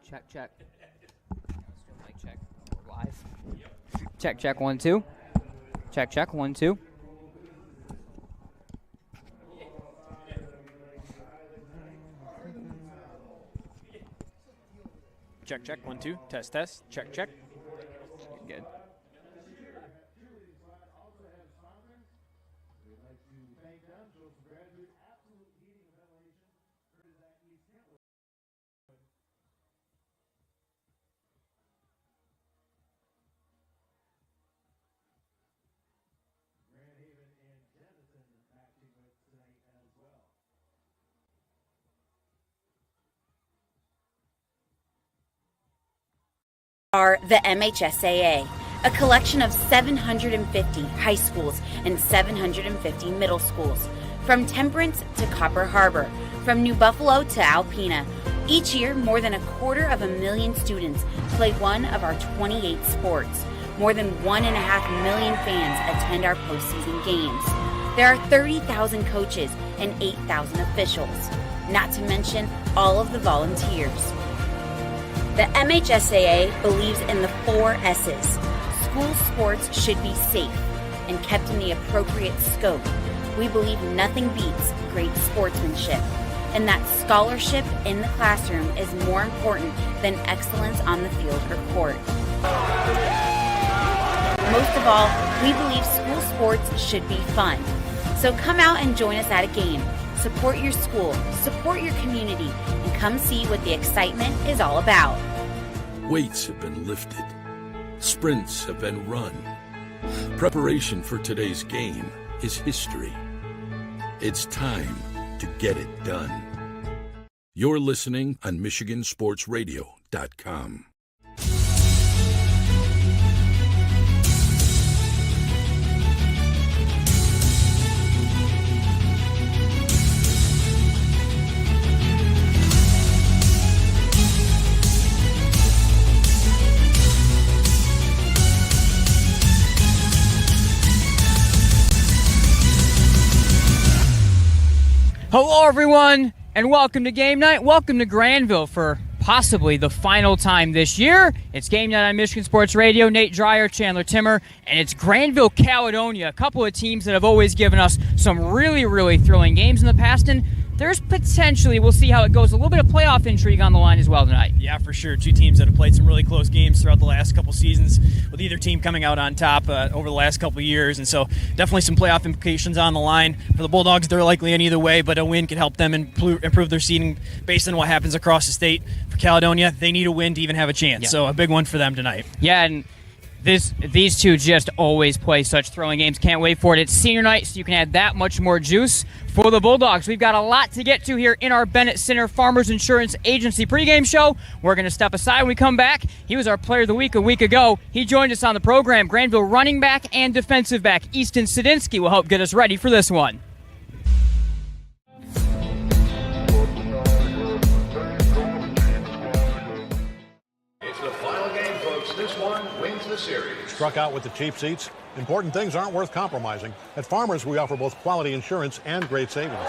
Check, check. Mic check. We're live. Check, check, 1, 2. Check, check, 1, 2. Check, check, 1, 2. Test, test. Check, check. Good. Are the MHSAA, a collection of 750 high schools and 750 middle schools, from Temperance to Copper Harbor, from New Buffalo to Alpena. Each year, more than 250,000 students play one of our 28 sports. More than 1.5 million fans attend our postseason games. There are 30,000 coaches and 8,000 officials, not to mention all of the volunteers. The MHSAA believes in the 4 S's. School sports should be safe and kept in the appropriate scope. We believe nothing beats great sportsmanship, and that scholarship in the classroom is more important than excellence on the field or court. Most of all, we believe school sports should be fun. So come out and join us at a game. Support your school, support your community, and come see what the excitement is all about. Weights have been lifted. Sprints have been run. Preparation for today's game is history. It's time to get it done. You're listening on MichiganSportsRadio.com. Hello, everyone, and welcome to Game Night. Welcome to Grandville for possibly the final time this year. It's Game Night on Michigan Sports Radio. Nate Dreyer, Chandler Timmer, and it's Grandville, Caledonia, a couple of teams that have always given us some really, really thrilling games in the past, and there's potentially, we'll see how it goes, a little bit of playoff intrigue on the line as well tonight. Yeah, for sure. Two teams that have played some really close games throughout the last couple seasons, with either team coming out on top over the last couple years. And so definitely some playoff implications on the line. For the Bulldogs, they're likely in either way, but a win could help them improve their seeding based on what happens across the state. For Caledonia, they need a win to even have a chance. Yeah. So a big one for them tonight. Yeah, and these two just always play such thrilling games. Can't wait for it. It's senior night, so you can add that much more juice for the Bulldogs. We've got a lot to get to here in our Bennett Center Farmers Insurance Agency pregame show. We're going to step aside when we come back. He was our player of the week a week ago. He joined us on the program. Grandville running back and defensive back Easton Sadinsky will help get us ready for this one. Series. Struck out with the cheap seats. Important things aren't worth compromising. At Farmers, we offer both quality insurance and great savings.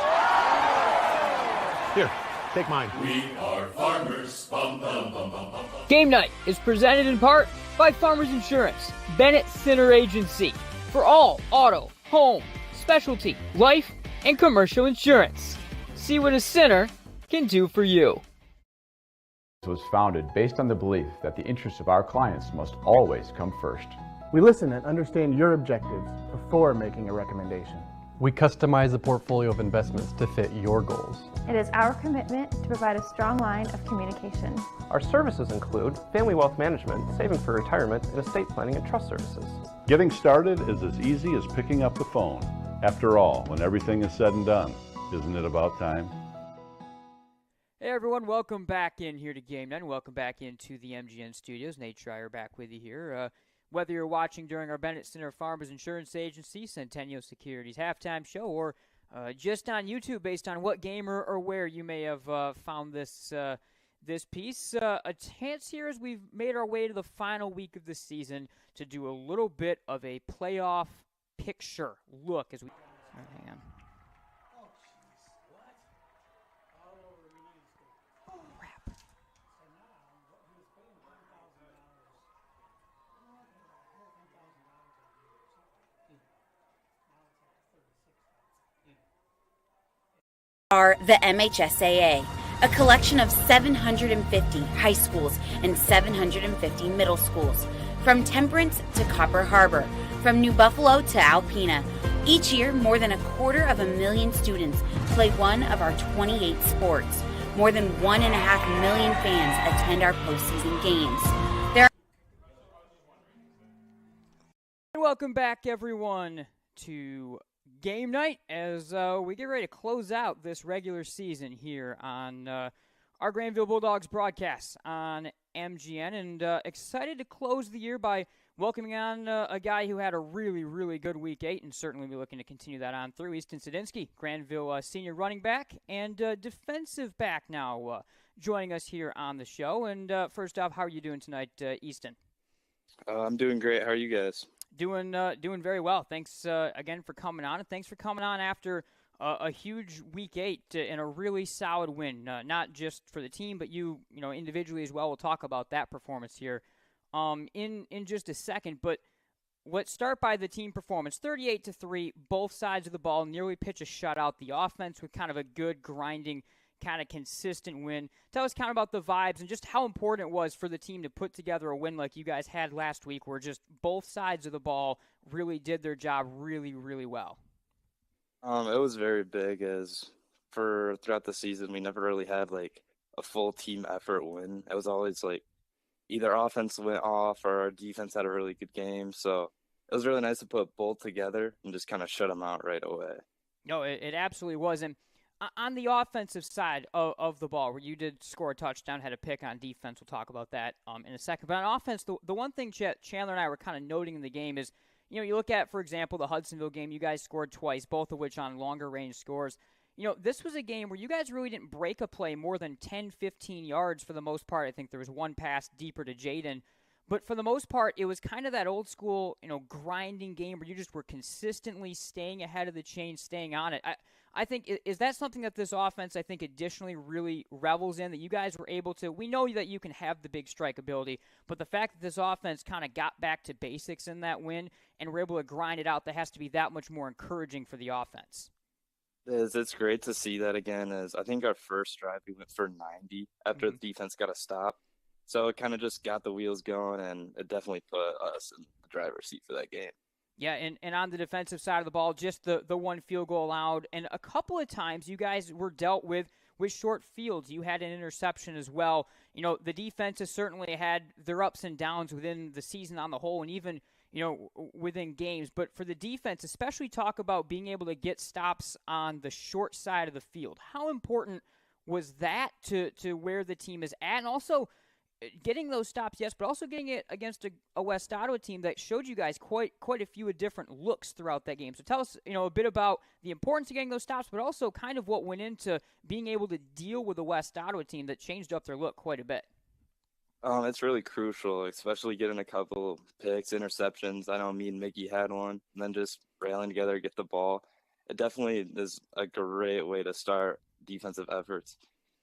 Here, take mine. We are Farmers. Bum, bum, bum, bum, bum. Game Night is presented in part by Farmers Insurance, Bennett Center Agency, for all auto, home, specialty, life, and commercial insurance. See what a center can do for you. Was founded based on the belief that the interests of our clients must always come first. We listen and understand your objectives before making a recommendation. We customize the portfolio of investments to fit your goals. It is our commitment to provide a strong line of communication. Our services include family wealth management, saving for retirement, and estate planning and trust services. Getting started is as easy as picking up the phone. After all, when everything is said and done, isn't it about time? Hey everyone, welcome back in here to Game Night, and welcome back into the MGN studios. Nate Schreier back with you here. Whether you're watching during our Bennett Center Farmers Insurance Agency, Centennial Securities halftime show, or just on YouTube based on what game or where you may have found this piece. A chance here as we've made our way to the final week of the season to do a little bit of a playoff picture look as we... All right, hang on. are the MHSAA, a collection of 750 high schools and 750 middle schools, from Temperance to Copper Harbor, from New Buffalo to Alpena. Each year, more than 250,000 students play one of our 28 sports. More than 1.5 million fans attend our postseason games. Welcome back, everyone, to game night as we get ready to close out this regular season here on our Grandville Bulldogs broadcast on MGN, and excited to close the year by welcoming on a guy who had a really, really good Week 8 and certainly be looking to continue that on through. Easton Sadinsky, Grandville senior running back and defensive back now joining us here on the show. And first off, how are you doing tonight, Easton? I'm doing great. How are you guys? Doing very well. Thanks again for coming on, and thanks for coming on after a huge Week 8 and a really solid win, not just for the team, but you individually as well. We'll talk about that performance here in just a second. But let's start by the team performance. 38-3, both sides of the ball, nearly pitch a shutout. The offense with kind of a good grinding, kind of consistent win. Tell us kind of about the vibes and just how important it was for the team to put together a win like you guys had last week, where just both sides of the ball really did their job really, really well. It was very big, as for throughout the season we never really had like a full team effort win. It was always like either offense went off or our defense had a really good game. So it was really nice to put both together and just kind of shut them out right away. No, it absolutely was. And on the offensive side of the ball, where you did score a touchdown, had a pick on defense, we'll talk about that in a second. But on offense, the one thing Chandler and I were kind of noting in the game is, you look at, for example, the Hudsonville game, you guys scored twice, both of which on longer range scores. This was a game where you guys really didn't break a play more than 10, 15 yards for the most part. I think there was one pass deeper to Jaden. But for the most part, it was kind of that old school, grinding game where you just were consistently staying ahead of the chain, staying on it. I think, is that something that this offense, I think, additionally really revels in, that you guys were able to, we know that you can have the big strike ability, but the fact that this offense kind of got back to basics in that win and were able to grind it out, that has to be that much more encouraging for the offense. It's great to see that again, as I think our first drive, we went for 90 after the defense got a stop. So it kind of just got the wheels going, and it definitely put us in the driver's seat for that game. Yeah, and on the defensive side of the ball, just the one field goal allowed. And a couple of times you guys were dealt with short fields. You had an interception as well. The defense has certainly had their ups and downs within the season on the whole, and even, within games. But for the defense, especially talk about being able to get stops on the short side of the field. How important was that to where the team is at? And also, getting those stops, yes, but also getting it against a West Ottawa team that showed you guys quite a few different looks throughout that game. So tell us, a bit about the importance of getting those stops, but also kind of what went into being able to deal with a West Ottawa team that changed up their look quite a bit. It's really crucial, especially getting a couple picks, interceptions. I know me and Mickey had one, and then just rallying together to get the ball. It definitely is a great way to start defensive efforts.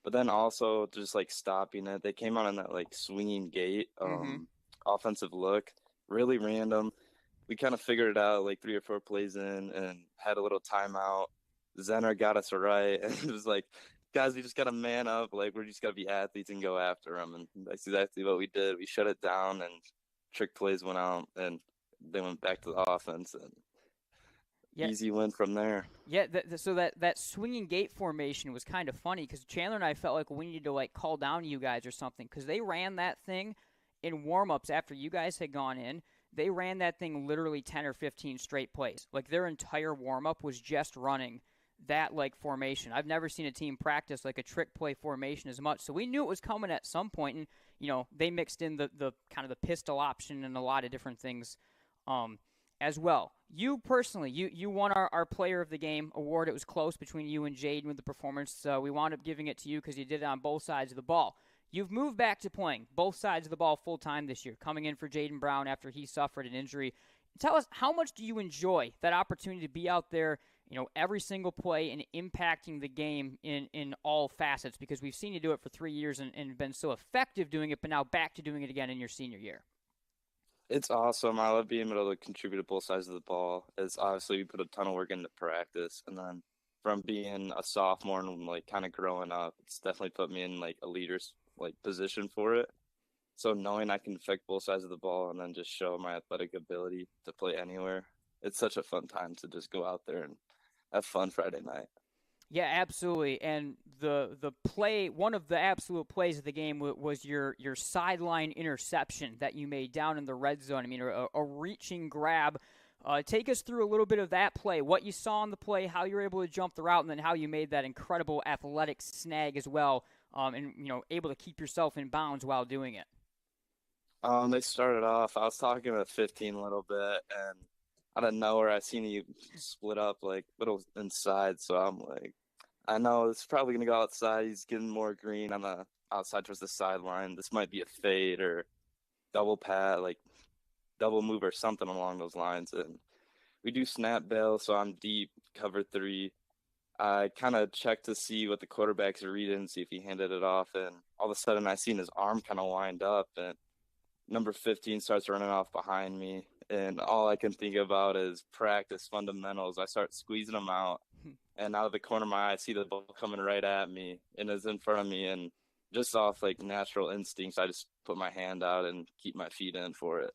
But then also just like stopping it. They came out in that like swinging gate, offensive look, really random. We kind of figured it out like 3 or 4 plays in and had a little timeout. Zenner got us right. And it was like, guys, we just got to man up. Like, we're just got to be athletes and go after them. And that's exactly what we did. We shut it down, and trick plays went out, and they went back to the offense. And easy win from there. Yeah, so that swinging gate formation was kind of funny because Chandler and I felt like we needed to like call down you guys or something, because they ran that thing in warm-ups after you guys had gone in. They ran that thing literally 10 or 15 straight plays. Like, their entire warm-up was just running that like formation. I've never seen a team practice like a trick play formation as much. So we knew it was coming at some point, and they mixed in the kind of the pistol option and a lot of different things as well. You personally, you won our Player of the Game award. It was close between you and Jaden with the performance. We wound up giving it to you because you did it on both sides of the ball. You've moved back to playing both sides of the ball full-time this year, coming in for Jaden Brown after he suffered an injury. Tell us, how much do you enjoy that opportunity to be out there, every single play and impacting the game in all facets? Because we've seen you do it for 3 years and been so effective doing it, but now back to doing it again in your senior year. It's awesome. I love being able to contribute to both sides of the ball. It's obviously we put a ton of work into practice, and then from being a sophomore and like kind of growing up. It's definitely put me in like a leader's like position for it. So knowing I can affect both sides of the ball and then just show my athletic ability to play anywhere, it's such a fun time to just go out there and have fun Friday night. Yeah, absolutely. And the play, one of the absolute plays of the game was your sideline interception that you made down in the red zone. I mean, a reaching grab. Take us through a little bit of that play, what you saw on the play, how you were able to jump the route, and then how you made that incredible athletic snag as well, and able to keep yourself in bounds while doing it. They started off, I was talking to 15 a little bit, and out of nowhere, I seen you split up like little inside. So I'm like, I know it's probably going to go outside. He's getting more green on the outside towards the sideline. This might be a fade or double pat, like double move or something along those lines. And we do snap bail, so I'm deep, cover 3. I kind of checked to see what the quarterback's reading, see if he handed it off. And all of a sudden, I seen his arm kind of wind up, and number 15 starts running off behind me. And all I can think about is practice fundamentals. I start squeezing them out, and out of the corner of my eye, I see the ball coming right at me, and it's in front of me. And just off like natural instincts, I just put my hand out and keep my feet in for it.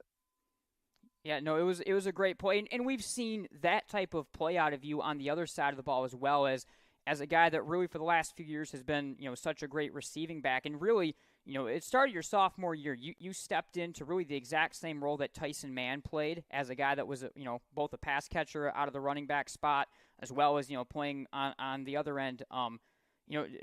Yeah, no, it was a great play, and we've seen that type of play out of you on the other side of the ball as well, as a guy that really for the last few years has been such a great receiving back, and really. It started your sophomore year. You stepped into really the exact same role that Tyson Mann played as a guy that was, both a pass catcher out of the running back spot as well as, playing on the other end,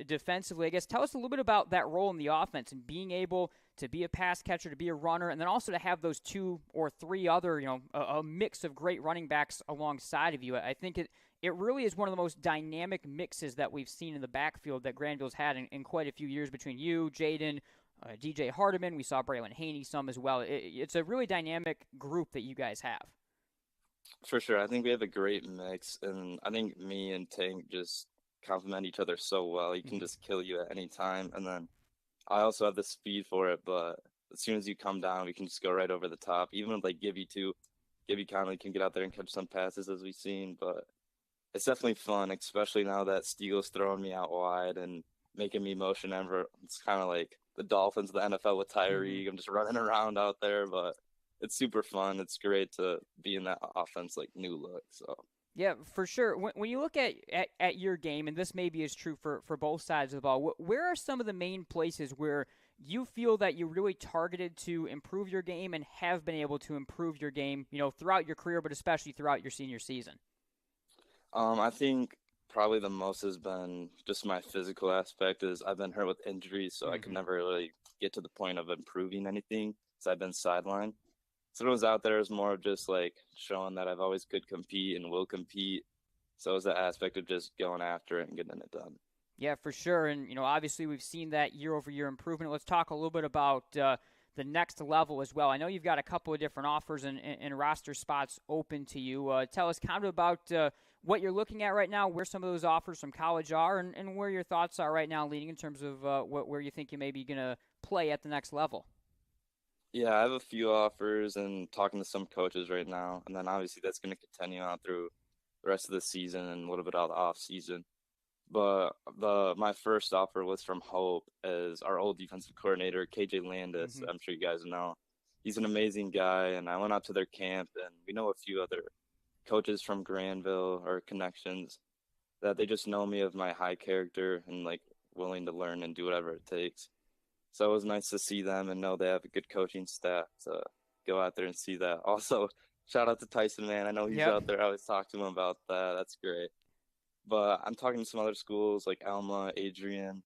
defensively. I guess tell us a little bit about that role in the offense and being able to be a pass catcher, to be a runner, and then also to have those 2 or 3 other, a mix of great running backs alongside of you. I think it really is one of the most dynamic mixes that we've seen in the backfield that Grandville's had in quite a few years between you, Jaden, DJ Hardiman. We saw Braylon Haney some as well. It's a really dynamic group that you guys have. For sure. I think we have a great mix, and I think me and Tank just complement each other so well. He can just kill you at any time, and then I also have the speed for it, but as soon as you come down, we can just go right over the top. Even with like Gibby Conley can get out there and catch some passes as we've seen, but it's definitely fun, especially now that Steele's throwing me out wide and making me motion ever. It's kind of like the Dolphins of the NFL with Tyreek. I'm just running around out there, but it's super fun. It's great to be in that offense, like new look. So yeah, for sure. When you look at your game, and this maybe is true for both sides of the ball, where are some of the main places where you feel that you really targeted to improve your game and have been able to improve your game, throughout your career, but especially throughout your senior season? I think probably the most has been just my physical aspect. Is I've been hurt with injuries, so I could never really get to the point of improving anything because I've been sidelined. So when I was out there, it was more of just like showing that I've always could compete and will compete. So it was the aspect of just going after it and getting it done. Yeah, for sure. And, obviously we've seen that year-over-year improvement. Let's talk a little bit about the next level as well. I know you've got a couple of different offers and roster spots open to you. Tell us kind of about what you're looking at right now, where some of those offers from college are, and where your thoughts are right now leading in terms of where you think you may be going to play at the next level. Yeah, I have a few offers and talking to some coaches right now. And then obviously that's going to continue on through the rest of the season and a little bit out of the off season. But my first offer was from Hope as our old defensive coordinator, KJ Landis. I'm sure you guys know. He's an amazing guy, and I went out to their camp, and we know a few other coaches from Grandville or connections that they just know me of my high character and, like, willing to learn and do whatever it takes. So it was nice to see them and know they have a good coaching staff to go out there and see that. Also, shout out to Tyson, man. I know he's out there. I always talk to him about that. That's great. But I'm talking to some other schools like Alma, Adrian.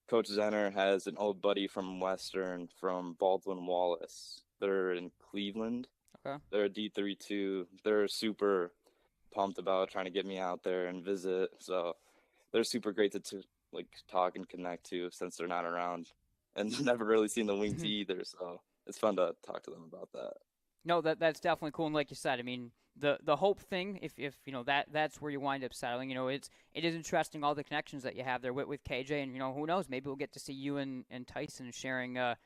Coach Zenner has an old buddy from Western, from Baldwin Wallace. They're in Cleveland. Okay. They're a D3 too. They're super pumped about trying to get me out there and visit. So they're super great to like talk and connect to since they're not around and never really seen the Wings either. So it's fun to talk to them about that. No, that's definitely cool. And like you said, I mean, the Hope thing, if that's where you wind up settling, it is interesting all the connections that you have there with KJ, and who knows, maybe we'll get to see you and Tyson sharing a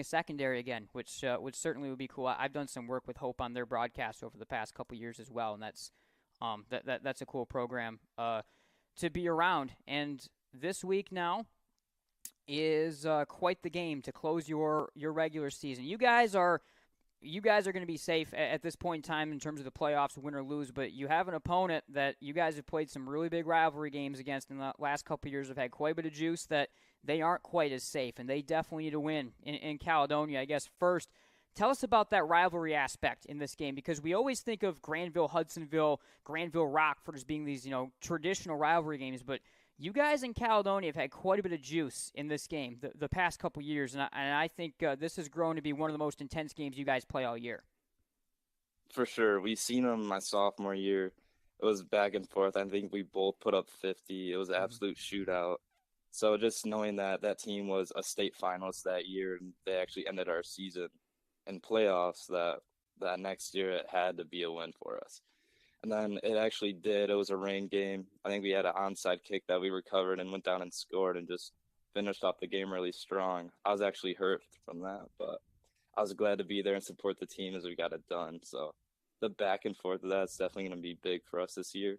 secondary again, which certainly would be cool. I've done some work with Hope on their broadcast over the past couple years as well, and that's a cool program to be around. And this week now is quite the game to close your regular season. You guys are going to be safe at this point in time in terms of the playoffs, win or lose, but you have an opponent that you guys have played some really big rivalry games against in the last couple of years, have had quite a bit of juice, that they aren't quite as safe, and they definitely need to win in Caledonia. I guess first, tell us about that rivalry aspect in this game, because we always think of Grandville, Hudsonville, Grandville, Rockford as being these, traditional rivalry games, but you guys in Caledonia have had quite a bit of juice in this game the past couple years, and I think this has grown to be one of the most intense games you guys play all year. For sure. We've seen them my sophomore year. It was back and forth. I think we both put up 50. It was an absolute shootout. So just knowing that that team was a state finalist that year, and they actually ended our season in playoffs, that next year it had to be a win for us. And then it actually did. It was a rain game. I think we had an onside kick that we recovered and went down and scored and just finished off the game really strong. I was actually hurt from that, but I was glad to be there and support the team as we got it done. So the back and forth of that's definitely going to be big for us this year,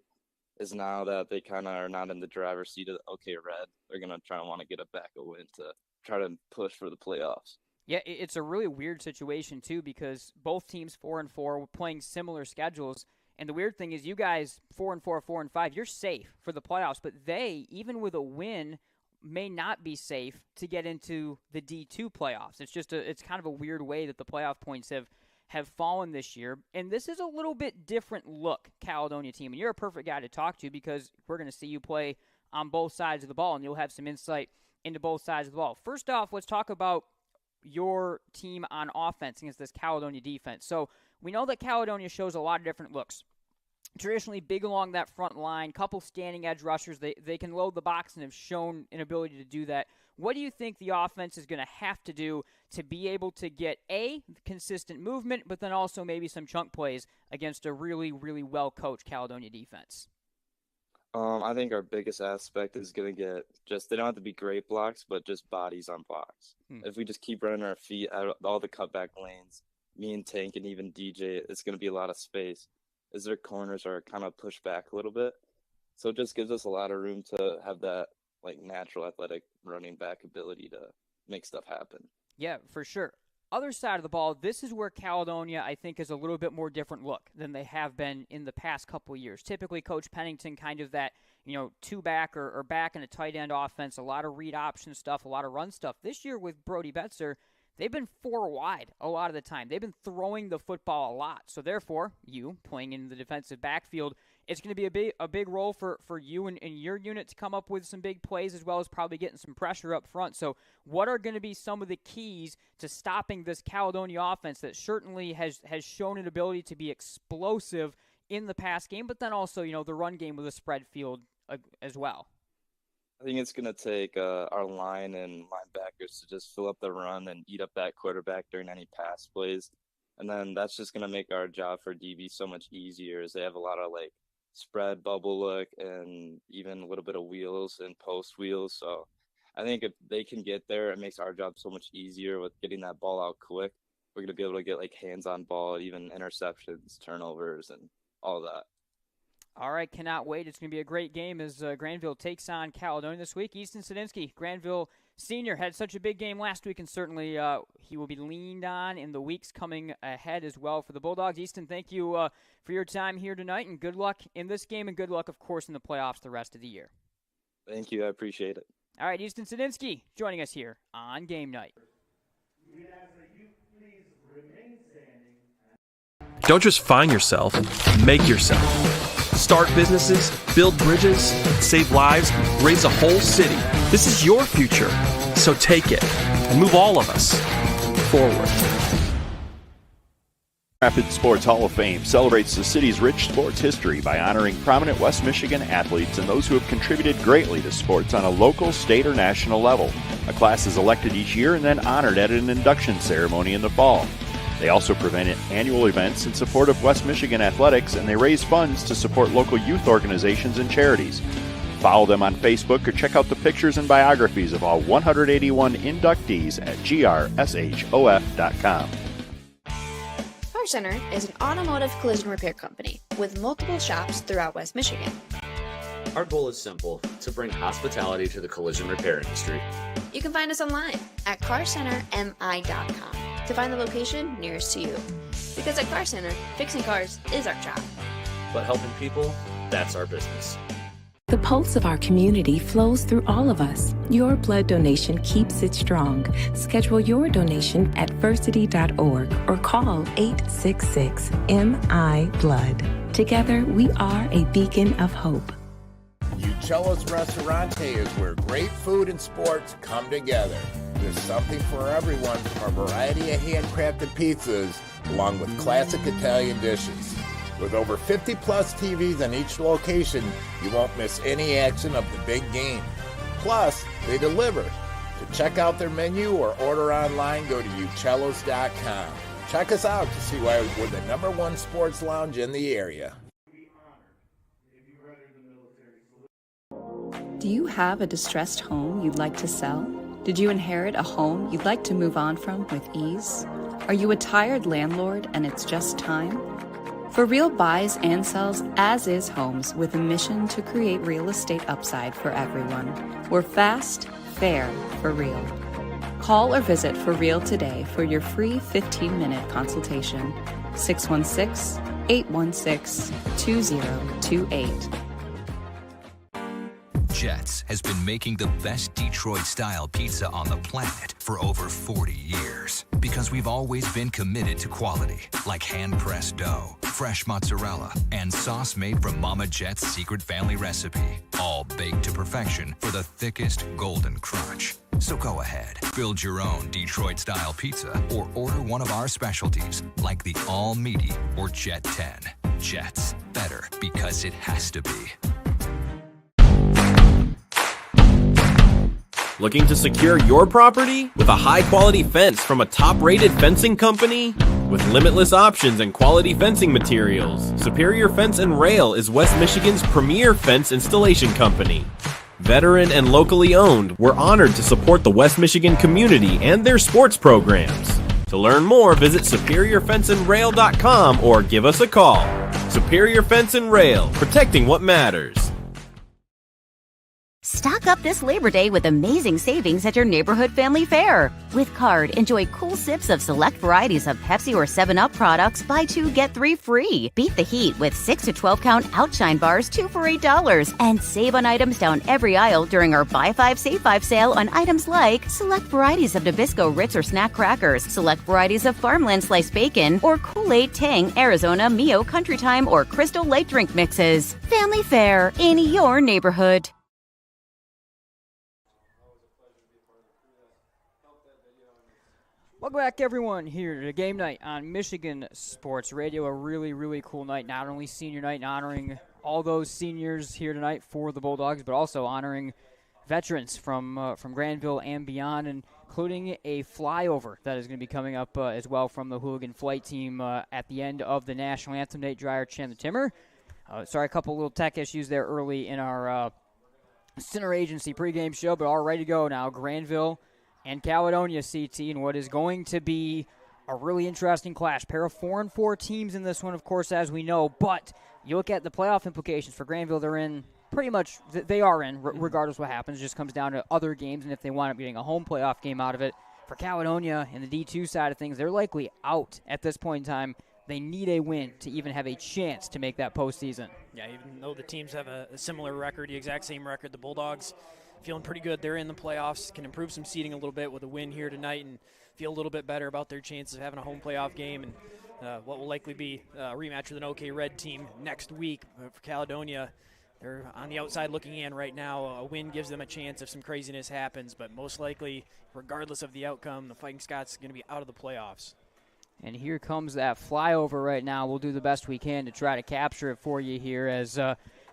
is now that they kind of are not in the driver's seat of, okay, Red, they're going to try and want to get a win to try to push for the playoffs. Yeah, it's a really weird situation, too, because both teams 4-4 were playing similar schedules. And the weird thing is you guys, 4-4, 4-5, you're safe for the playoffs. But they, even with a win, may not be safe to get into the D2 playoffs. It's kind of a weird way that the playoff points have fallen this year. And this is a little bit different look, Caledonia team. And you're a perfect guy to talk to, because we're going to see you play on both sides of the ball, and you'll have some insight into both sides of the ball. First off, let's talk about your team on offense against this Caledonia defense. So we know that Caledonia shows a lot of different looks. Traditionally big along that front line, couple standing edge rushers. They can load the box and have shown an ability to do that. What do you think the offense is going to have to do to be able to get, A, consistent movement, but then also maybe some chunk plays against a really, really well-coached Caledonia defense? I think our biggest aspect is going to get they don't have to be great blocks, but just bodies on blocks. If we just keep running our feet out all the cutback lanes, me and Tank and even DJ, it's going to be a lot of space, as their corners are kind of pushed back a little bit. So it just gives us a lot of room to have that natural athletic running back ability to make stuff happen. Yeah, for sure. Other side of the ball, this is where Caledonia, I think, is a little bit more different look than they have been in the past couple of years. Typically, Coach Pennington kind of that, two-back or back in a tight end offense, a lot of read option stuff, a lot of run stuff. This year with Brody Betzer, they've been 4 wide a lot of the time. They've been throwing the football a lot. So, therefore, you playing in the defensive backfield, it's going to be a big role for you and your unit to come up with some big plays, as well as probably getting some pressure up front. So what are going to be some of the keys to stopping this Caledonia offense that certainly has shown an ability to be explosive in the pass game, but then also, the run game with a spread field as well? I think it's going to take our line and linebackers to just fill up the run and eat up that quarterback during any pass plays. And then that's just going to make our job for DB so much easier, as they have a lot of spread, bubble look, and even a little bit of wheels and post wheels. So I think if they can get there, it makes our job so much easier with getting that ball out quick. We're going to be able to get hands on ball, even interceptions, turnovers, and all that. All right, cannot wait. It's going to be a great game as Grandville takes on Caledonia this week. Easton Sadinsky, Grandville senior, had such a big game last week, and certainly he will be leaned on in the weeks coming ahead as well for the Bulldogs. Easton, thank you for your time here tonight, and good luck in this game, and good luck, of course, in the playoffs the rest of the year. Thank you. I appreciate it. All right, Easton Sadinsky joining us here on Game Night. Don't just find yourself, make yourself. Start businesses, build bridges, save lives, raise a whole city. This is your future, so take it and move all of us forward. Rapid Sports Hall of Fame celebrates the city's rich sports history by honoring prominent West Michigan athletes and those who have contributed greatly to sports on a local, state, or national level. A class is elected each year and then honored at an induction ceremony in the fall. They also prevent annual events in support of West Michigan athletics, and they raise funds to support local youth organizations and charities. Follow them on Facebook or check out the pictures and biographies of all 181 inductees at grshof.com. Car Center is an automotive collision repair company with multiple shops throughout West Michigan. Our goal is simple, to bring hospitality to the collision repair industry. You can find us online at carcentermi.com to find the location nearest to you. Because at Car Center, fixing cars is our job. But helping people, that's our business. The pulse of our community flows through all of us. Your blood donation keeps it strong. Schedule your donation at versity.org or call 866-MI-BLOOD. Together, we are a beacon of hope. Uccello's Restaurante is where great food and sports come together. There's something for everyone, from a variety of handcrafted pizzas along with classic Italian dishes. With over 50-plus TVs in each location, you won't miss any action of the big game. Plus, they deliver. To check out their menu or order online, go to uccellos.com. Check us out to see why we're the #1 sports lounge in the area. Do you have a distressed home you'd like to sell? Did you inherit a home you'd like to move on from with ease? Are you a tired landlord and it's just time? For Real buys and sells as-is homes with a mission to create real estate upside for everyone. We're fast, fair, for real. Call or visit For Real today for your free 15-minute consultation. 616-816-2028. Jets has been making the best Detroit-style pizza on the planet for over 40 years. Because we've always been committed to quality, like hand-pressed dough, fresh mozzarella, and sauce made from Mama Jet's secret family recipe. All baked to perfection for the thickest golden crunch. So go ahead, build your own Detroit-style pizza or order one of our specialties, like the all-meaty or Jet 10. Jets, better because it has to be. Looking to secure your property with a high-quality fence from a top-rated fencing company? With limitless options and quality fencing materials, Superior Fence and Rail is West Michigan's premier fence installation company. Veteran and locally owned, we're honored to support the West Michigan community and their sports programs. To learn more, visit SuperiorFenceandRail.com or give us a call. Superior Fence and Rail, protecting what matters. Stock up this Labor Day with amazing savings at your neighborhood family fair. With Card, enjoy cool sips of select varieties of Pepsi or 7-Up products. Buy 2, get 3 free. Beat the heat with 6 to 12-count Outshine bars, 2 for $8. And save on items down every aisle during our Buy 5, Save 5 sale on items like select varieties of Nabisco Ritz or Snack Crackers, select varieties of Farmland Sliced Bacon, or Kool-Aid Tang, Arizona, Mio, Country Time, or Crystal Light Drink Mixes. Family Fair in your neighborhood. Welcome back, everyone, here to Game Night on Michigan Sports Radio. A really, really cool night. Not only senior night and honoring all those seniors here tonight for the Bulldogs, but also honoring veterans from Grandville and beyond, including a flyover that is going to be coming up as well from the Hooligan Flight Team at the end of the National Anthem. Nate Dreyer, Chandler Timmer. Sorry, a couple little tech issues there early in our Center Agency pregame show, but all ready to go now. Grandville and Caledonia CT, and what is going to be a really interesting clash. Pair of 4-4 teams in this one, of course, as we know, but you look at the playoff implications for Grandville, they're in pretty much, they are in, regardless what happens. It just comes down to other games, and if they wind up getting a home playoff game out of it. For Caledonia and the D2 side of things, they're likely out at this point in time. They need a win to even have a chance to make that postseason. Yeah, even though the teams have a similar record, the exact same record, the Bulldogs feeling pretty good. They're in the playoffs, can improve some seeding a little bit with a win here tonight and feel a little bit better about their chances of having a home playoff game and what will likely be a rematch with an OK Red team next week. For Caledonia, they're on the outside looking in right now. A win gives them a chance if some craziness happens, but most likely, regardless of the outcome, the Fighting Scots are going to be out of the playoffs. And here comes that flyover right now. We'll do the best we can to try to capture it for you here as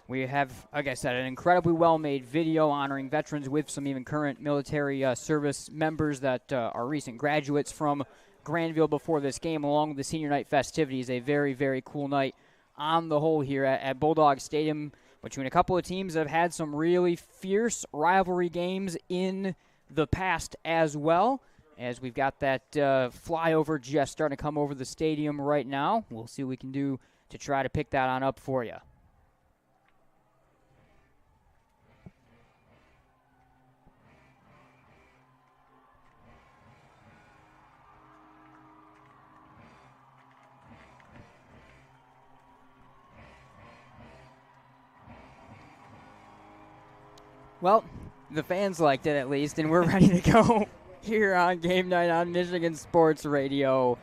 we have, like I said, an incredibly well-made video honoring veterans with some even current military service members that are recent graduates from Grandville before this game, along with the senior night festivities. A very, very cool night on the whole here at Bulldog Stadium between a couple of teams that have had some really fierce rivalry games in the past as well. As we've got that flyover just starting to come over the stadium right now. We'll see what we can do to try to pick that on up for you. Well, the fans liked it at least, and we're ready to go here on Game Night on Michigan Sports Radio.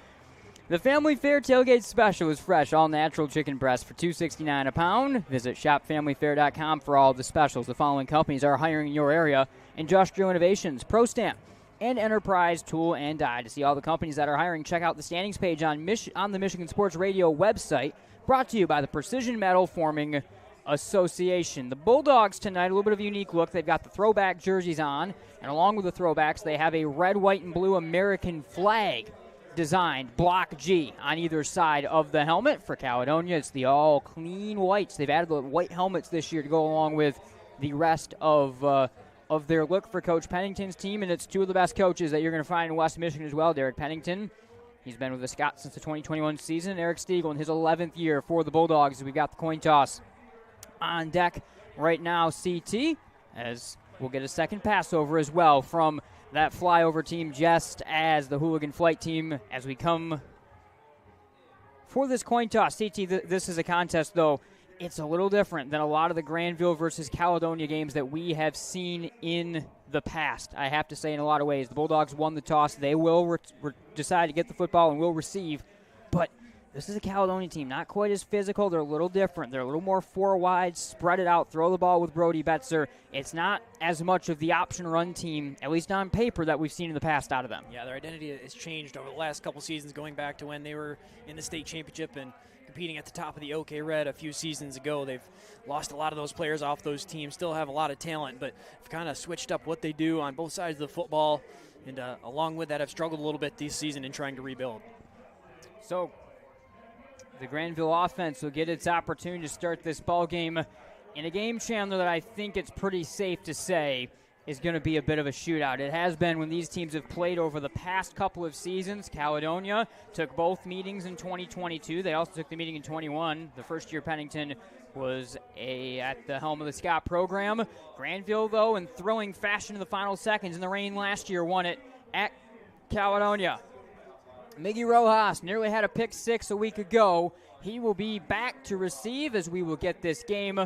The Family Fare Tailgate Special is fresh, all-natural chicken breast for $2.69 a pound. Visit shopfamilyfare.com for all the specials. The following companies are hiring in your area: Industrial Innovations, ProStamp, and Enterprise Tool and Die. To see all the companies that are hiring, check out the standings page on the Michigan Sports Radio website, brought to you by the Precision Metal Forming Association. The Bulldogs tonight, a little bit of a unique look. They've got the throwback jerseys on, and along with the throwbacks, they have a red, white, and blue American flag designed, block G, on either side of the helmet. For Caledonia, it's the all clean whites. They've added the white helmets this year to go along with the rest of their look for Coach Pennington's team, and it's two of the best coaches that you're going to find in West Michigan as well. Derek Pennington, he's been with the SCOTS since the 2021 season. Eric Stiegel in his 11th year for the Bulldogs. We've got the coin toss on deck right now, CT, as we'll get a second Passover as well from that flyover team, just as the hooligan flight team, as we come for this coin toss. CT, this is a contest, though. It's a little different than a lot of the Grandville versus Caledonia games that we have seen in the past. I have to say, in a lot of ways, the Bulldogs won the toss. They will decide to get the football and will receive, but this is a Caledonia team, not quite as physical. They're a little different. They're a little more four wide, spread it out, throw the ball with Brody Betzer. It's not as much of the option run team, at least on paper, that we've seen in the past out of them. Yeah, their identity has changed over the last couple seasons, going back to when they were in the state championship and competing at the top of the OK Red a few seasons ago. They've lost a lot of those players off those teams, still have a lot of talent, but have kind of switched up what they do on both sides of the football, and along with that have struggled a little bit this season in trying to rebuild. So the Grandville offense will get its opportunity to start this ball game in a game, Chandler, that I think it's pretty safe to say is going to be a bit of a shootout. It has been when these teams have played over the past couple of seasons. Caledonia took both meetings in 2022. They also took the meeting in 21. The first year Pennington was at the helm of the Scott program. Grandville, though, in thrilling fashion in the final seconds in the rain last year, won it at Caledonia. Miggy Rojas nearly had a pick six a week ago. He will be back to receive as we will get this game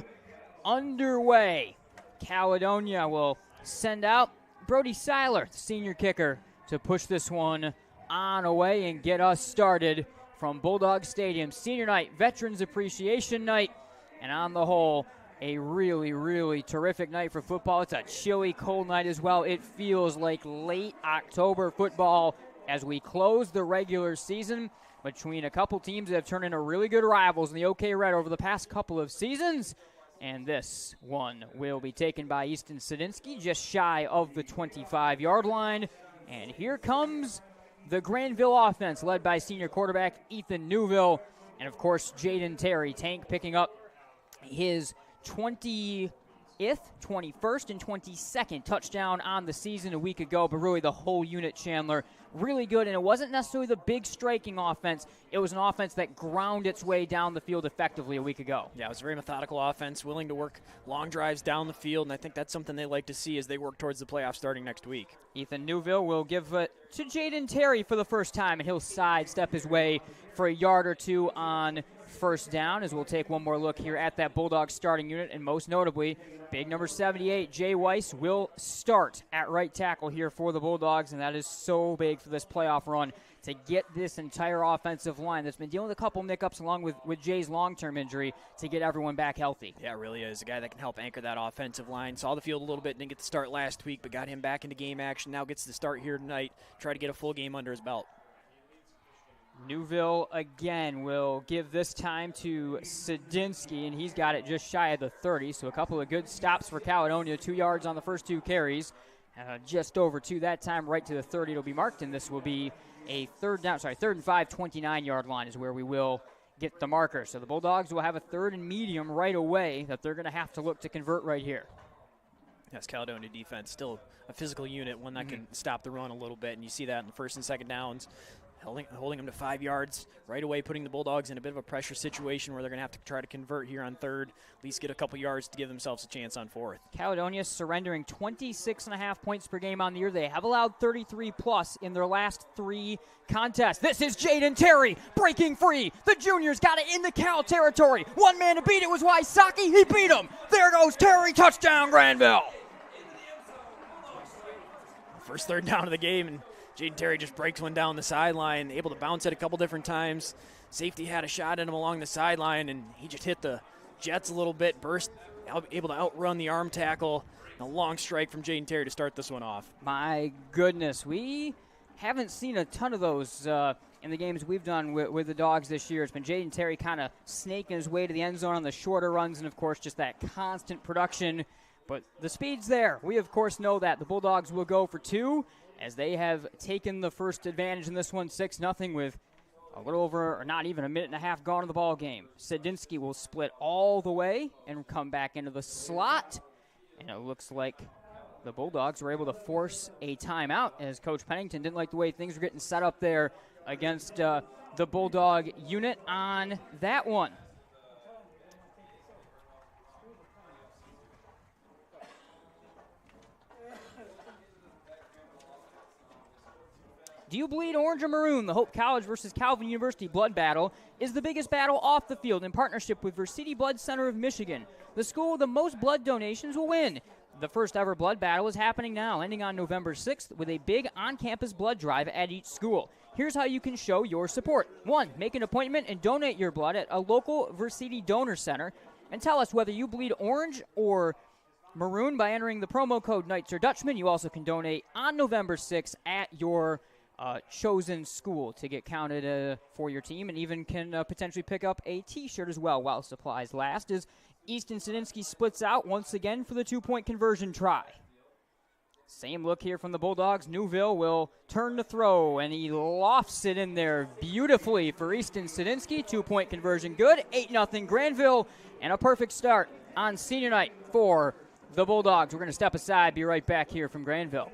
underway. Caledonia will send out Brody Seiler, the senior kicker, to push this one on away and get us started from Bulldog Stadium. Senior night, Veterans Appreciation Night, and on the whole, a really, really terrific night for football. It's a chilly, cold night as well. It feels like late October football as we close the regular season between a couple teams that have turned into really good rivals in the OK Red over the past couple of seasons. And this one will be taken by Easton Sadinsky, just shy of the 25-yard line. And here comes the Grandville offense, led by senior quarterback Ethan Newville. And, of course, Jaden Terry, Tank, picking up his 20th, 21st, and 22nd touchdown on the season a week ago. But really the whole unit, Chandler, really good. And it wasn't necessarily the big striking offense. It was an offense that ground its way down the field effectively a week ago. Yeah, it was a very methodical offense, willing to work long drives down the field, and I think that's something they like to see as they work towards the playoffs starting next week. Ethan Newville will give it to Jaden Terry for the first time, and he'll sidestep his way for a yard or two on first down, as we'll take one more look here at that Bulldog starting unit, and most notably, big number 78, Jay Weiss, will start at right tackle here for the Bulldogs, and that is so big for this playoff run to get this entire offensive line that's been dealing with a couple hiccups along with Jay's long-term injury to get everyone back healthy. Yeah, it really is. A guy that can help anchor that offensive line. Saw the field a little bit, didn't get the start last week, but got him back into game action. Now gets the start here tonight, try to get a full game under his belt. Newville again will give this time to Sadinsky, and he's got it just shy of the 30, so a couple of good stops for Caledonia, 2 yards on the first two carries. Just over 2 that time, right to the 30 it'll be marked, and this will be a third and 5, 29-yard line is where we will get the marker. So the Bulldogs will have a third and medium right away that they're going to have to look to convert right here. Yes, Caledonia defense, still a physical unit, one that can stop the run a little bit, and you see that in the first and second downs. Holding them to 5 yards right away, putting the Bulldogs in a bit of a pressure situation where they're going to have to try to convert here on third, at least get a couple yards to give themselves a chance on fourth. Caledonia surrendering 26.5 points per game on the year. They have allowed 33-plus in their last 3 contests. This is Jaden Terry breaking free. The junior's got it in the Cal territory. One man to beat it was Wysocki. He beat him. There goes Terry. Touchdown, Grandville. first third down of the game, and Jaden Terry just breaks one down the sideline, able to bounce it a couple different times. Safety had a shot at him along the sideline, and he just hit the jets a little bit, burst, able to outrun the arm tackle. A long strike from Jaden Terry to start this one off. My goodness, we haven't seen a ton of those in the games we've done with the Dogs this year. It's been Jaden Terry kind of snaking his way to the end zone on the shorter runs, and, of course, just that constant production. But the speed's there. We, of course, know that. The Bulldogs will go for 2 as they have taken the first advantage in this one, 6-0, with a little over, or not even a minute and a half gone in the ball game. Sedinsky will split all the way and come back into the slot. And it looks like the Bulldogs were able to force a timeout as Coach Pennington didn't like the way things were getting set up there against the Bulldog unit on that one. Do you bleed orange or maroon? The Hope College versus Calvin University blood battle is the biggest battle off the field in partnership with Versiti Blood Center of Michigan. The school with the most blood donations will win. The first ever blood battle is happening now, ending on November 6th with a big on-campus blood drive at each school. Here's how you can show your support. 1, make an appointment and donate your blood at a local Versiti donor center. And tell us whether you bleed orange or maroon by entering the promo code Knights or Dutchman. You also can donate on November 6th at your chosen school to get counted for your team, and even can potentially pick up a T-shirt as well while supplies last, as Easton Sedinsky splits out once again for the 2-point conversion try. Same look here from the Bulldogs. Newville will turn to throw, and he lofts it in there beautifully for Easton Sedinsky. 2-point conversion good. 8-0 Grandville, and a perfect start on senior night for the Bulldogs. We're going to step aside, be right back here from Grandville.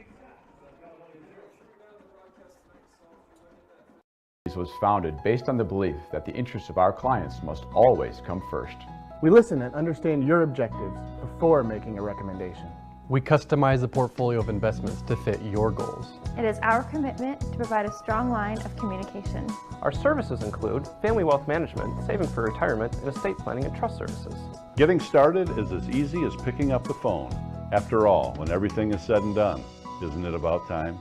Was founded based on the belief that the interests of our clients must always come first. We listen and understand your objectives before making a recommendation. We customize the portfolio of investments to fit your goals. It is our commitment to provide a strong line of communication. Our services include family wealth management, saving for retirement, and estate planning and trust services. Getting started is as easy as picking up the phone. After all, when everything is said and done, isn't it about time?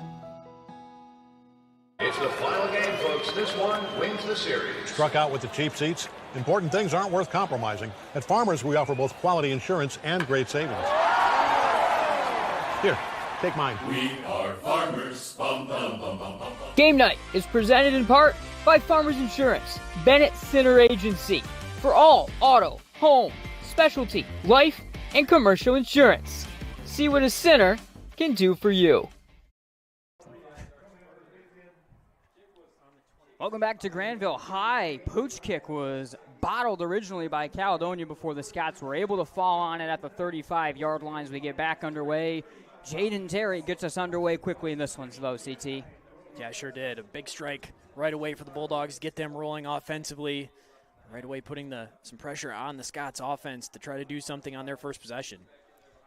It's the final game, folks. This one wins the series. Struck out with the cheap seats? Important things aren't worth compromising. At Farmers, we offer both quality insurance and great savings. Here, take mine. We are Farmers. Bum, bum, bum, bum, bum. Game night is presented in part by Farmers Insurance, Bennett Center Agency, for all auto, home, specialty, life, and commercial insurance. See what a center can do for you. Welcome back to Grandville. High pooch kick was bottled originally by Caledonia before the Scots were able to fall on it at the 35-yard line as we get back underway. Jaden Terry gets us underway quickly in this one, though, CT. Yeah, sure did. A big strike right away for the Bulldogs, get them rolling offensively. Right away putting some pressure on the Scots offense to try to do something on their first possession.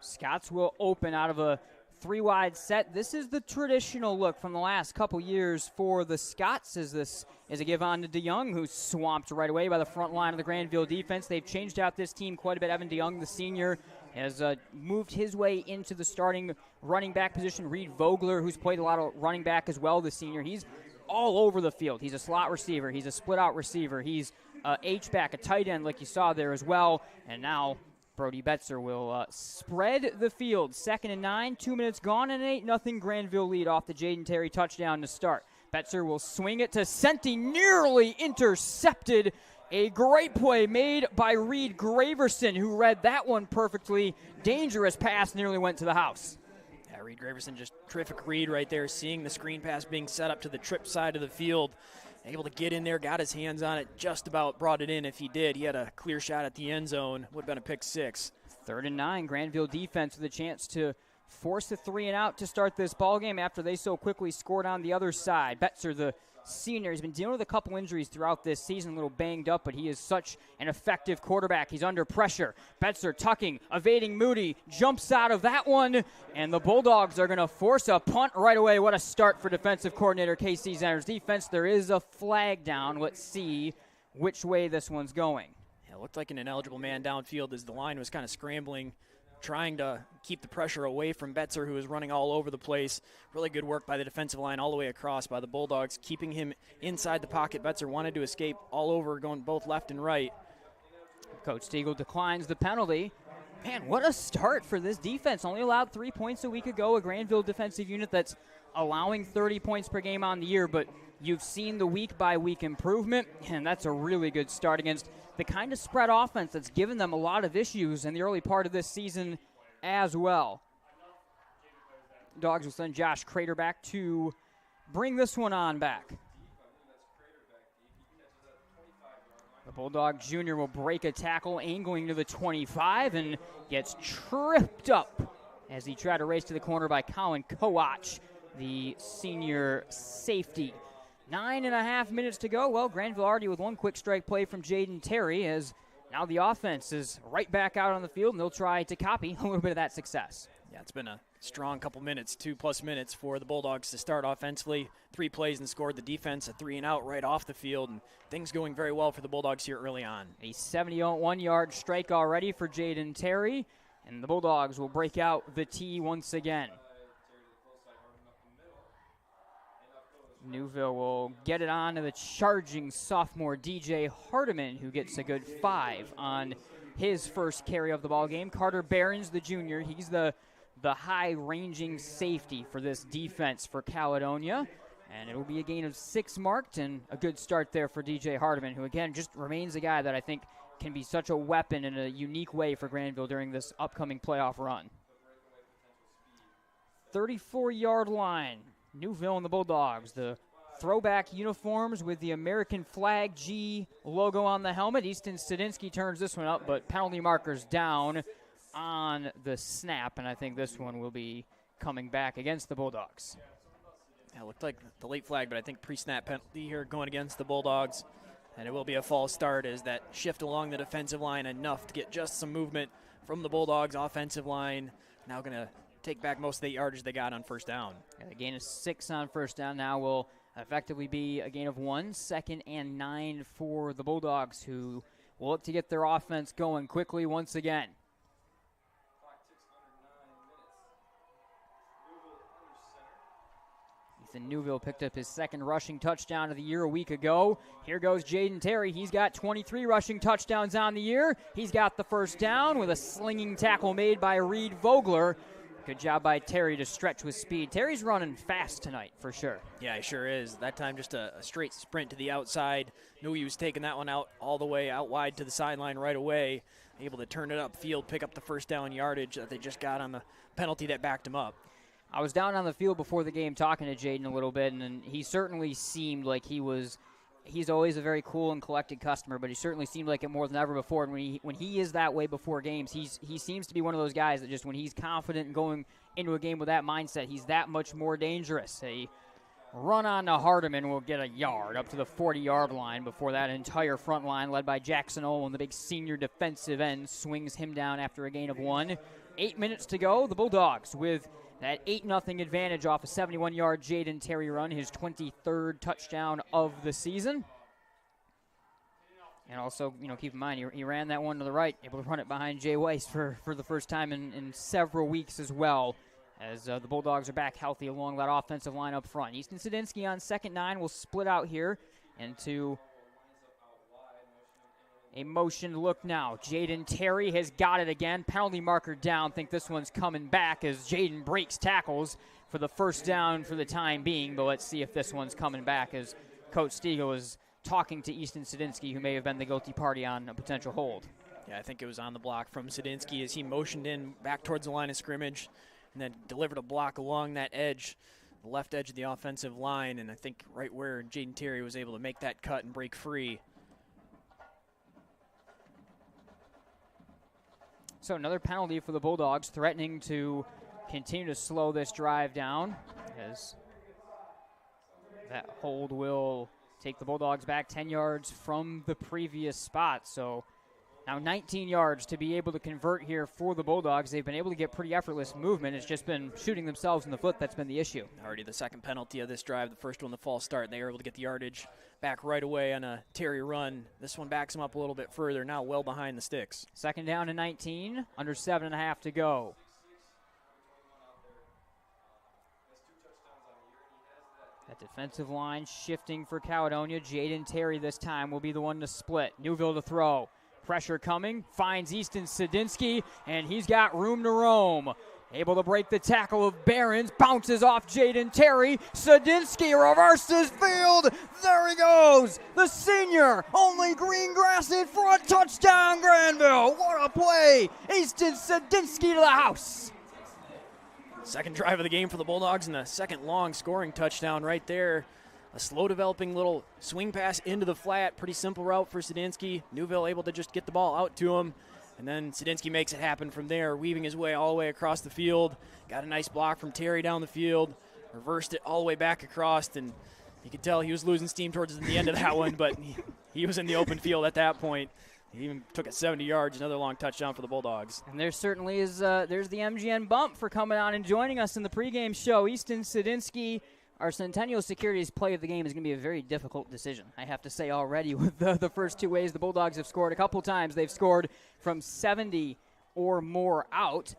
Scots will open out of a 3-wide set. This is the traditional look from the last couple years for the Scots, as this is a give on to DeYoung, who's swamped right away by the front line of the Grandville defense. They've changed out this team quite a bit. Evan DeYoung, the senior, has moved his way into the starting running back position. Reed Vogler, who's played a lot of running back as well, the senior, he's all over the field. He's a slot receiver. He's a split-out receiver. He's a H-back, a tight end like you saw there as well. And now Brody Betzer will spread the field. 2nd and 9, 2 minutes gone, and an 8-0 Grandville lead off the Jaden Terry touchdown to start. Betzer will swing it to Senti, nearly intercepted. A great play made by Reed Graverson, who read that one perfectly. Dangerous pass, nearly went to the house. Yeah, Reed Graverson, just terrific read right there, seeing the screen pass being set up to the trip side of the field. Able to get in there, got his hands on it, just about brought it in. If he did, he had a clear shot at the end zone. Would have been a pick 6. 3rd and 9, Grandville defense with a chance to force a 3-and-out to start this ball game after they so quickly scored on the other side. Betzer, the senior, has been dealing with a couple injuries throughout this season, a little banged up, but he is such an effective quarterback. He's under pressure. Betzer tucking, evading Moody, jumps out of that one, and the Bulldogs are going to force a punt right away. What a start for defensive coordinator Casey Zenner's defense. There is a flag down. Let's see which way this one's going. Yeah, it looked like an ineligible man downfield as the line was kind of scrambling trying to keep the pressure away from Betzer, who was running all over the place. Really good work by the defensive line all the way across by the Bulldogs, keeping him inside the pocket. Betzer wanted to escape all over, going both left and right. Coach Stiegel declines the penalty. Man, what a start for this defense. Only allowed 3 points a week ago, a Grandville defensive unit that's allowing 30 points per game on the year, but you've seen the week-by-week improvement, and that's a really good start against the kind of spread offense that's given them a lot of issues in the early part of this season as well. Dogs will send Josh Crater back to bring this one on back. The Bulldog Jr. will break a tackle, angling to the 25, and gets tripped up as he tried to race to the corner by Colin Kowach, the senior safety. 9.5 minutes to go. Well, Grandville already with one quick strike play from Jaden Terry, as now the offense is right back out on the field, and they'll try to copy a little bit of that success. Yeah, it's been a strong couple minutes, 2+ minutes for the Bulldogs to start offensively. 3 plays and scored. The defense a 3-and-out right off the field, and things going very well for the Bulldogs here early on. A 71-yard strike already for Jaden Terry, and the Bulldogs will break out the tee once again. Newville will get it on to the charging sophomore DJ Hardiman, who gets a good 5 on his first carry of the ball game. Carter Behrens, the junior, he's the high-ranging safety for this defense for Caledonia. And it will be a gain of 6 marked, and a good start there for DJ Hardiman, who, again, just remains a guy that I think can be such a weapon in a unique way for Grandville during this upcoming playoff run. 34-yard line. Newville and the Bulldogs, the throwback uniforms with the American flag G logo on the helmet. Easton Stadinsky turns this one up, but penalty markers down on the snap, and I think this one will be coming back against the Bulldogs. Yeah, it looked like the late flag, but I think pre-snap penalty here going against the Bulldogs, and it will be a false start as that shift along the defensive line enough to get just some movement from the Bulldogs offensive line. Now going to take back most of the yardage they got on first down. Yeah, the gain of 6 on first down now will effectively be a gain of 1, 2nd and 9 for the Bulldogs, who will look to get their offense going quickly once again. Ethan Newville picked up his 2nd rushing touchdown of the year a week ago. Here goes Jaden Terry. He's got 23 rushing touchdowns on the year. He's got the first down with a slinging tackle made by Reed Vogler. Good job by Terry to stretch with speed. Terry's running fast tonight for sure. Yeah, he sure is. That time just a straight sprint to the outside. Knew he was taking that one out all the way out wide to the sideline right away. Able to turn it upfield, pick up the first down yardage that they just got on the penalty that backed him up. I was down on the field before the game talking to Jaden a little bit, and he certainly seemed like he's always a very cool and collected customer, but he certainly seemed like it more than ever before. And when he is that way before games, he seems to be one of those guys that just when he's confident in going into a game with that mindset, he's that much more dangerous. A run on to Hardiman will get a yard up to the 40-yard line before that entire front line led by Jackson Olin, the big senior defensive end, swings him down after a gain of 1. 8 minutes to go. The Bulldogs with that 8-0 advantage off a 71-yard Jaden Terry run, his 23rd touchdown of the season. And also, keep in mind, he ran that one to the right, able to run it behind Jay Weiss for the first time in several weeks as well, as the Bulldogs are back healthy along that offensive line up front. Easton Sadinsky on 2nd 9 will split out here into a motion look now. Jaden Terry has got it again. Penalty marker down. Think this one's coming back as Jaden breaks tackles for the first down for the time being. But let's see if this one's coming back as Coach Stiegel is talking to Easton Sadinsky, who may have been the guilty party on a potential hold. Yeah, I think it was on the block from Sadinsky as he motioned in back towards the line of scrimmage and then delivered a block along that edge, the left edge of the offensive line. And I think right where Jaden Terry was able to make that cut and break free. So another penalty for the Bulldogs, threatening to continue to slow this drive down, as that hold will take the Bulldogs back 10 yards from the previous spot. So Now 19 yards to be able to convert here for the Bulldogs. They've been able to get pretty effortless movement. It's just been shooting themselves in the foot that's been the issue. Already the second penalty of this drive, the first one the false start. They were able to get the yardage back right away on a Terry run. This one backs them up a little bit further, now well behind the sticks. Second down and 19, under 7.5 to go. That defensive line shifting for Caledonia. Jaden Terry this time will be the one to split. Newville to throw. Pressure coming, finds Easton Sadinsky, and he's got room to roam. Able to break the tackle of Behrens, bounces off Jaden Terry. Sadinsky reverses field. There he goes. The senior, only green grass in front, touchdown Grandville. What a play. Easton Sadinsky to the house. Second drive of the game for the Bulldogs and a second long scoring touchdown right there. A slow developing little swing pass into the flat. Pretty simple route for Sadinsky. Newville able to just get the ball out to him. And then Sadinsky makes it happen from there, weaving his way all the way across the field. Got a nice block from Terry down the field. Reversed it all the way back across. And you could tell he was losing steam towards the end of that one, but he was in the open field at that point. He even took it 70 yards, another long touchdown for the Bulldogs. And there certainly is, there's the MGN bump for coming on and joining us in the pregame show. Easton Sadinsky, our Centennial Securities play of the game, is going to be a very difficult decision, I have to say already, with the first two ways the Bulldogs have scored. A couple times they've scored from 70 or more out,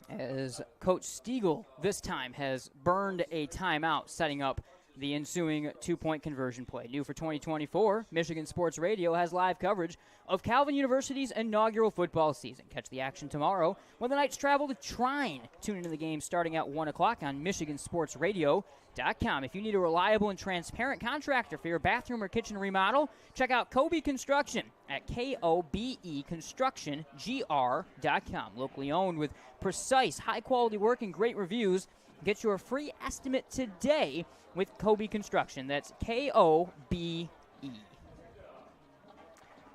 as Coach Stiegel this time has burned a timeout, setting up the ensuing two-point conversion play. New for 2024, Michigan Sports Radio has live coverage of Calvin University's inaugural football season. Catch the action tomorrow when the Knights travel to Trine. Tune into the game starting at 1 o'clock on MichiganSportsRadio.com. If you need a reliable and transparent contractor for your bathroom or kitchen remodel, check out Kobe Construction at KOBEConstructionGR.com. Locally owned with precise, high-quality work and great reviews. Get your free estimate today with Kobe Construction. That's KOBE.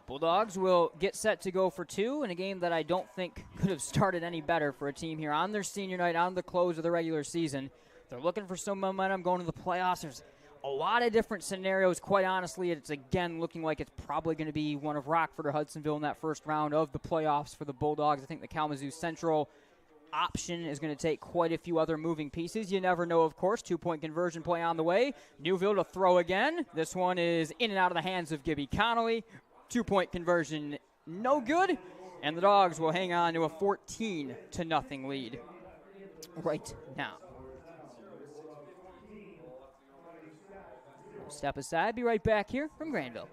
Bulldogs will get set to go for two in a game that I don't think could have started any better for a team here on their senior night, on the close of the regular season. They're looking for some momentum going to the playoffs. There's a lot of different scenarios. Quite honestly, it's again looking like it's probably going to be one of Rockford or Hudsonville in that first round of the playoffs for the Bulldogs. I think the Kalamazoo Central option is going to take quite a few other moving pieces. You never know, of course. Two-point conversion play on the way. Newville to throw again. This one is in and out of the hands of Gibby Connolly. Two-point conversion, no good. And the Dogs will hang on to a 14-0 lead right now. We'll step aside. Be right back here from Grandville.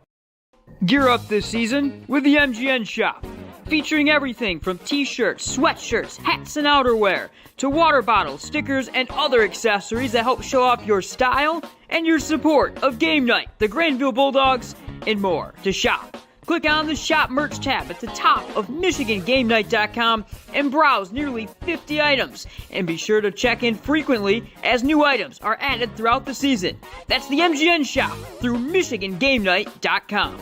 Gear up this season with the MGN Shop. Featuring everything from t-shirts, sweatshirts, hats, and outerwear, to water bottles, stickers, and other accessories that help show off your style and your support of Game Night, the Grandville Bulldogs, and more. To shop, click on the Shop Merch tab at the top of MichiganGameNight.com and browse nearly 50 items. And be sure to check in frequently as new items are added throughout the season. That's the MGN Shop through MichiganGameNight.com.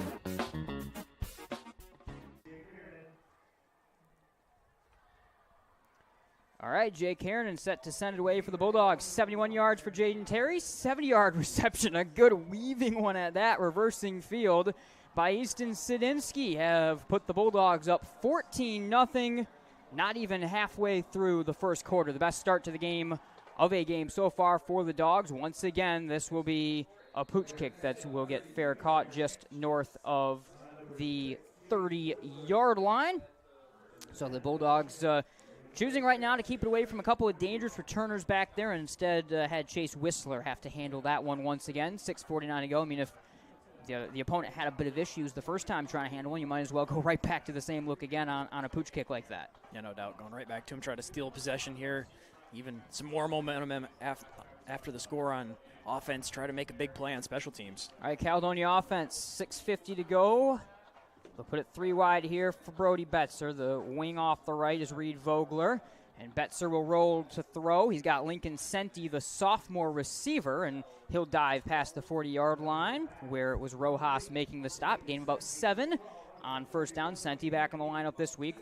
All right, Jake Herron set to send it away for the Bulldogs. 71 yards for Jaden Terry, 70-yard reception. A good weaving one at that, reversing field by Easton Sadinsky have put the Bulldogs up 14-0, not even halfway through the first quarter. The best start to the game of a game so far for the Dogs. Once again, this will be a pooch kick that will get fair caught just north of the 30-yard line. So the Bulldogs choosing right now to keep it away from a couple of dangerous returners back there, and instead had Chase Whistler have to handle that one once again. 6:49 to go. I mean, if the opponent had a bit of issues the first time trying to handle one, you might as well go right back to the same look again on a pooch kick like that. Yeah, no doubt. Going right back to him, try to steal possession here. Even some more momentum after the score on offense. Try to make a big play on special teams. All right, Caledonia offense, 6:50 to go. They'll put it three wide here for Brody Betzer. The wing off the right is Reed Vogler. And Betzer will roll to throw. He's got Lincoln Senti, the sophomore receiver, and he'll dive past the 40-yard line where it was Rojas making the stop. Gain about 7 on first down. Senti back in the lineup this week.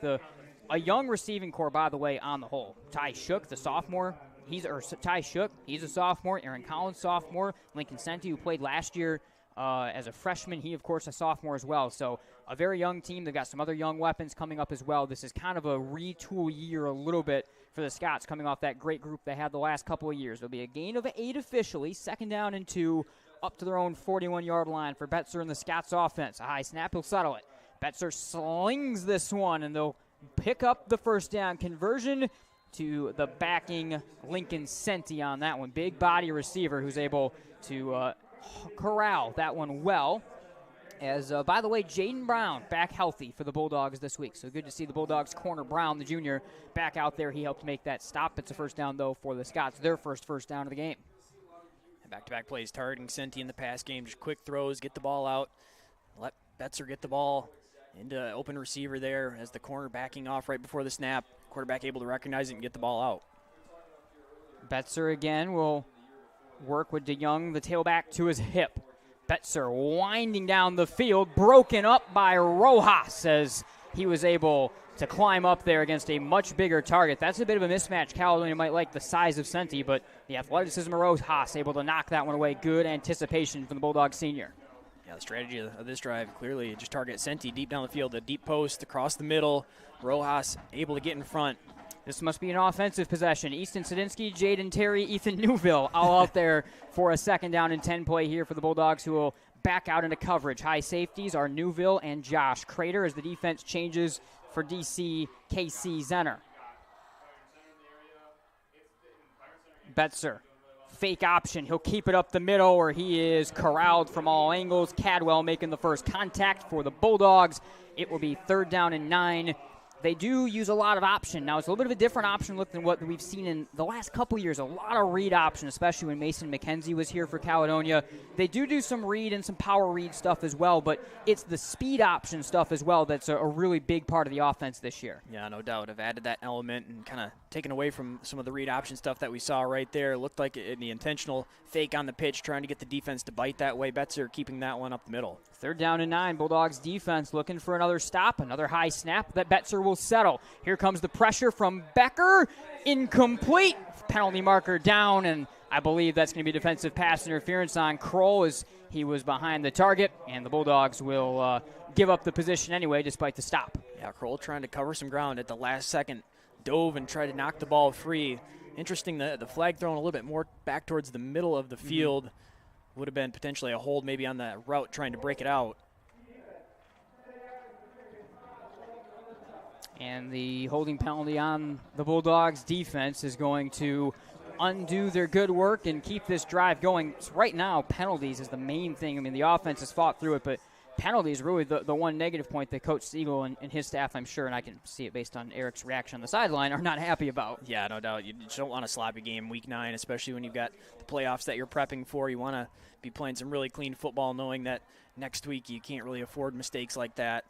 A young receiving core, by the way, on the whole. Ty Shook, the sophomore. Ty Shook, he's a sophomore. Aaron Collins, sophomore. Lincoln Senti, who played last year as a freshman. He, of course, a sophomore as well. So a very young team. They've got some other young weapons coming up as well. This is kind of a retool year a little bit for the Scots coming off that great group they had the last couple of years. There'll be a gain of 8 officially, 2nd down and 2, up to their own 41-yard line for Betzer and the Scots offense. A high snap, he'll settle it. Betzer slings this one, and they'll pick up the first down conversion to the backing Lincoln Senti on that one. Big body receiver who's able to corral that one well. As, by the way, Jaden Brown back healthy for the Bulldogs this week. So good to see the Bulldogs corner Brown, the junior, back out there. He helped make that stop. It's a first down, though, for the Scots. Their first down of the game. Back-to-back plays targeting Senti in the pass game. Just quick throws, get the ball out. Let Betzer get the ball into open receiver there as the corner backing off right before the snap. Quarterback able to recognize it and get the ball out. Betzer again will work with DeYoung, the tailback, to his hip. Betzer winding down the field, broken up by Rojas as he was able to climb up there against a much bigger target. That's a bit of a mismatch. Caledonia might like the size of Senti, but the athleticism of Rojas able to knock that one away. Good anticipation from the Bulldog senior. Yeah, the strategy of this drive clearly just target Senti deep down the field, a deep post across the middle. Rojas able to get in front. This must be an offensive possession. Easton Sadinsky, Jaden Terry, Ethan Newville all out there for a 2nd down and 10 play here for the Bulldogs, who will back out into coverage. High safeties are Newville and Josh Crater as the defense changes for DC KC Zenner. Betzer, fake option. He'll keep it up the middle where he is corralled from all angles. Cadwell making the first contact for the Bulldogs. It will be 3rd down and 9. They do use a lot of option. Now, it's a little bit of a different option look than what we've seen in the last couple years. A lot of read option, especially when Mason McKenzie was here for Caledonia. They do some read and some power read stuff as well, but it's the speed option stuff as well that's a really big part of the offense this year. Yeah, no doubt. I've added that element and kind of taken away from some of the read option stuff that we saw right there. It looked like the intentional fake on the pitch, trying to get the defense to bite that way. Betzer keeping that one up the middle. 3rd down and 9. Bulldogs defense looking for another stop, another high snap that Betzer will settle. Here comes the pressure from Becker. Incomplete. Penalty marker down, and I believe that's going to be defensive pass interference on Kroll as he was behind the target, and the Bulldogs will give up the position anyway despite the stop. Yeah, Kroll trying to cover some ground at the last second. Dove and tried to knock the ball free. Interesting, the flag thrown a little bit more back towards the middle of the field. Would have been potentially a hold maybe on that route trying to break it out. And the holding penalty on the Bulldogs defense is going to undo their good work and keep this drive going. So right now, penalties is the main thing. I mean, the offense has fought through it, but penalties really the one negative point that Coach Siegel and his staff, I'm sure, and I can see it based on Eric's reaction on the sideline, are not happy about. Yeah, no doubt. You just don't want a sloppy game week 9, especially when you've got the playoffs that you're prepping for. You want to be playing some really clean football, knowing that next week you can't really afford mistakes like that.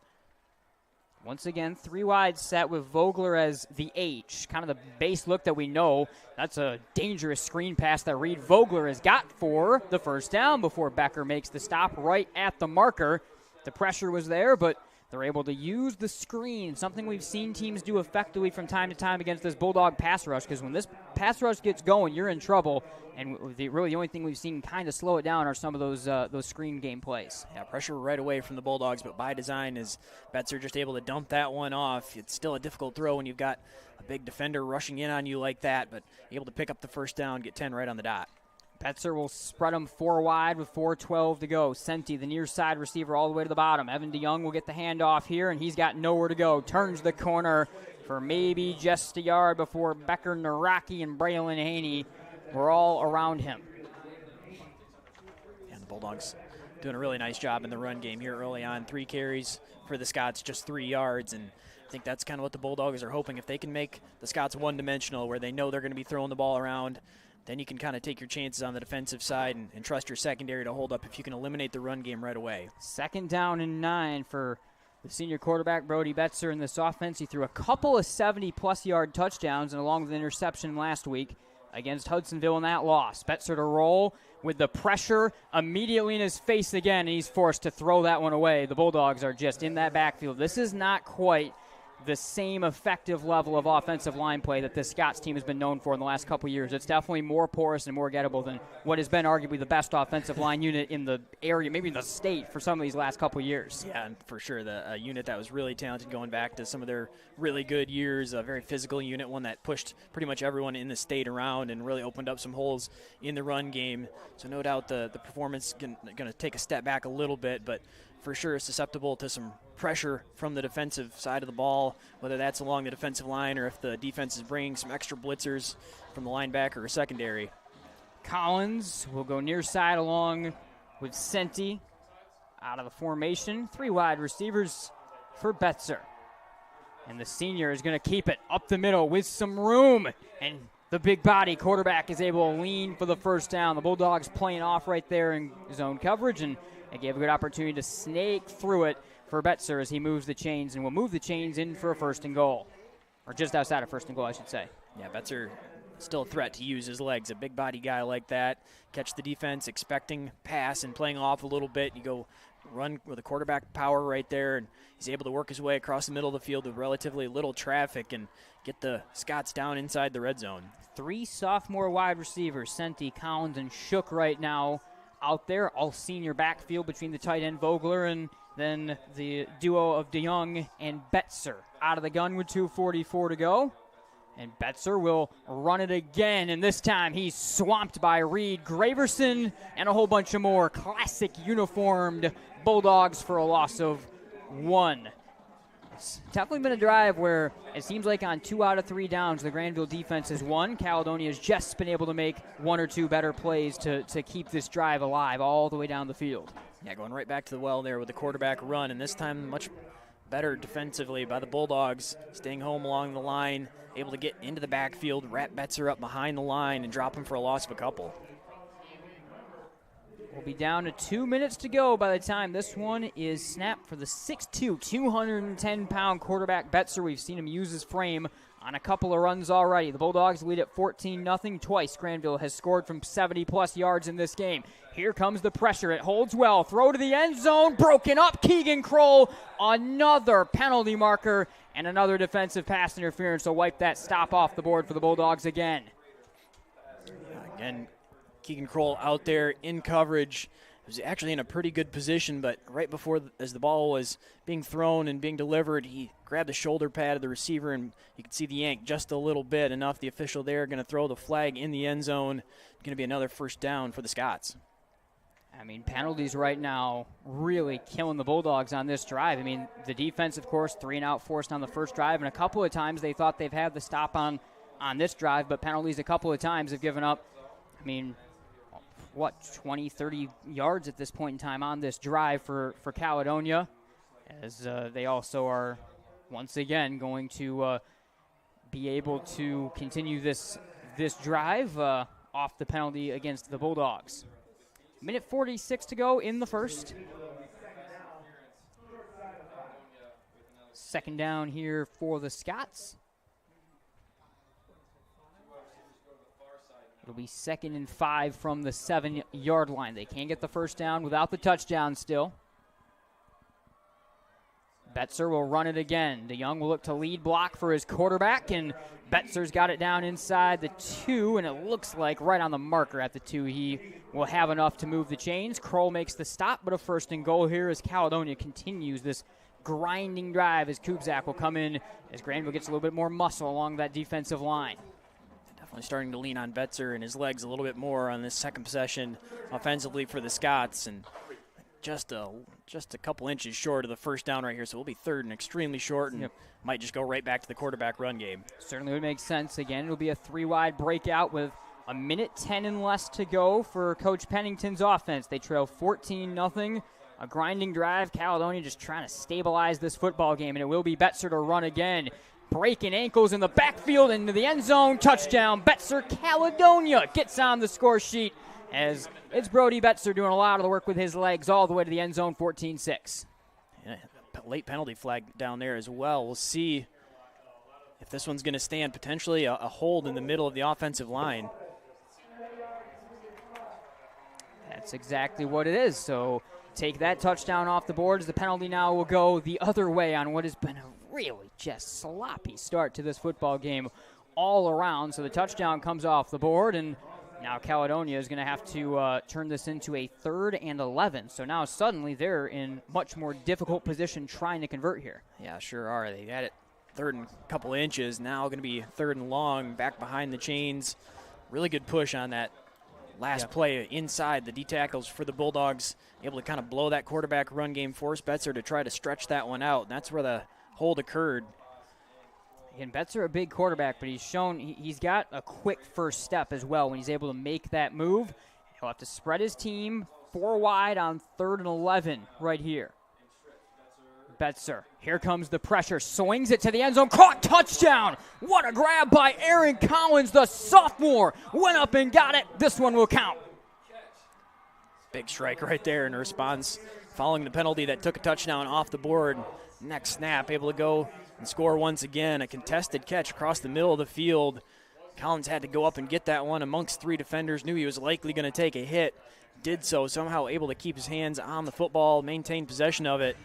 Once again, 3 wide set with Vogler as the H, kind of the base look that we know. That's a dangerous screen pass that Reed Vogler has got for the first down before Becker makes the stop right at the marker. The pressure was there, but they're able to use the screen, something we've seen teams do effectively from time to time against this Bulldog pass rush, because when this pass rush gets going, you're in trouble, and really the only thing we've seen kind of slow it down are some of those screen game plays. Yeah, pressure right away from the Bulldogs, but by design is Betzer just able to dump that one off. It's still a difficult throw when you've got a big defender rushing in on you like that, but able to pick up the first down, get 10 right on the dot. Betzer will spread them 4 wide with 4:12 to go. Senti, the near side receiver, all the way to the bottom. Evan DeYoung will get the handoff here, and he's got nowhere to go. Turns the corner for maybe just a yard before Becker, Naraki, and Braylon Haney were all around him. And the Bulldogs doing a really nice job in the run game here early on. 3 carries for the Scots, just 3 yards, and I think that's kind of what the Bulldogs are hoping. If they can make the Scots one-dimensional, where they know they're going to be throwing the ball around, then you can kind of take your chances on the defensive side and trust your secondary to hold up if you can eliminate the run game right away. 2nd down and 9 for the senior quarterback, Brody Betzer, in this offense. He threw a couple of 70-plus yard touchdowns, and along with an interception last week against Hudsonville in that loss. Betzer to roll with the pressure immediately in his face again, and he's forced to throw that one away. The Bulldogs are just in that backfield. This is not quite the same effective level of offensive line play that the SCOTS team has been known for in the last couple years. It's definitely more porous and more gettable than what has been arguably the best offensive line unit in the area, maybe in the state, for some of these last couple years. Yeah, and for sure, the unit that was really talented going back to some of their really good years, a very physical unit, one that pushed pretty much everyone in the state around and really opened up some holes in the run game. So no doubt the performance is going to take a step back a little bit, but for sure susceptible to some pressure from the defensive side of the ball, whether that's along the defensive line or if the defense is bringing some extra blitzers from the linebacker or secondary. Collins will go near side along with Senti out of the formation. 3 wide receivers for Betzer. And the senior is going to keep it up the middle with some room. And the big body quarterback is able to lean for the first down. The Bulldogs playing off right there in zone coverage, and they gave a good opportunity to snake through it for Betzer as he moves the chains, and will move the chains in for a 1st and goal. Or just outside of 1st and goal, I should say. Yeah, Betzer still a threat to use his legs. A big body guy like that. Catch the defense, expecting pass and playing off a little bit. You go run with a quarterback power right there, and he's able to work his way across the middle of the field with relatively little traffic and get the SCOTS down inside the red zone. 3 sophomore wide receivers, Senti, Collins, and Shook right now out there. All senior backfield between the tight end Vogler and then the duo of DeYoung and Betzer. Out of the gun with 2:44 to go. And Betzer will run it again, and this time he's swamped by Reed Graverson and a whole bunch of more classic uniformed Bulldogs for a loss of 1. It's definitely been a drive where it seems like on 2 out of 3 downs, the Grandville defense has won. Caledonia has just been able to make 1 or 2 better plays to keep this drive alive all the way down the field. Yeah, going right back to the well there with the quarterback run, and this time much better defensively by the Bulldogs, staying home along the line, able to get into the backfield, wrap Betzer up behind the line, and drop him for a loss of a couple. We'll be down to 2 minutes to go by the time this one is snapped for the 6'2", 210-pound quarterback Betzer. We've seen him use his frame on a couple of runs already. The Bulldogs lead at 14-0. Twice Grandville has scored from 70-plus yards in this game. Here comes the pressure. It holds well. Throw to the end zone. Broken up. Keegan Kroll, another penalty marker, and another defensive pass interference will wipe that stop off the board for the Bulldogs again. Again, Keegan Kroll out there in coverage. He was actually in a pretty good position, but right before, as the ball was being thrown and being delivered, he grabbed the shoulder pad of the receiver, and you can see the yank just a little bit. Enough the official there going to throw the flag in the end zone. Going to be another 1st down for the SCOTS. I mean, penalties right now really killing the Bulldogs on this drive. I mean, the defense, of course, 3-and-out forced on the first drive, and a couple of times they thought they've had the stop on this drive, but penalties a couple of times have given up, 20, 30 yards at this point in time on this drive for Caledonia, as they also are once again going to be able to continue this drive off the penalty against the Bulldogs. Minute 46 to go in the first. 2nd down here for the SCOTS. It'll be 2nd and 5 from the 7-yard line. They can't get the 1st down without the touchdown still. Betzer will run it again. DeYoung will look to lead block for his quarterback, and Betzer's got it down inside the 2, and it looks like right on the marker at the 2. He will have enough to move the chains. Kroll makes the stop, but a 1st and goal here as Caledonia continues this grinding drive as Kubzak will come in as Grandville gets a little bit more muscle along that defensive line. Definitely starting to lean on Betzer and his legs a little bit more on this second possession offensively for the SCOTS, and just a couple inches short of the 1st down right here, so we'll be 3rd and extremely short, and might just go right back to the quarterback run game. Certainly would make sense. Again, it'll be a 3-wide breakout with a minute 10 and less to go for Coach Pennington's offense. They trail 14-0. A grinding drive. Caledonia just trying to stabilize this football game, and it will be Betzer to run again. Breaking ankles in the backfield into the end zone. Touchdown, Betzer. Caledonia gets on the score sheet as it's Brody Betzer doing a lot of the work with his legs all the way to the end zone, 14-6. Yeah, late penalty flag down there as well. We'll see if this one's going to stand. Potentially a hold in the middle of the offensive line. That's exactly what it is. So take that touchdown off the board as the penalty now will go the other way on what has been a really just sloppy start to this football game all around. So the touchdown comes off the board, and now Caledonia is going to have to turn this into a 3rd and 11. So now suddenly they're in much more difficult position trying to convert here. Yeah, sure are. They had it 3rd and a couple inches. Now going to be 3rd and long, back behind the chains. Really good push on that last play inside. The D tackles for the Bulldogs able to kind of blow that quarterback run game, force Betzer to try to stretch that one out. And that's where the hold occurred. Again, Betzer a big quarterback, but he's shown he's got a quick first step as well when he's able to make that move. He'll have to spread his team 4 wide on 3rd and 11 right here. Betzer, here comes the pressure, swings it to the end zone, caught, touchdown! What a grab by Aaron Collins, the sophomore, went up and got it. This one will count. Big strike right there in response, following the penalty that took a touchdown off the board. Next snap, able to go and score once again. A contested catch across the middle of the field. Collins had to go up and get that one amongst 3 defenders, knew he was likely going to take a hit, did so, somehow able to keep his hands on the football, maintain possession of it,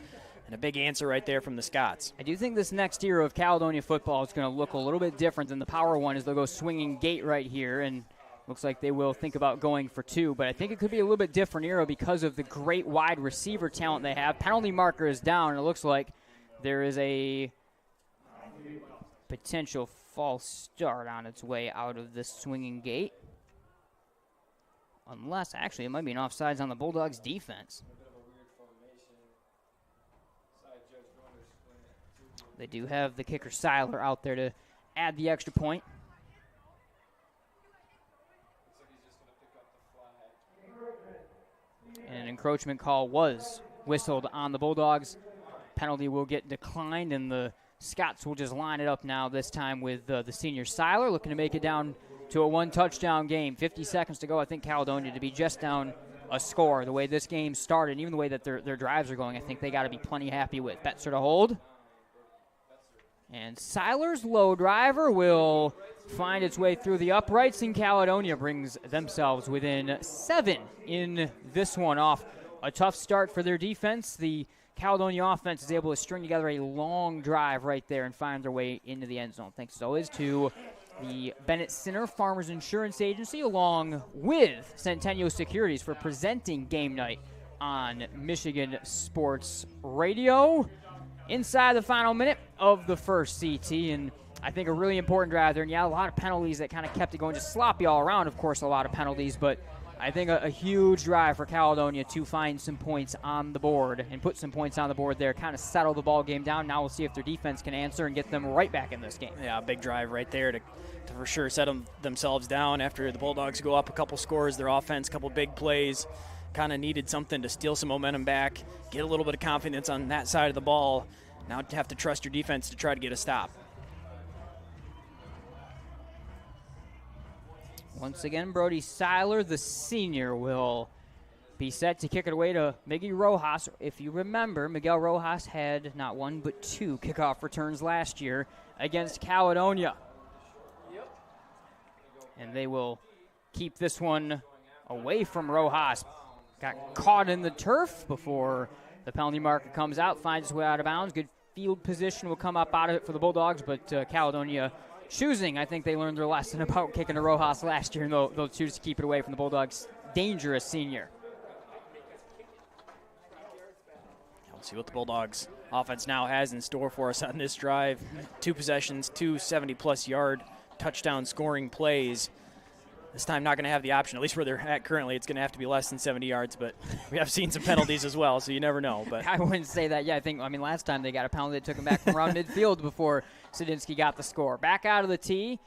and a big answer right there from the Scots. I do think this next era of Caledonia football is going to look a little bit different than the power one, as they'll go swinging gate right here, and looks like they will think about going for 2, but I think it could be a little bit different era because of the great wide receiver talent they have. Penalty marker is down, and it looks like there is a potential false start on its way out of this swinging gate. Unless, actually, it might be an offsides on the Bulldogs' defense. They do have the kicker Seiler out there to add the extra point. And an encroachment call was whistled on the Bulldogs. Penalty will get declined, and the Scots will just line it up now, this time with the senior Seiler, looking to make it down to a 1-touchdown game. 50 seconds to go. I think Caledonia to be just down a score. The way this game started, and even the way that their drives are going, I think they got to be plenty happy with. Betzer to hold. And Seiler's low driver will find its way through the uprights, and Caledonia brings themselves within 7 in this one off a tough start for their defense. The Caledonia offense is able to string together a long drive right there and find their way into the end zone. Thanks as always to the Bennett Center Farmers Insurance Agency, along with Centennial Securities, for presenting Game Night on Michigan Sports Radio. Inside the final minute of the first CT, and I think a really important drive there. And yeah, a lot of penalties that kind of kept it going, just sloppy all around, of course, a lot of penalties, but I think a huge drive for Caledonia to find some points on the board and put some points on the board there, kind of settle the ball game down. Now we'll see if their defense can answer and get them right back in this game. Yeah, big drive right there to for sure set themselves down after the Bulldogs go up a couple scores. Their offense, couple big plays, kind of needed something to steal some momentum back, get a little bit of confidence on that side of the ball. Now you have to trust your defense to try to get a stop. Once again, Brody Seiler, the senior, will be set to kick it away to Miguel Rojas. If you remember, Miguel Rojas had not 1 but 2 kickoff returns last year against Caledonia. And they will keep this one away from Rojas. Got caught in the turf before the penalty marker comes out, finds its way out of bounds. Good field position will come up out of it for the Bulldogs, but Caledonia choosing, I think they learned their lesson about kicking to Rojas last year, and they'll choose to keep it away from the Bulldogs' dangerous senior. We'll see what the Bulldogs offense now has in store for us on this drive. 2 possessions, 2 70-plus yard touchdown scoring plays. This time not going to have the option, at least where they're at currently. It's going to have to be less than 70 yards, but we have seen some penalties as well, so you never know. But I wouldn't say that. Yeah, I mean, last time they got a penalty that took them back from around midfield before Sadinsky got the score. Back out of the tee.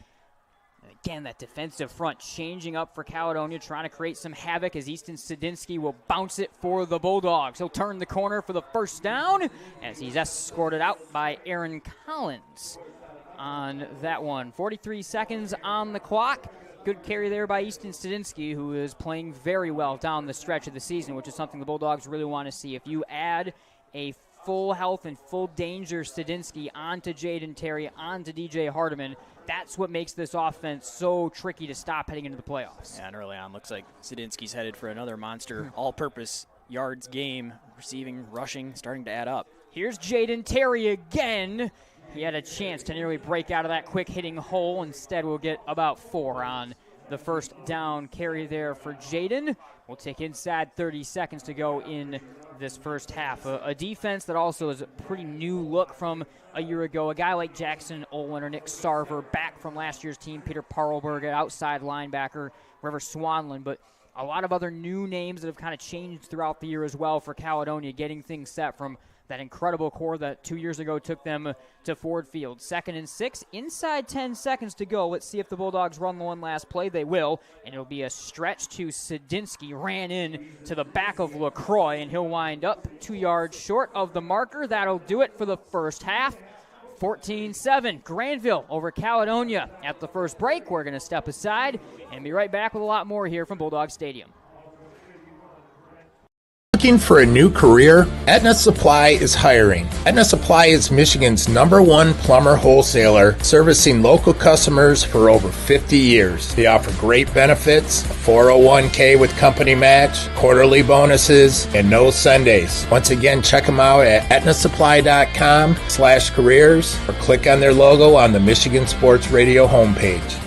And again, that defensive front changing up for Caledonia, trying to create some havoc as Easton Sadinsky will bounce it for the Bulldogs. He'll turn the corner for the first down as he's escorted out by Aaron Collins on that one. 43 seconds on the clock. Good carry there by Easton Sadinsky, who is playing very well down the stretch of the season, which is something the Bulldogs really want to see. If you add a full health and full danger Sadinsky onto Jaden Terry, onto DJ Hardiman, that's what makes this offense so tricky to stop heading into the playoffs. Yeah, and early on, looks like Sadinsky's headed for another monster all-purpose yards game, receiving, rushing, starting to add up. Here's Jaden Terry again. He had a chance to nearly break out of that quick hitting hole. Instead, we'll get about 4 on the first down carry there for Jaden. We'll take inside 30 seconds to go in this first half. A defense that also is a pretty new look from a year ago. A guy like Jackson Olin or Nick Sarver back from last year's team. Peter Parlberg, an outside linebacker, River Swanlin. But a lot of other new names that have kind of changed throughout the year as well for Caledonia, getting things set from that incredible core that 2 years ago took them to Ford Field. 2nd and 6, inside 10 seconds to go. Let's see if the Bulldogs run the one last play. They will, and it'll be a stretch to Sadinsky. Ran in to the back of LaCroix, and he'll wind up 2 yards short of the marker. That'll do it for the first half. 14-7, Grandville over Caledonia at the first break. We're going to step aside and be right back with a lot more here from Bulldog Stadium. Looking for a new career? Aetna Supply is hiring. Aetna Supply is Michigan's #1 plumber wholesaler, servicing local customers for over 50 years. They offer great benefits, a 401k with company match, quarterly bonuses, and no Sundays. Once again, check them out at aetnasupply.com/careers or click on their logo on the Michigan Sports Radio homepage.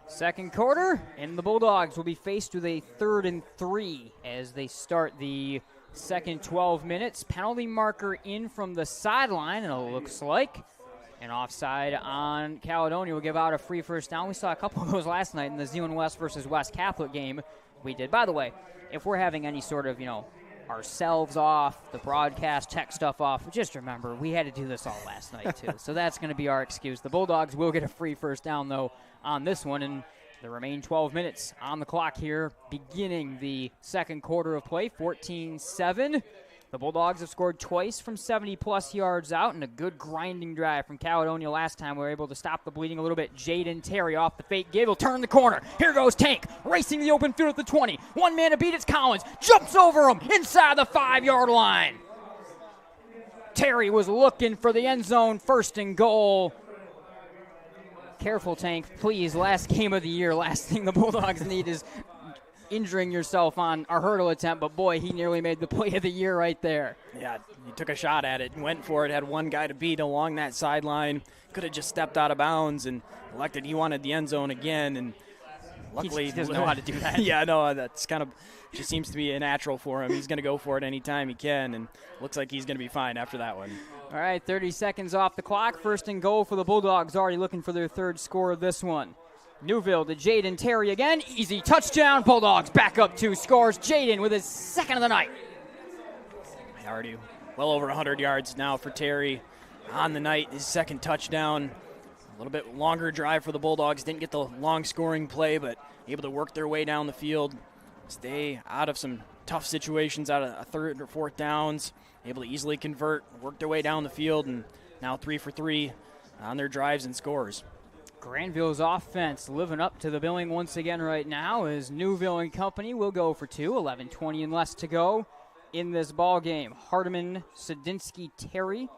Second quarter, and the Bulldogs will be faced with a 3rd and 3 as they start the second 12 minutes. Penalty marker in from the sideline, and it looks like an offside on Caledonia will give out a free first down. We saw a couple of those last night in the Zeeland West versus West Catholic game we did. By the way, if we're having any sort of, ourselves off, the broadcast tech stuff off, just remember we had to do this all last night too. So that's going to be our excuse. The Bulldogs will get a free first down though on this one, and the remaining 12 minutes on the clock here, beginning the second quarter of play. 14-7. The Bulldogs have scored twice from 70-plus yards out, and a good grinding drive from Caledonia last time. We were able to stop the bleeding a little bit. Jaden Terry off the fake give. He'll turn the corner. Here goes Tank, racing the open field at the 20. One man to beat, it's Collins. Jumps over him inside the 5-yard line. Terry was looking for the end zone, 1st and goal. Careful, Tank, please. Last game of the year. Last thing the Bulldogs need is injuring yourself on a hurdle attempt, but boy, he nearly made the play of the year right there. Yeah, he took a shot at it and went for it, had one guy to beat along that sideline. Could have just stepped out of bounds and elected he wanted the end zone again, and luckily he doesn't know how to do that. Yeah, no, that's kind of just seems to be a natural for him. He's going to go for it anytime he can, and looks like he's going to be fine after that one. All right, 30 seconds off the clock. 1st and goal for the Bulldogs, already looking for their 3rd score of this one. Newville to Jaden Terry again. Easy touchdown. Bulldogs back up 2 scores. Jaden with his 2nd of the night. Already well over 100 yards now for Terry on the night. His 2nd touchdown. A little bit longer drive for the Bulldogs. Didn't get the long scoring play, but able to work their way down the field. Stay out of some tough situations, out of 3rd or 4th downs. Able to easily convert, work their way down the field, and now 3 for 3 on their drives and scores. Grandville's offense living up to the billing once again right now as Newville and company will go for 2. 11:20 and less to go in this ball game. Hardiman, Sadinsky, Terry.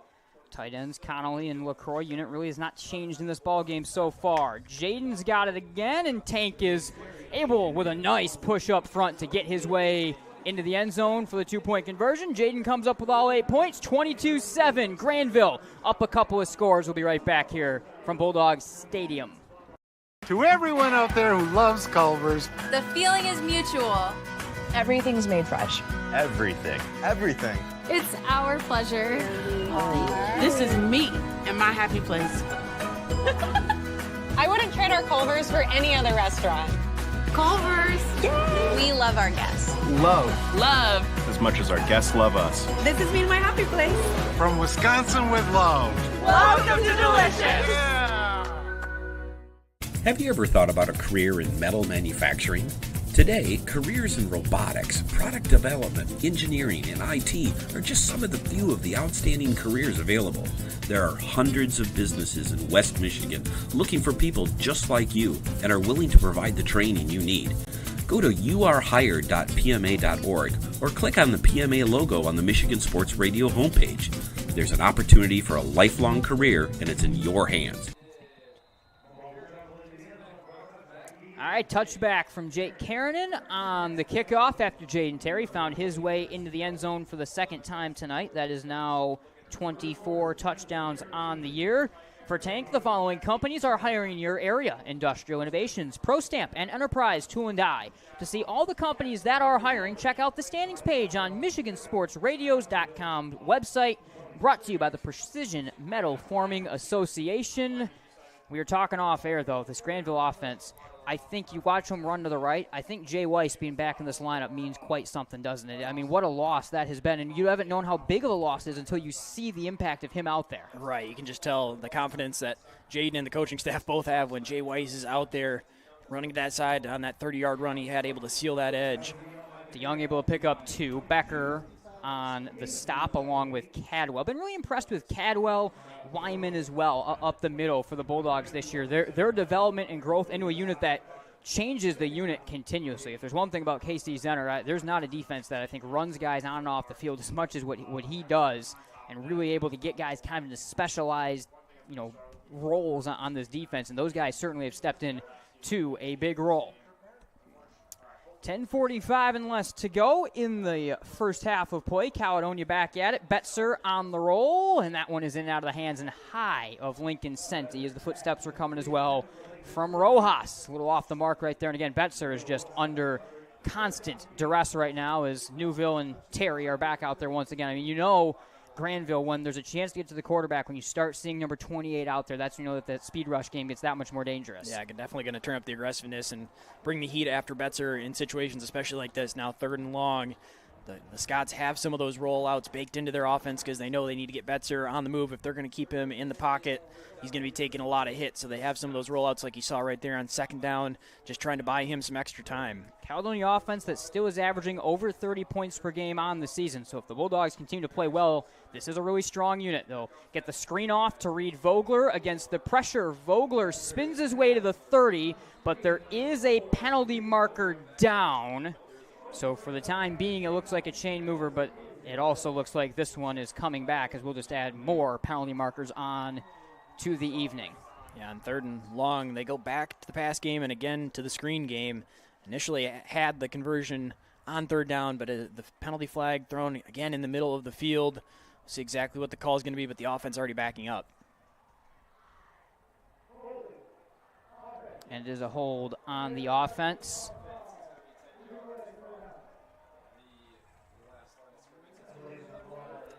Tight ends Connolly and LaCroix. Unit really has not changed in this ball game so far. Jaden's got it again, and Tank is able with a nice push up front to get his way into the end zone for the 2-point conversion. Jaden comes up with all 8 points. 22-7. Grandville up a couple of scores. We'll be right back here from Bulldog Stadium. To everyone out there who loves Culver's, the feeling is mutual. Everything's made fresh. Everything. Everything. It's our pleasure. This is me and my happy place. I wouldn't trade our Culver's for any other restaurant. Culver's. Yay! We love our guests. Love. Love. As much as our guests love us. This is me and my happy place. From Wisconsin with love. Welcome to Delicious. Yeah. Have you ever thought about a career in metal manufacturing? Today, careers in robotics, product development, engineering, and IT are just some of the few of the outstanding careers available. There are hundreds of businesses in West Michigan looking for people just like you and are willing to provide the training you need. Go to youarehired.pma.org or click on the PMA logo on the Michigan Sports Radio homepage. There's an opportunity for a lifelong career, and it's in your hands. All right, touchback from Jake Karanen on the kickoff after Jaden Terry found his way into the end zone for the second time tonight. That is now 24 touchdowns on the year. For Tank, the following companies are hiring in your area: Industrial Innovations, ProStamp, and Enterprise Tool and Die. To see all the companies that are hiring, check out the standings page on MichiganSportsRadios.com website, brought to you by the Precision Metal Forming Association. We were talking off air, though, this Grandville offense. I think you watch them run to the right. I think Jay Weiss being back in this lineup means quite something, doesn't it? I mean, what a loss that has been. And you haven't known how big of a loss it is until you see the impact of him out there. Right. You can just tell the confidence that Jaden and the coaching staff both have when Jay Weiss is out there running that side on that 30-yard run. He had able to seal that edge. DeYoung able to pick up 2. Becker on the stop along with Cadwell. Been really impressed with Cadwell, Wyman as well, up the middle for the Bulldogs this year. Their development and growth into a unit that changes the unit continuously. If there's one thing about KC Zenner, there's not a defense that I think runs guys on and off the field as much as what he does, and really able to get guys kind of into specialized, roles on this defense, and those guys certainly have stepped in to a big role. 10:45 and less to go in the first half of play. Caledonia back at it. Betzer on the roll, and that one is in and out of the hands and high of Lincoln Senti as the footsteps are coming as well from Rojas. A little off the mark right there. And again, Betzer is just under constant duress right now as Newville and Terry are back out there once again. I mean, Grandville, when there's a chance to get to the quarterback, when you start seeing number 28 out there, that's when you know that the speed rush game gets that much more dangerous. Yeah, definitely going to turn up the aggressiveness and bring the heat after Betzer in situations, especially like this. Now 3rd and long, the Scots have some of those rollouts baked into their offense because they know they need to get Betzer on the move. If they're going to keep him in the pocket, he's going to be taking a lot of hits. So they have some of those rollouts like you saw right there on 2nd down, just trying to buy him some extra time. Caledonia offense that still is averaging over 30 points per game on the season. So if the Bulldogs continue to play well, this is a really strong unit. They'll get the screen off to Reed Vogler against the pressure. Vogler spins his way to the 30, but there is a penalty marker down. So for the time being, it looks like a chain mover, but it also looks like this one is coming back as we'll just add more penalty markers on to the evening. Yeah, on 3rd and long, they go back to the pass game and again to the screen game. Initially had the conversion on 3rd down, but the penalty flag thrown again in the middle of the field. We'll see exactly what the call is going to be, but the offense already backing up. And it is a hold on the offense.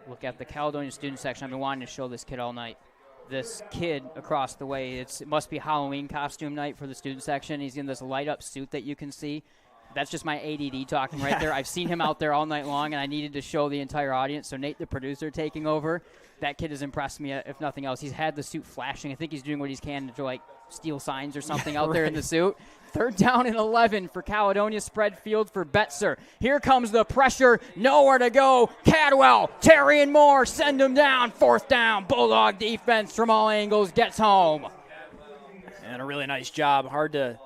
Look at the Caledonia student section. I've been wanting to show this kid all night. This kid across the way, it must be Halloween costume night for the student section. He's in this light-up suit that you can see. That's just my ADD talking right there. I've seen him out there all night long, and I needed to show the entire audience. So Nate, the producer, taking over. That kid has impressed me, if nothing else. He's had the suit flashing. I think he's doing what he can to, steal signs or something out there in the suit. 3rd down and 11 for Caledonia. Spread field for Betzer. Here comes the pressure. Nowhere to go. Cadwell, Terry, and Moore send him down. 4th down. Bulldog defense from all angles gets home. And a really nice job. Hard to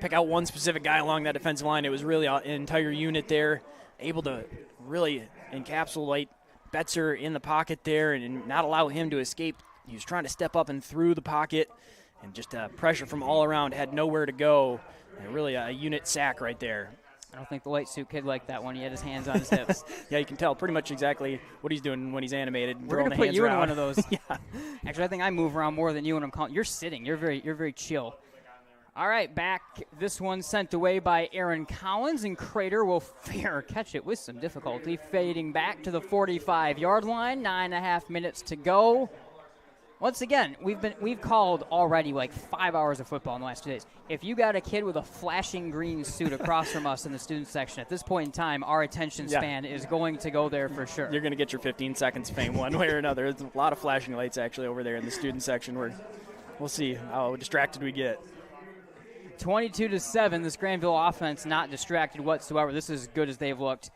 pick out one specific guy along that defensive line. It was really an entire unit there, able to really encapsulate Betzer in the pocket there and not allow him to escape. He was trying to step up and through the pocket, and just pressure from all around, had nowhere to go. And really a unit sack right there. I don't think the white suit kid liked that one. He had his hands on his hips. Yeah, you can tell pretty much exactly what he's doing when he's animated. We're going to put you around. in one of those. Yeah. Actually, I think I move around more than you when I'm calling. You're sitting. You're very chill. All right, back. This one sent away by Aaron Collins, and Crater will catch it with some difficulty, fading back to the 45-yard line. 9.5 minutes to go. Once again, we've called already 5 hours of football in the last 2 days. If you got a kid with a flashing green suit across from us in the student section, at this point in time, our attention span is going to go there for sure. You're going to get your 15 seconds fame one way or another. There's a lot of flashing lights actually over there in the student section where we'll see how distracted we get. 22-7, this Grandville offense not distracted whatsoever. This is as good as they've looked.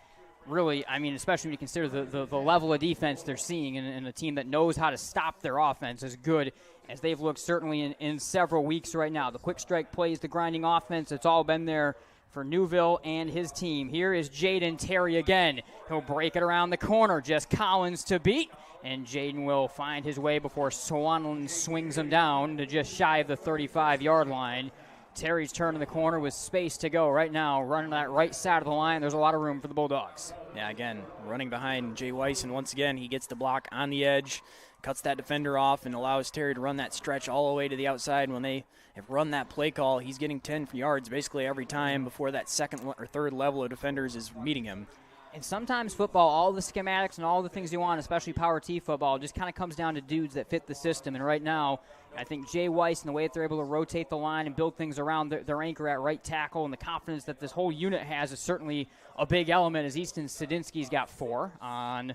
Really, I mean, especially when you consider the level of defense they're seeing and a team that knows how to stop their offense as good as they've looked certainly in several weeks right now. The quick strike plays, the grinding offense, it's all been there for Newville and his team. Here is Jaden Terry again. He'll break it around the corner. Just Collins to beat, and Jaden will find his way before Swanland swings him down to just shy of the 35-yard line. Terry's turning the corner with space to go right now, running that right side of the line. There's a lot of room for the Bulldogs. Yeah, again, running behind Jay Weiss, and once again, he gets the block on the edge, cuts that defender off, and allows Terry to run that stretch all the way to the outside. When they have run that play call, he's getting 10 yards basically every time before that second or third level of defenders is meeting him. And sometimes football, all the schematics and all the things you want, especially Power T football, just kind of comes down to dudes that fit the system. And right now, I think Jay Weiss and the way that they're able to rotate the line and build things around their anchor at right tackle and the confidence that this whole unit has is certainly a big element, as Easton Sadinsky's got 4 on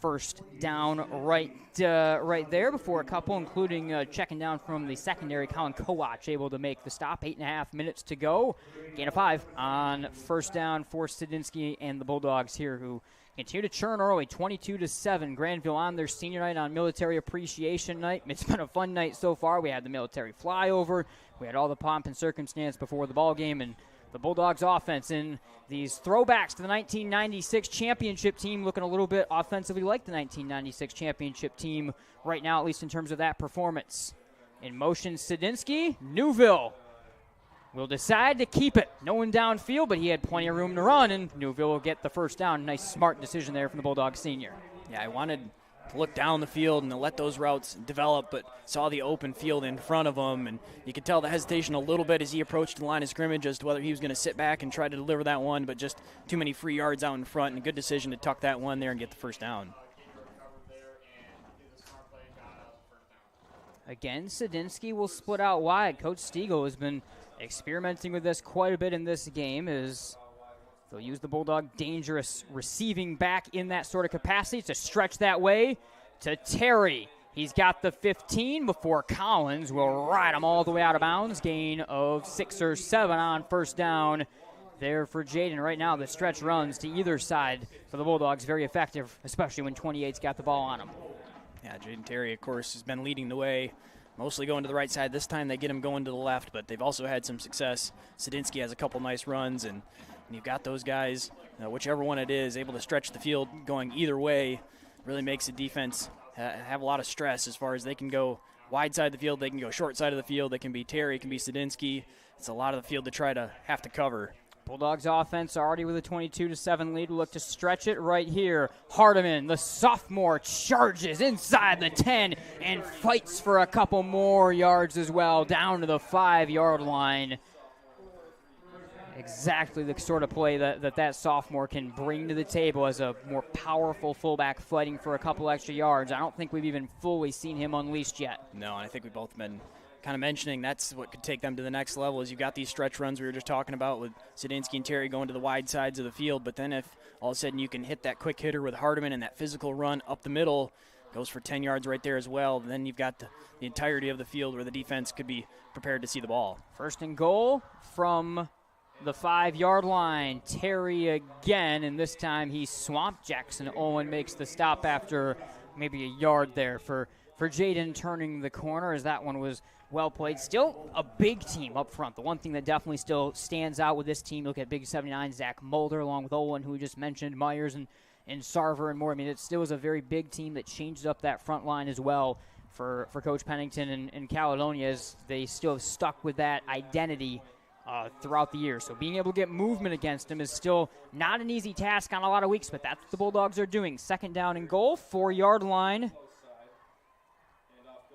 first down right there before a couple, including checking down from the secondary, Colin Kowach, able to make the stop. 8.5 minutes to go. Gain of 5 on first down for Sadinsky and the Bulldogs here, who continue to churn early. 22-7. Grandville on their senior night on Military Appreciation Night. It's been a fun night so far. We had the military flyover. We had all the pomp and circumstance before the ball game, and the Bulldogs offense in these throwbacks to the 1996 championship team, looking a little bit offensively like the 1996 championship team right now, at least in terms of that performance. In motion, Sadinsky. Newville will decide to keep it. No one downfield, but he had plenty of room to run, and Newville will get the first down. Nice, smart decision there from the Bulldogs senior. Yeah, I wanted to look down the field and to let those routes develop, but saw the open field in front of him, and you could tell the hesitation a little bit as he approached the line of scrimmage as to whether he was going to sit back and try to deliver that one, but just too many free yards out in front, and a good decision to tuck that one there and get the first down. Again, Sadinsky will split out wide. Coach Stiegel has been experimenting with this quite a bit in this game, as they'll use the Bulldog dangerous receiving back in that sort of capacity to stretch that way to Terry. He's got the 15 before Collins will ride him all the way out of bounds. Gain of 6 or 7 on first down there for Jaden. Right now, the stretch runs to either side for the Bulldogs. Very effective, especially when 28's got the ball on him. Yeah, Jaden Terry, of course, has been leading the way, mostly going to the right side. This time they get him going to the left, but they've also had some success. Sadinsky has a couple nice runs, and when you've got those guys, whichever one it is, able to stretch the field going either way, really makes the defense have a lot of stress as far as they can go wide side of the field, they can go short side of the field, they can be Terry, it can be Sadinsky. It's a lot of the field to try to have to cover. Bulldogs offense already with a 22-7 lead. Look to stretch it right here. Hardiman, the sophomore, charges inside the 10 and fights for a couple more yards as well, down to the 5-yard line. Exactly the sort of play that sophomore can bring to the table as a more powerful fullback fighting for a couple extra yards. I don't think we've even fully seen him unleashed yet. No, and I think we've both been kind of mentioning that's what could take them to the next level is you've got these stretch runs we were just talking about with Sadinsky and Terry going to the wide sides of the field, but then if all of a sudden you can hit that quick hitter with Hardiman and that physical run up the middle, goes for 10 yards right there as well, then you've got the entirety of the field where the defense could be prepared to see the ball. First and goal from the 5-yard line. Terry again, and this time he swamped Jackson. Owen makes the stop after maybe a yard there for Jaden turning the corner, as that one was well played. Still a big team up front. The one thing that definitely still stands out with this team, look at Big 79, Zach Mulder, along with Owen, who we just mentioned, Myers and Sarver and more. I mean, it still was a very big team that changed up that front line as well for Coach Pennington and Caledonia, as they still have stuck with that identity throughout the year. So being able to get movement against him is still not an easy task on a lot of weeks, but that's what the Bulldogs are doing. Second down and goal, 4-yard line.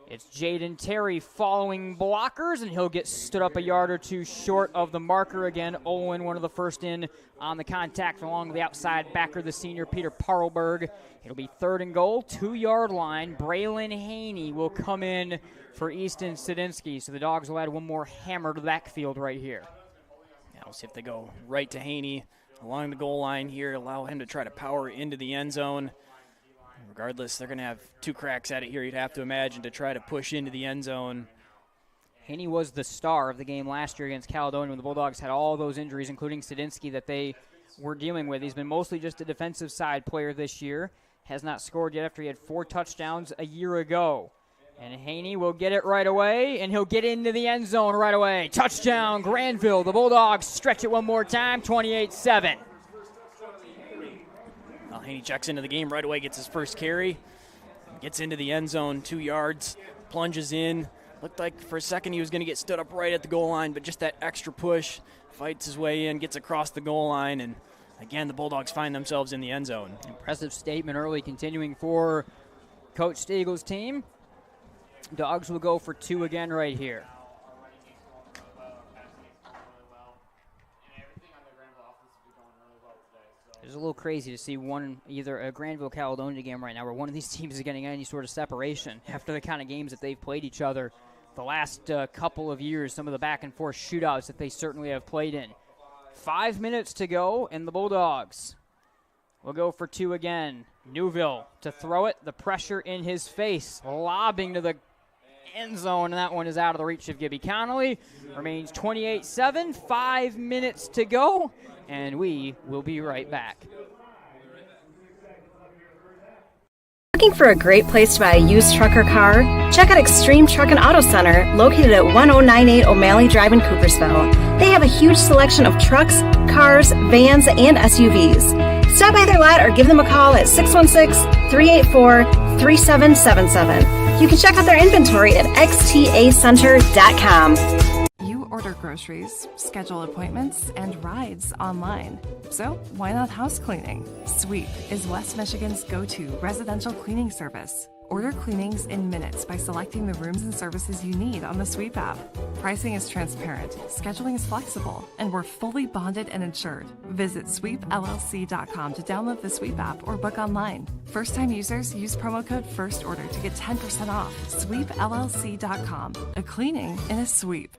It's Jaden Terry following blockers, and he'll get stood up a yard or two short of the marker again. Owen, one of the first in on the contact along the outside backer, the senior Peter Parlberg. It'll be third and goal, 2-yard line. Braylon Haney will come in for Easton Sadinsky, so the Dogs will add one more hammer to the backfield right here. Yeah, we'll see if they go right to Haney along the goal line here, allow him to try to power into the end zone. Regardless, they're going to have two cracks at it here, you'd have to imagine, to try to push into the end zone. Haney was the star of the game last year against Caledonia when the Bulldogs had all those injuries, including Sadinsky, that they were dealing with. He's been mostly just a defensive side player this year. Has not scored yet after he had 4 touchdowns a year ago. And Haney will get it right away, and he'll get into the end zone right away. Touchdown, Grandville. The Bulldogs stretch it one more time, 28-7. Well, Haney checks into the game right away, gets his first carry, gets into the end zone, 2 yards, plunges in. Looked like for a second he was going to get stood up right at the goal line, but just that extra push, fights his way in, gets across the goal line, and again, the Bulldogs find themselves in the end zone. Impressive statement early, continuing for Coach Stiegel's team. Dogs will go for 2 again right here. It's a little crazy to see either a Grandville Caledonia game right now where one of these teams is getting any sort of separation after the kind of games that they've played each other the last couple of years, some of the back and forth shootouts that they certainly have played in. 5 minutes to go, and the Bulldogs will go for 2 again. Newville to throw it, the pressure in his face, lobbing to the end zone, and that one is out of the reach of Gibby Connolly. Remains 28-7, 5 minutes to go, and we will be right back. Looking for a great place to buy a used truck or car? Check out Extreme Truck and Auto Center, located at 1098 O'Malley Drive in Coopersville. They have a huge selection of trucks, cars, vans, and SUVs. Stop by their lot or give them a call at 616-384-3777. You can check out their inventory at xtacenter.com. You order groceries, schedule appointments, and rides online. So why not house cleaning? Sweep is West Michigan's go-to residential cleaning service. Order cleanings in minutes by selecting the rooms and services you need on the Sweep app. Pricing is transparent, scheduling is flexible, and we're fully bonded and insured. Visit sweepllc.com to download the Sweep app or book online. First-time users use promo code FIRSTORDER to get 10% off. sweepllc.com. A cleaning in a sweep.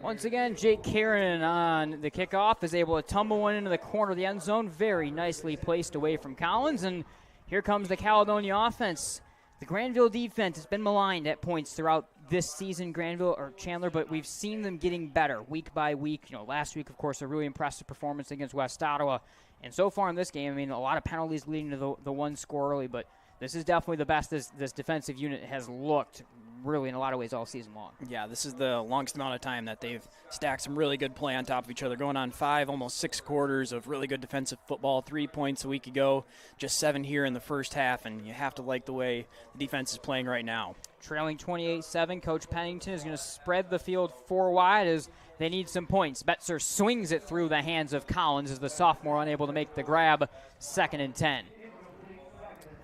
Once again, Jake Karen on the kickoff is able to tumble one into the corner of the end zone. Very nicely placed away from Collins. And here comes the Caledonia offense. The Grandville defense has been maligned at points throughout this season, Grandville or Chandler, but we've seen them getting better week by week. Last week, of course, a really impressive performance against West Ottawa. And so far in this game, a lot of penalties leading to the one score early, but this is definitely the best this defensive unit has looked really in a lot of ways all season long. Yeah, this is the longest amount of time that they've stacked some really good play on top of each other, going on 5, almost 6 quarters of really good defensive football. 3 points a week ago, just 7 here in the first half, and you have to like the way the defense is playing right now. Trailing 28-7, Coach Pennington is going to spread the field 4 wide as they need some points. Betzer swings it through the hands of Collins as the sophomore unable to make the grab. 2nd and 10.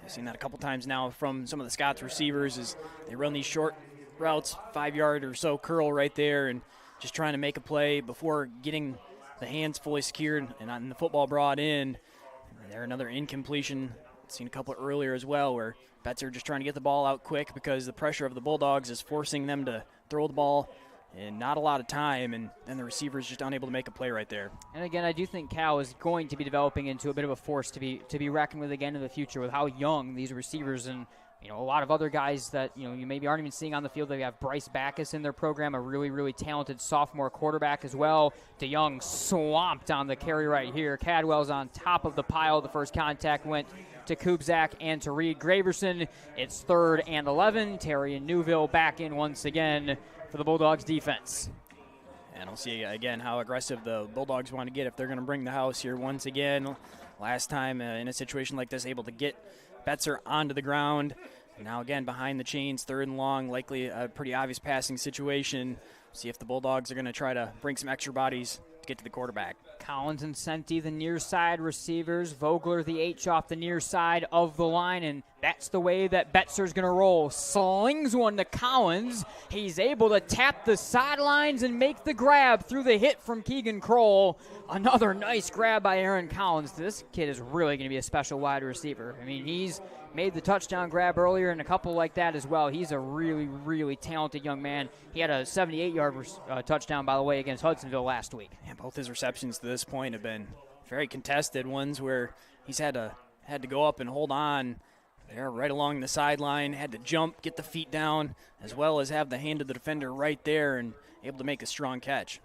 I've seen that a couple times now from some of the SCOTS receivers as they run these short routes, 5-yard or so curl right there, and just trying to make a play before getting the hands fully secured and the football brought in. There another incompletion. I've seen a couple earlier as well where Betzer just trying to get the ball out quick because the pressure of the Bulldogs is forcing them to throw the ball in not a lot of time, and then the receiver's just unable to make a play right there. And again, I do think Cal is going to be developing into a bit of a force to be reckoned with again in the future with how young these receivers and a lot of other guys that you maybe aren't even seeing on the field. They have Bryce Backus in their program, a really, really talented sophomore quarterback as well. DeYoung swamped on the carry right here. Cadwell's on top of the pile. The first contact went to Kubzak and to Reed Graverson. It's 3rd and 11. Terry and Newville back in once again for the Bulldogs defense. And we'll see again how aggressive the Bulldogs want to get if they're going to bring the house here once again. Last time in a situation like this, able to get Betzer onto the ground. Now again behind the chains, 3rd and long, likely a pretty obvious passing situation. See if the Bulldogs are going to try to bring some extra bodies to get to the quarterback. Collins and Senti, the near side receivers. Vogler, the H off the near side of the line, and that's the way that Betzer's going to roll. Slings one to Collins. He's able to tap the sidelines and make the grab through the hit from Keegan Kroll. Another nice grab by Aaron Collins. This kid is really going to be a special wide receiver. He's made the touchdown grab earlier and a couple like that as well. He's a really, really talented young man. He had a 78-yard touchdown, by the way, against Hudsonville last week. Yeah, both his receptions to this point have been very contested ones where he's had to go up and hold on There, right along the sideline, had to jump, get the feet down, as well as have the hand of the defender right there and able to make a strong catch.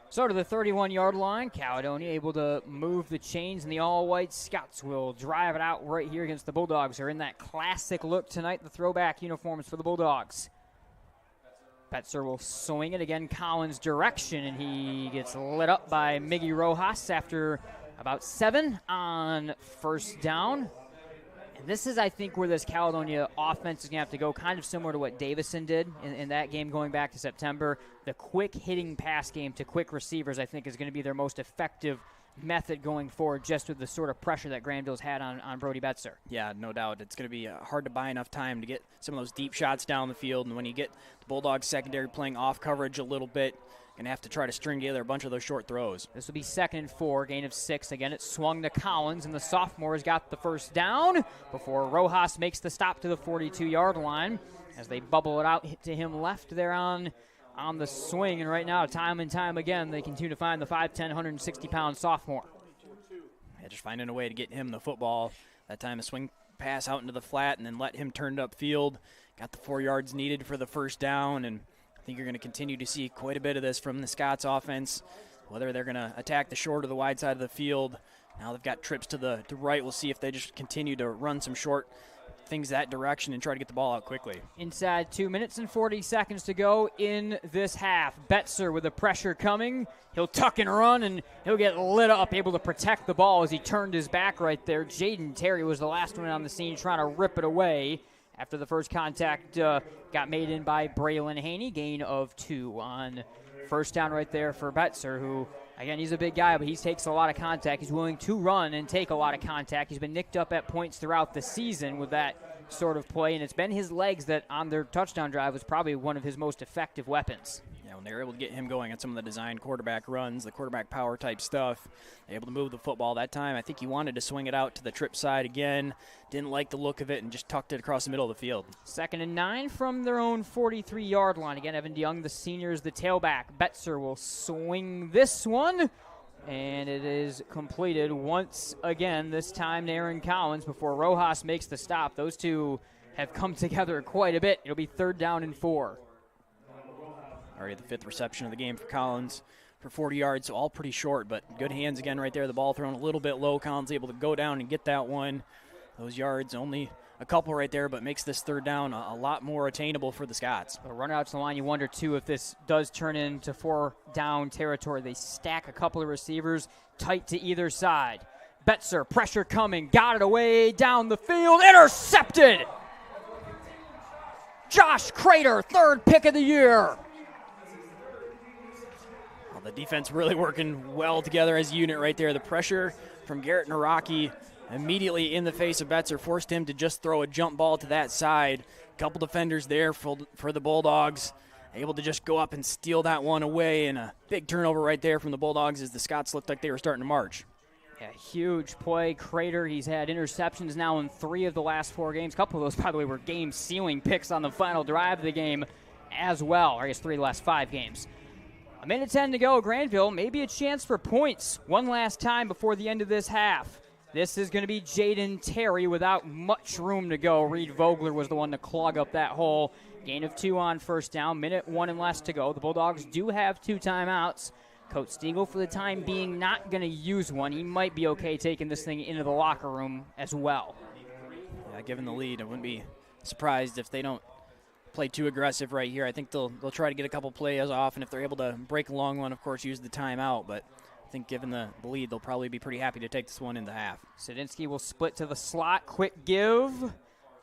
So to the 31-yard line, Caledonia able to move the chains, and the all-white Scots will drive it out right here against the Bulldogs. They're in that classic look tonight, the throwback uniforms for the Bulldogs. Betzer will swing it again, Collins' direction, and he gets lit up by Miggy Rojas after about 7 on first down. And this is, I think, where this Caledonia offense is going to have to go, kind of similar to what Davison did in that game going back to September. The quick hitting pass game to quick receivers, I think, is going to be their most effective method going forward, just with the sort of pressure that Grandville's had on Brody Betzer. Yeah, no doubt. It's going to be hard to buy enough time to get some of those deep shots down the field. And when you get the Bulldogs secondary playing off coverage a little bit, going to have to try to string together a bunch of those short throws. This will be 2nd and 4, gain of 6. Again, it swung to Collins, and the sophomore has got the first down before Rojas makes the stop to the 42-yard line as they bubble it out to him left there on the swing. And right now, time and time again, they continue to find the 5'10", 160-pound sophomore. Yeah, just finding a way to get him the football. That time a swing pass out into the flat and then let him turn it upfield. Got the 4 yards needed for the first down, and I think you're going to continue to see quite a bit of this from the Scots offense, whether they're going to attack the short or the wide side of the field. Now they've got trips to the right. We'll see if they just continue to run some short things that direction and try to get the ball out quickly. Inside 2 minutes and 40 seconds to go in this half. Betzer with the pressure coming. He'll tuck and run, and he'll get lit up, able to protect the ball as he turned his back right there. Jaden Terry was the last one on the scene trying to rip it away after the first contact got made in by Braylon Haney. Gain of 2 on first down right there for Betzer, who, again, he's a big guy, but he takes a lot of contact. He's willing to run and take a lot of contact. He's been nicked up at points throughout the season with that sort of play, and it's been his legs that on their touchdown drive was probably one of his most effective weapons. Yeah, when they were able to get him going on some of the designed quarterback runs, the quarterback power type stuff, they were able to move the football that time. I think he wanted to swing it out to the trip side again, didn't like the look of it, and just tucked it across the middle of the field. 2nd and 9 from their own 43-yard line. Again, Evan DeYoung, the senior, is the tailback. Betzer will swing this one, and it is completed once again, this time to Aaron Collins before Rojas makes the stop. Those two have come together quite a bit. It'll be 3rd down and 4. Already the 5th reception of the game for Collins for 40 yards, so all pretty short, but good hands again right there. The ball thrown a little bit low. Collins able to go down and get that one. Those yards, only a couple right there, but makes this 3rd down a lot more attainable for the Scots. A run out to the line, you wonder, too, if this does turn into 4-down territory. They stack a couple of receivers tight to either side. Betzer, pressure coming, got it away down the field, intercepted! Josh Crater, 3rd pick of the year. Well, the defense really working well together as a unit right there. The pressure from Garrett Naraki immediately in the face of Betzer forced him to just throw a jump ball to that side. A couple defenders there for the Bulldogs, able to just go up and steal that one away, and a big turnover right there from the Bulldogs as the Scots looked like they were starting to march. Yeah, huge play. Crater, he's had interceptions now in 3 of the last 4 games. A couple of those, by the way, were game-sealing picks on the final drive of the game as well. Or I guess 3 of the last 5 games. 1:10 to go. Grandville, maybe a chance for points one last time before the end of this half. This is going to be Jaden Terry without much room to go. Reed Vogler was the one to clog up that hole. Gain of 2 on first down. 1:01 and less to go. The Bulldogs do have 2 timeouts. Coach Stiegel, for the time being, not going to use one. He might be okay taking this thing into the locker room as well. Yeah, given the lead, I wouldn't be surprised if they don't play too aggressive right here. I think they'll try to get a couple plays off, and if they're able to break a long one, of course, use the timeout. But I think given the lead, they'll probably be pretty happy to take this one in the half. Sadinsky will split to the slot. Quick give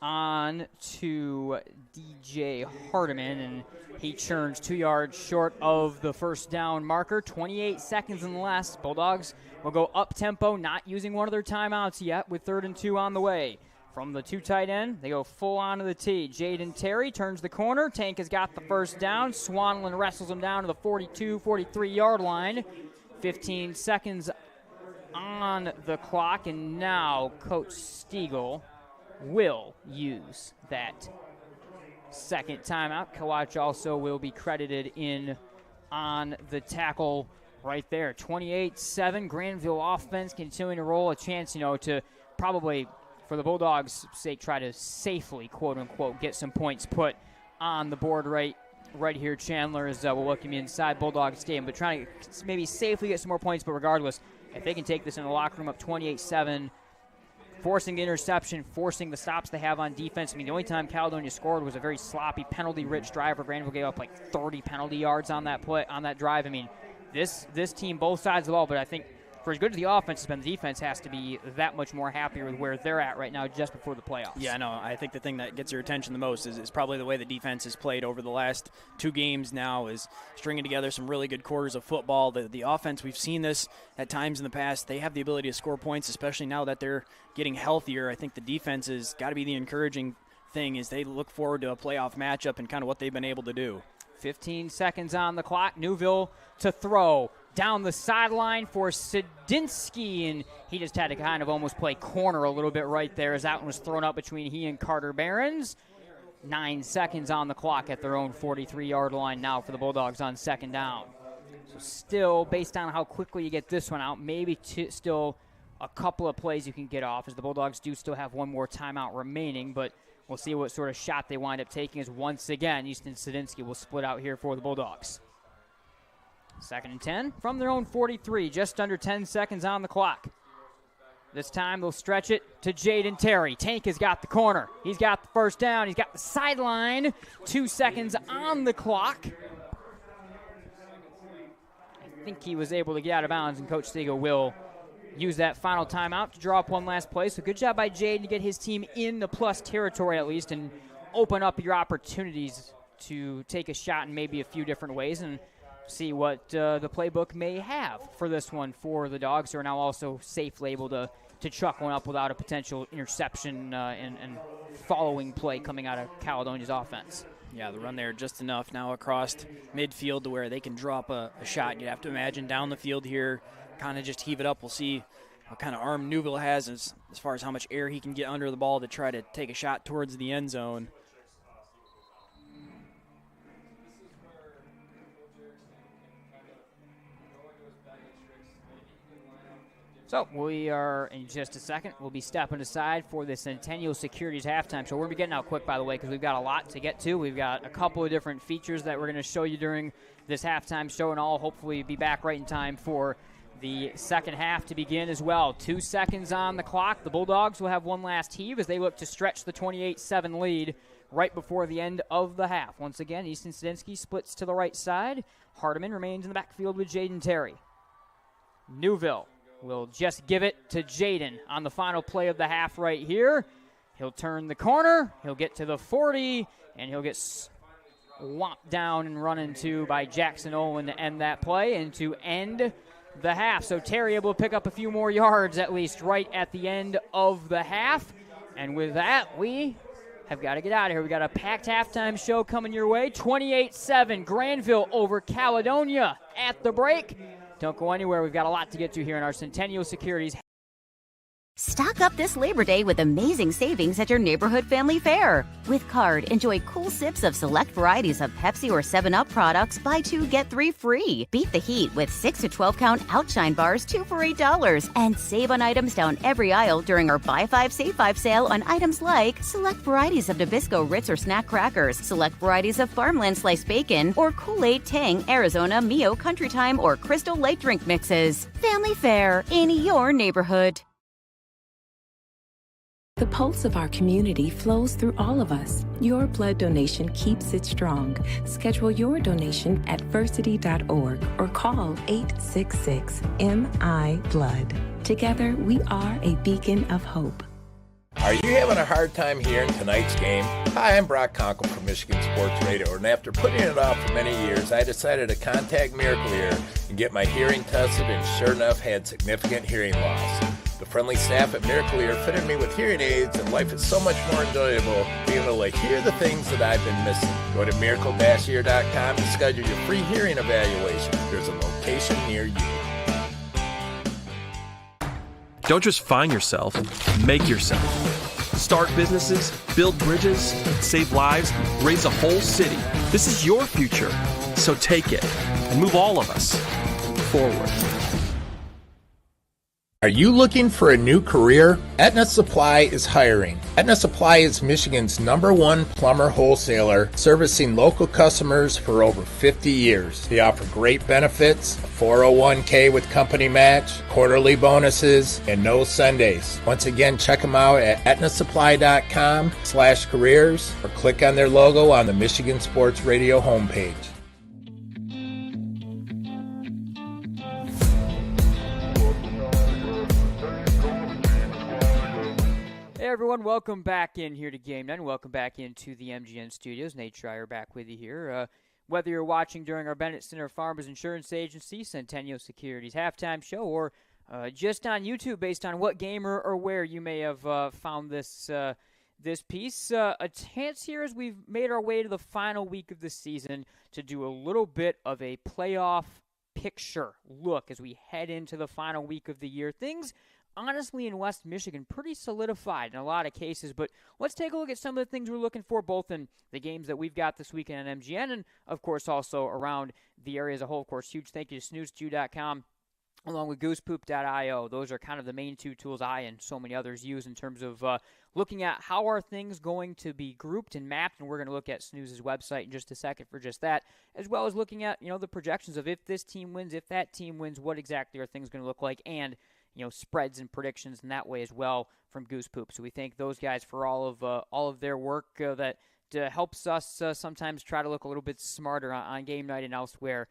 on to DJ Hardiman, and he churns 2 yards short of the first down marker. 28 seconds and less. Bulldogs will go up-tempo, not using one of their timeouts yet, with 3rd and 2 on the way. From the 2 tight end, they go full on to the tee. Jaden Terry turns the corner. Tank has got the first down. Swanlin wrestles him down to the 42, 43-yard line. 15 seconds on the clock, and now Coach Stiegel will use that second timeout. Kawach also will be credited in on the tackle right there. 28-7, Grandville offense continuing to roll. A chance, to probably for the Bulldogs' sake, try to safely, quote-unquote, get some points put on the board right here. Chandler is will welcome you inside Bulldog Stadium, but trying to maybe safely get some more points. But regardless, if they can take this in the locker room up 28-7, forcing the interception, forcing the stops they have on defense. I mean, the only time Caledonia scored was a very sloppy, penalty-rich drive where Grandville gave up like 30 penalty yards on that play, on that drive. I mean, this team, both sides of the ball, but I think for as good as the offense has been, the defense has to be that much more happier with where they're at right now just before the playoffs. Yeah, no, I think the thing that gets your attention the most is probably the way the defense has played over the last 2 games now, is stringing together some really good quarters of football. The offense, we've seen this at times in the past. They have the ability to score points, especially now that they're getting healthier. I think the defense has got to be the encouraging thing as they look forward to a playoff matchup and kind of what they've been able to do. 15 seconds on the clock. Newville to throw. Down the sideline for Sadinsky, and he just had to kind of almost play corner a little bit right there as that one was thrown up between he and Carter Behrens. 9 seconds on the clock at their own 43-yard line now for the Bulldogs on second down. So still, based on how quickly you get this one out, maybe still a couple of plays you can get off, as the Bulldogs do still have one more timeout remaining, but we'll see what sort of shot they wind up taking, as once again, Easton Sadinsky will split out here for the Bulldogs. 2nd and 10 from their own 43, just under 10 seconds on the clock. This time they'll stretch it to Jaden Terry. Tank has got the corner. He's got the first down. He's got the sideline. 2 seconds on the clock. I think he was able to get out of bounds, and Coach Stiegel will use that final timeout to draw up one last play. So good job by Jaden to get his team in the plus territory at least and open up your opportunities to take a shot in maybe a few different ways and see what the playbook may have for this one for the Dogs, who are now also safely able to chuck one up without a potential interception and following play coming out of Caledonia's offense. Yeah, the run there just enough now across midfield to where they can drop a shot. You'd have to imagine down the field here, kind of just heave it up. We'll see what kind of arm Newville has as far as how much air he can get under the ball to try to take a shot towards the end zone. So we are, in just a second, we'll be stepping aside for the Centennial Securities halftime show. We're going to be getting out quick, by the way, because we've got a lot to get to. We've got a couple of different features that we're going to show you during this halftime show, and I'll hopefully be back right in time for the second half to begin as well. 2 seconds on the clock. The Bulldogs will have one last heave as they look to stretch the 28-7 lead right before the end of the half. Once again, Easton Sadinsky splits to the right side. Hardiman remains in the backfield with Jaden Terry. Newville will just give it to Jaden on the final play of the half right here. He'll turn the corner. He'll get to the 40, and he'll get swamped down and run into by Jackson Olin to end that play and to end the half. So Terry able to pick up a few more yards at least right at the end of the half. And with that, we have got to get out of here. We got a packed halftime show coming your way. 28-7, Grandville over Caledonia at the break. Don't go anywhere. We've got a lot to get to here in our Centennial Securities. Stock up this Labor Day with amazing savings at your neighborhood family fair. With Card, enjoy cool sips of select varieties of Pepsi or 7-Up products. Buy 2, get 3 free. Beat the heat with 6 to 12-count Outshine bars, 2 for $8. And save on items down every aisle during our Buy 5, Save 5 sale on items like select varieties of Nabisco Ritz or snack crackers, select varieties of Farmland sliced bacon, or Kool-Aid, Tang, Arizona, Mio, Country Time, or Crystal Light drink mixes. Family Fair in your neighborhood. The pulse of our community flows through all of us. Your blood donation keeps it strong. Schedule your donation at versity.org or call 866-MI-BLOOD. Together, we are a beacon of hope. Are you having a hard time hearing tonight's game? Hi, I'm Brock Conkle from Michigan Sports Radio, and after putting it off for many years, I decided to contact Miracle Ear and get my hearing tested, and sure enough, had significant hearing loss. The friendly staff at Miracle Ear fitted me with hearing aids, and life is so much more enjoyable being able to hear the things that I've been missing. Go to miracle-ear.com to schedule your free hearing evaluation. There's a location near you. Don't just find yourself, make yourself. Start businesses, build bridges, save lives, raise a whole city. This is your future, so take it and move all of us forward. Are you looking for a new career? Aetna Supply is hiring. Aetna Supply is Michigan's #1 plumber wholesaler, servicing local customers for over 50 years. They offer great benefits, a 401k with company match, quarterly bonuses, and no Sundays. Once again, check them out at aetnasupply.com/careers or click on their logo on the Michigan Sports Radio homepage. Hey everyone, welcome back in here to Game Night. Welcome back into the MGN Studios. Nate Schreier back with you here. Whether you're watching during our Bennett Center Farmers Insurance Agency, Centennial Securities halftime show, or just on YouTube based on what game or where you may have found this piece. A chance here as we've made our way to the final week of the season to do a little bit of a playoff picture look as we head into the final week of the year. Things honestly in West Michigan pretty solidified in a lot of cases, but let's take a look at some of the things we're looking for both in the games that we've got this weekend on MGN and of course also around the area as a whole. Of course, huge thank you to snoozestew.com along with goosepoop.io. Those are kind of the main two tools I and so many others use in terms of looking at how are things going to be grouped and mapped, and we're going to look at Snooze's website in just a second for just that, as well as looking at the projections of if this team wins, if that team wins, what exactly are things going to look like, and spreads and predictions in that way as well from Goose Poop. So we thank those guys for all of their work that helps us sometimes try to look a little bit smarter on game night and elsewhere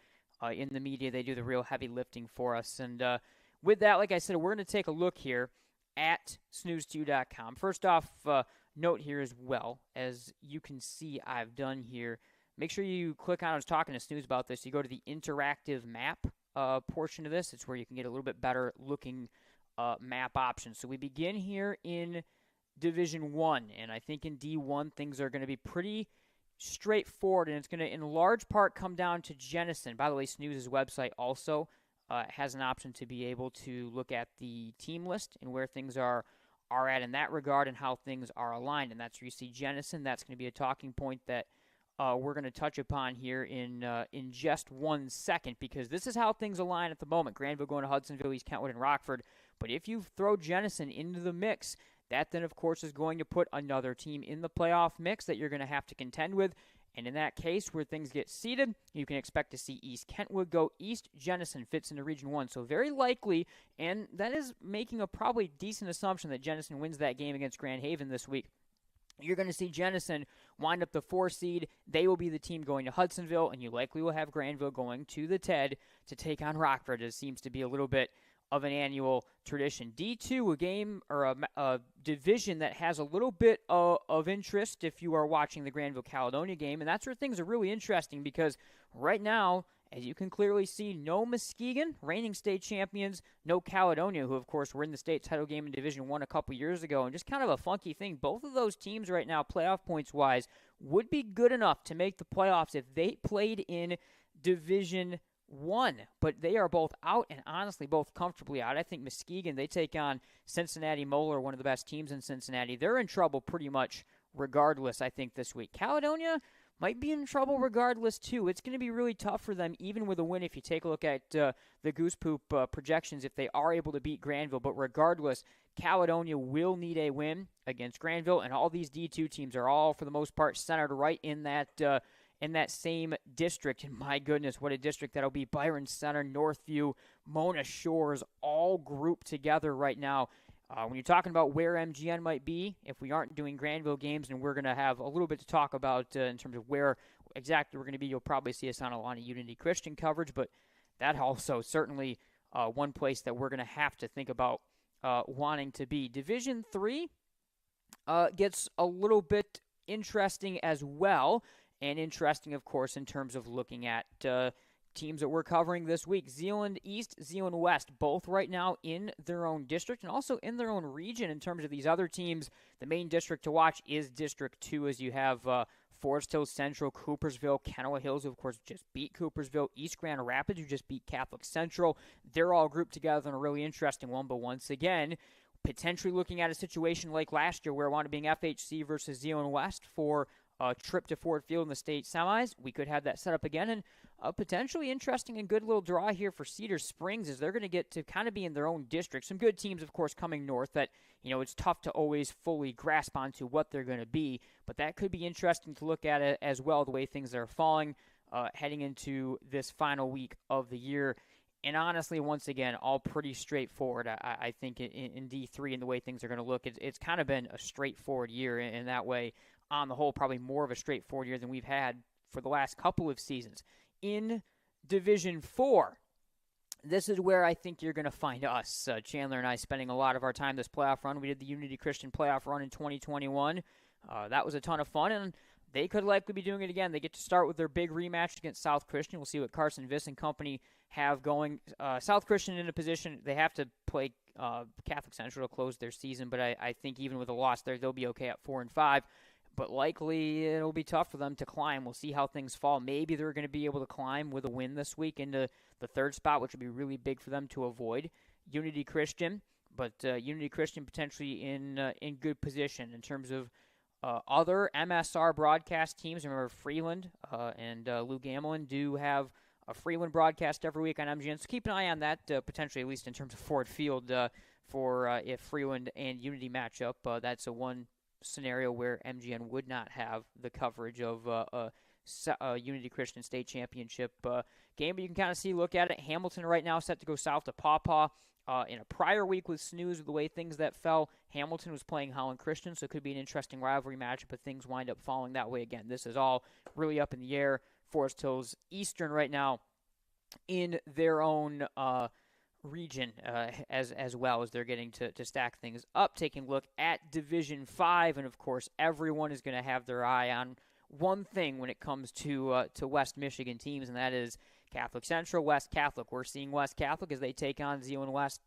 in the media. They do the real heavy lifting for us. And with that, like I said, we're going to take a look here at snoozestew.com. First off, note here as well, as you can see I've done here, make sure you click on, I was talking to Snooze about this, you go to the interactive map portion of this. It's where you can get a little bit better looking map options. So we begin here in Division 1, and I think in D1 things are going to be pretty straightforward, and it's going to in large part come down to Jenison. By the way, Snooze's website also has an option to be able to look at the team list and where things are at in that regard and how things are aligned, and that's where you see Jenison. That's going to be a talking point that we're going to touch upon here in just 1 second, because this is how things align at the moment. Grandville going to Hudsonville, East Kentwood, and Rockford. But if you throw Jenison into the mix, that then, of course, is going to put another team in the playoff mix that you're going to have to contend with. And in that case, where things get seeded, you can expect to see East Kentwood go east. Jenison fits into Region 1. So very likely, and that is making a probably decent assumption that Jenison wins that game against Grand Haven this week. You're going to see Jenison wind up the 4 seed. They will be the team going to Hudsonville, and you likely will have Grandville going to the TED to take on Rockford. It seems to be a little bit of an annual tradition. D2, a game or a division that has a little bit of interest if you are watching the Grandville Caledonia game, and that's where things are really interesting because right now, as you can clearly see, no Muskegon, reigning state champions, no Caledonia, who, of course, were in the state title game in Division 1 a couple years ago. And just kind of a funky thing, both of those teams right now, playoff points-wise, would be good enough to make the playoffs if they played in Division 1. But they are both out, and honestly, both comfortably out. I think Muskegon, they take on Cincinnati Moeller, one of the best teams in Cincinnati. They're in trouble pretty much regardless, I think, this week. Caledonia might be in trouble regardless, too. It's going to be really tough for them, even with a win, if you take a look at the Goose Poop projections, if they are able to beat Grandville. But regardless, Caledonia will need a win against Grandville, and all these D2 teams are all, for the most part, centered right in that same district. And my goodness, what a district that'll be. Byron Center, Northview, Mona Shores, all grouped together right now. When you're talking about where MGN might be, if we aren't doing Grandville games, and we're going to have a little bit to talk about in terms of where exactly we're going to be, you'll probably see us on a lot of Unity Christian coverage, but that also certainly one place that we're going to have to think about wanting to be. Division 3 gets a little bit interesting as well, and interesting, of course, in terms of looking at teams that we're covering this week. Zeeland East, Zeeland West, both right now in their own district and also in their own region in terms of these other teams. The main district to watch is District 2, as you have Forest Hills Central, Coopersville, Kenowa Hills, who of course just beat Coopersville, East Grand Rapids, who just beat Catholic Central. They're all grouped together in a really interesting one, but once again, potentially looking at a situation like last year where it wound up being FHC versus Zeeland West for trip to Ford Field in the state semis. We could have that set up again, and a potentially interesting and good little draw here for Cedar Springs as they're going to get to kind of be in their own district. Some good teams, of course, coming north that, it's tough to always fully grasp onto what they're going to be, but that could be interesting to look at it as well, the way things are falling heading into this final week of the year. And honestly, once again, all pretty straightforward. I think in D3 and the way things are going to look, it's kind of been a straightforward year in that way. On the whole, probably more of a straightforward year than we've had for the last couple of seasons. In Division 4, this is where I think you're going to find us, Chandler and I, spending a lot of our time this playoff run. We did the Unity Christian playoff run in 2021. That was a ton of fun, and they could likely be doing it again. They get to start with their big rematch against South Christian. We'll see what Carson Viss and company have going. South Christian in a position, they have to play Catholic Central to close their season, but I think even with a loss there, they'll be okay at 4-5. But likely it'll be tough for them to climb. We'll see how things fall. Maybe they're going to be able to climb with a win this week into the third spot, which would be really big for them to avoid Unity Christian. But Unity Christian potentially in good position in terms of other MSR broadcast teams. Remember, Freeland and Lou Gamelin do have a Freeland broadcast every week on MGN. So keep an eye on that, potentially at least in terms of Ford Field for if Freeland and Unity match up. That's a one scenario where MGN would not have the coverage of Unity Christian State Championship game. But you can kind of look at it. Hamilton right now set to go south to Pawpaw. In a prior week with Snooze, with the way things that fell, Hamilton was playing Holland Christian, so it could be an interesting rivalry matchup, but things wind up falling that way again. This is all really up in the air. Forest Hills Eastern right now in their own region as well as they're getting to stack things up. Taking a look at Division 5, and of course everyone is going to have their eye on one thing when it comes to West Michigan teams, and that is Catholic Central, West Catholic. We're seeing West Catholic as they take on Zeeland West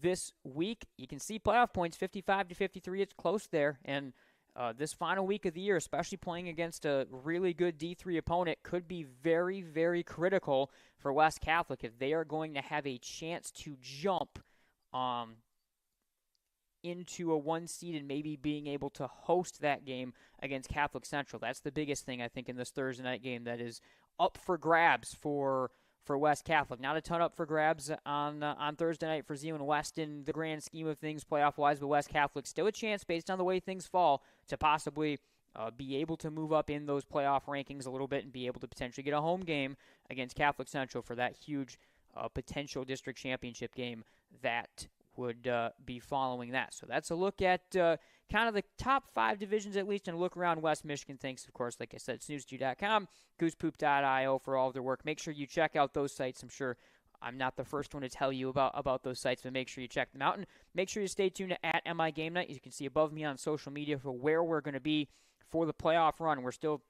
this week. You can see playoff points, 55-53. It's close there, and this final week of the year, especially playing against a really good D3 opponent, could be very, very critical for West Catholic if they are going to have a chance to jump into a 1 seed and maybe being able to host that game against Catholic Central. That's the biggest thing, I think, in this Thursday night game that is up for grabs for West Catholic. Not a ton up for grabs on Thursday night for Zeeland West in the grand scheme of things playoff-wise, but West Catholic still a chance based on the way things fall to possibly be able to move up in those playoff rankings a little bit and be able to potentially get a home game against Catholic Central for that huge potential district championship game that would be following that. So that's a look at kind of the top 5 divisions at least, and a look around West Michigan. Thanks, of course, like I said, snoozq.com, goosepoop.io for all of their work. Make sure you check out those sites. I'm sure I'm not the first one to tell you about those sites, but make sure you check them out. And make sure you stay tuned at MI Game Night. You can see above me on social media for where we're going to be for the playoff run. We're still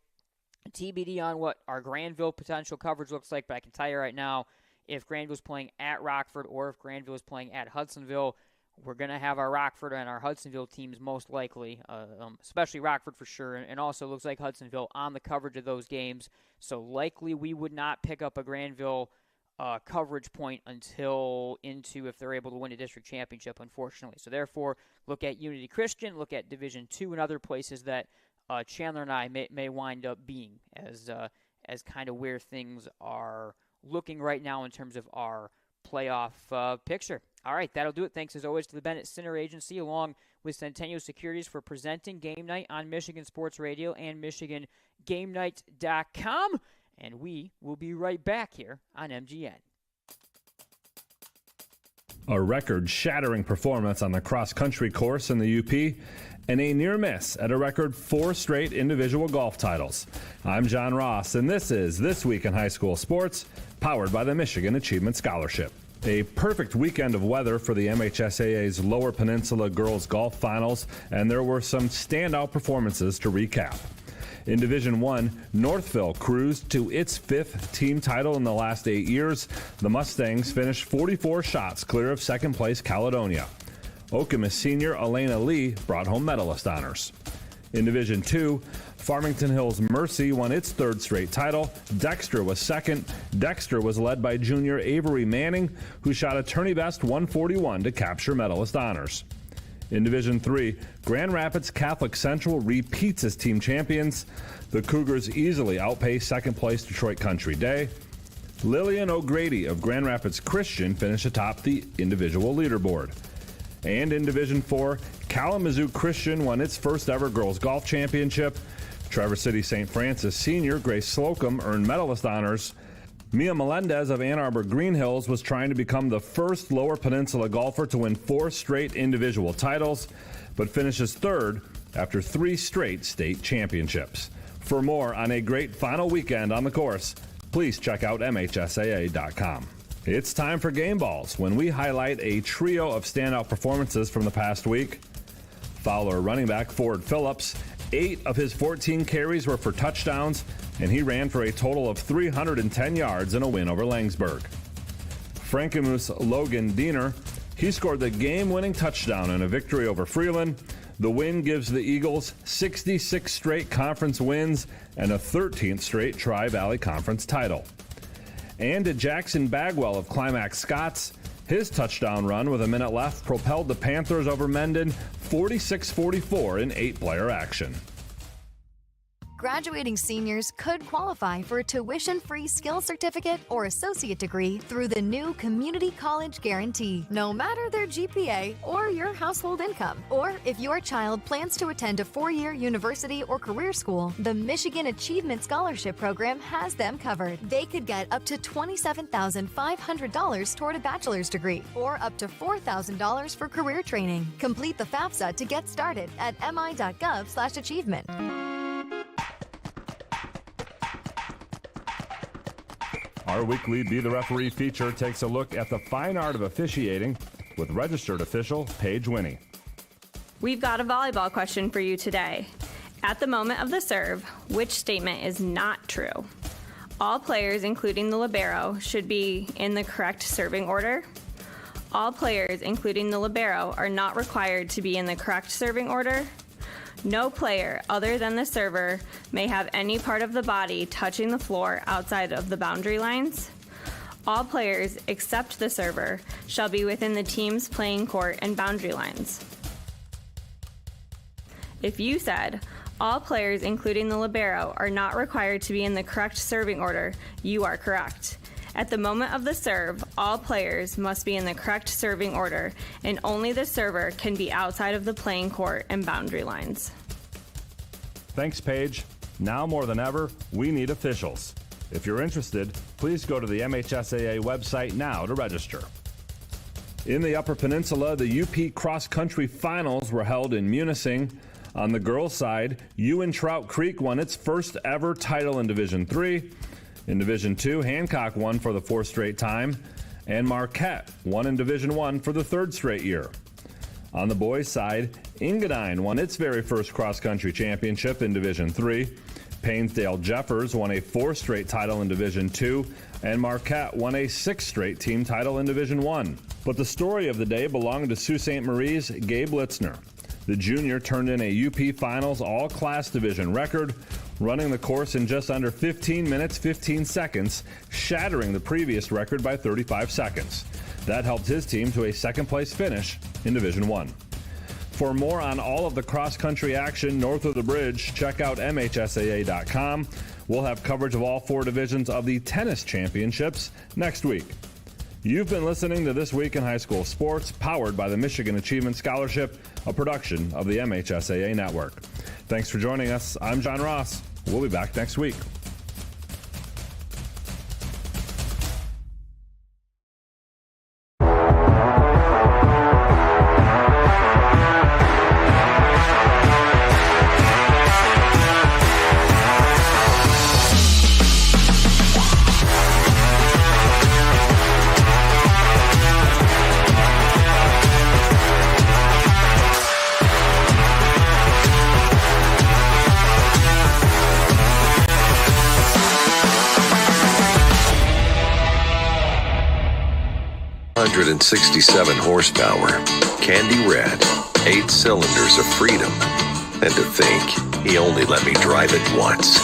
TBD on what our Grandville potential coverage looks like, but I can tell you right now, if Grandville's playing at Rockford or if Grandville is playing at Hudsonville, we're going to have our Rockford and our Hudsonville teams most likely, especially Rockford for sure, and also looks like Hudsonville on the coverage of those games. So likely we would not pick up a Grandville coverage point until into if they're able to win a district championship, unfortunately. So therefore, look at Unity Christian, look at Division 2 and other places that Chandler and I may wind up being as kind of where things are looking right now in terms of our playoff picture. All right, that'll do it. Thanks, as always, to the Bennett Center Agency, along with Centennial Securities for presenting Game Night on Michigan Sports Radio and MichiganGameNight.com. And we will be right back here on MGN. A record-shattering performance on the cross-country course in the UP, and a near miss at a record 4 straight individual golf titles. I'm John Ross, and this is This Week in High School Sports, powered by the Michigan Achievement Scholarship. A perfect weekend of weather for the MHSAA's Lower Peninsula Girls Golf Finals, and there were some standout performances to recap. In Division 1, Northville cruised to its 5th team title in the last 8 years. The Mustangs finished 44 shots clear of second-place Caledonia. Okemos senior Elena Lee brought home medalist honors. In Division 2, Farmington Hills Mercy won its 3rd straight title. Dexter was second. Dexter was led by junior Avery Manning, who shot a tourney best 141 to capture medalist honors. In Division 3, Grand Rapids Catholic Central repeats as team champions. The Cougars easily outpaced second-place Detroit Country Day. Lillian O'Grady of Grand Rapids Christian finished atop the individual leaderboard. And in Division 4, Kalamazoo Christian won its first ever girls golf championship. Traverse City St. Francis senior Grace Slocum earned medalist honors. Mia Melendez of Ann Arbor Green Hills was trying to become the first Lower Peninsula golfer to win 4 straight individual titles, but finishes third after 3 straight state championships. For more on a great final weekend on the course, please check out MHSAA.com. It's time for Game Balls, when we highlight a trio of standout performances from the past week. Fowler running back Ford Phillips, 8 of his 14 carries were for touchdowns, and he ran for a total of 310 yards in a win over Langsburg. Frankenmuth Logan Diener, he scored the game-winning touchdown in a victory over Freeland. The win gives the Eagles 66 straight conference wins and a 13th straight Tri-Valley Conference title. And to Jackson Bagwell of Climax Scots, his touchdown run with a minute left propelled the Panthers over Mendon 46-44 in 8-player action. Graduating seniors could qualify for a tuition-free skills certificate or associate degree through the new Community College Guarantee, no matter their GPA or your household income. Or if your child plans to attend a 4-year university or career school, the Michigan Achievement Scholarship Program has them covered. They could get up to $27,500 toward a bachelor's degree or up to $4,000 for career training. Complete the FAFSA to get started at mi.gov/achievement. Our weekly Be the Referee feature takes a look at the fine art of officiating with registered official Paige Winnie. We've got a volleyball question for you today. At the moment of the serve, which statement is not true? All players, including the libero, should be in the correct serving order. All players, including the libero, are not required to be in the correct serving order. No player other than the server may have any part of the body touching the floor outside of the boundary lines. All players except the server shall be within the team's playing court and boundary lines. If you said, all players including the libero are not required to be in the correct serving order, you are correct. At the moment of the serve, all players must be in the correct serving order, and only the server can be outside of the playing court and boundary lines. Thanks, Paige. Now more than ever, we need officials. If you're interested, please go to the MHSAA website now to register. In the Upper Peninsula, the UP Cross Country Finals were held in Munising. On the girls' side, Ewan Trout Creek won its first ever title in Division 3. In Division 2, Hancock won for the 4th straight time, and Marquette won in Division 1 for the 3rd straight year. On the boys' side, Engadine won its very first cross-country championship in Division 3. Painesdale Jeffers won a 4th straight title in Division 2, and Marquette won a 6th straight team title in Division 1. But the story of the day belonged to Sault Ste. Marie's Gabe Litzner. The junior turned in a UP Finals all-class division record, running the course in just under 15 minutes, 15 seconds, shattering the previous record by 35 seconds. That helped his team to a second-place finish in Division 1. For more on all of the cross-country action north of the bridge, check out MHSAA.com. We'll have coverage of all 4 divisions of the tennis championships next week. You've been listening to This Week in High School Sports, powered by the Michigan Achievement Scholarship, a production of the MHSAA Network. Thanks for joining us. I'm John Ross. We'll be back next week. And 67 horsepower, candy red, 8 cylinders of freedom. And to think, he only let me drive it once.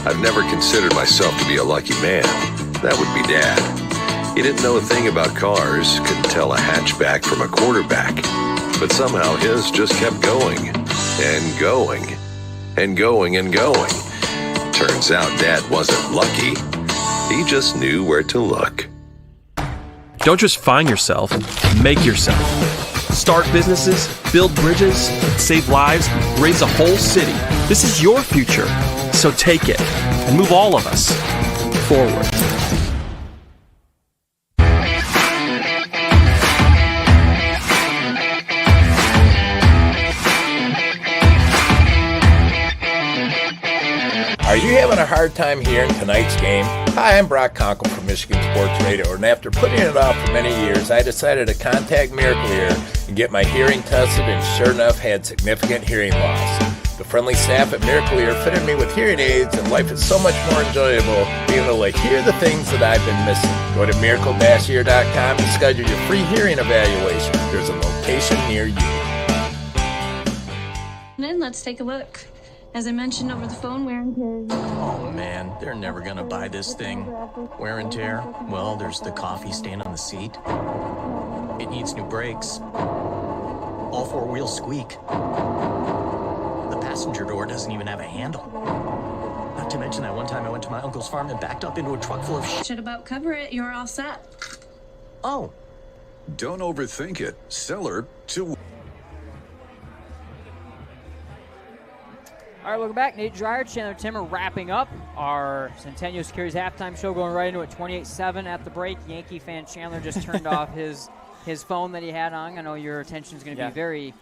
I've never considered myself to be a lucky man. That would be Dad. He didn't know a thing about cars, couldn't tell a hatchback from a quarterback. But somehow his just kept going and going and going and going. Turns out Dad wasn't lucky. He just knew where to look. Don't just find yourself, make yourself. Start businesses, build bridges, save lives, raise a whole city. This is your future, so take it and move all of us forward. Are you having a hard time hearing tonight's game? Hi, I'm Brock Conkle from Michigan Sports Radio, and after putting it off for many years, I decided to contact Miracle Ear and get my hearing tested, and sure enough, had significant hearing loss. The friendly staff at Miracle Ear fitted me with hearing aids, and life is so much more enjoyable being able to hear the things that I've been missing. Go to miracle-ear.com to schedule your free hearing evaluation. There's a location near you. Then let's take a look. As I mentioned over the phone, wear and tear. Oh man, they're never gonna buy this thing. Wear and tear? Well, there's the coffee stain on the seat. It needs new brakes. All four wheels squeak. The passenger door doesn't even have a handle. Not to mention that one time I went to my uncle's farm and backed up into a truck full of shit. Should about cover it. You're all set. Oh. Don't overthink it. Seller to... All right, welcome back. Nate Dreyer, Chandler Timmer wrapping up our Centennial Securities halftime show, going right into it, 28-7 at the break. Yankee fan Chandler just turned off his phone that he had on. I know your attention is going to be very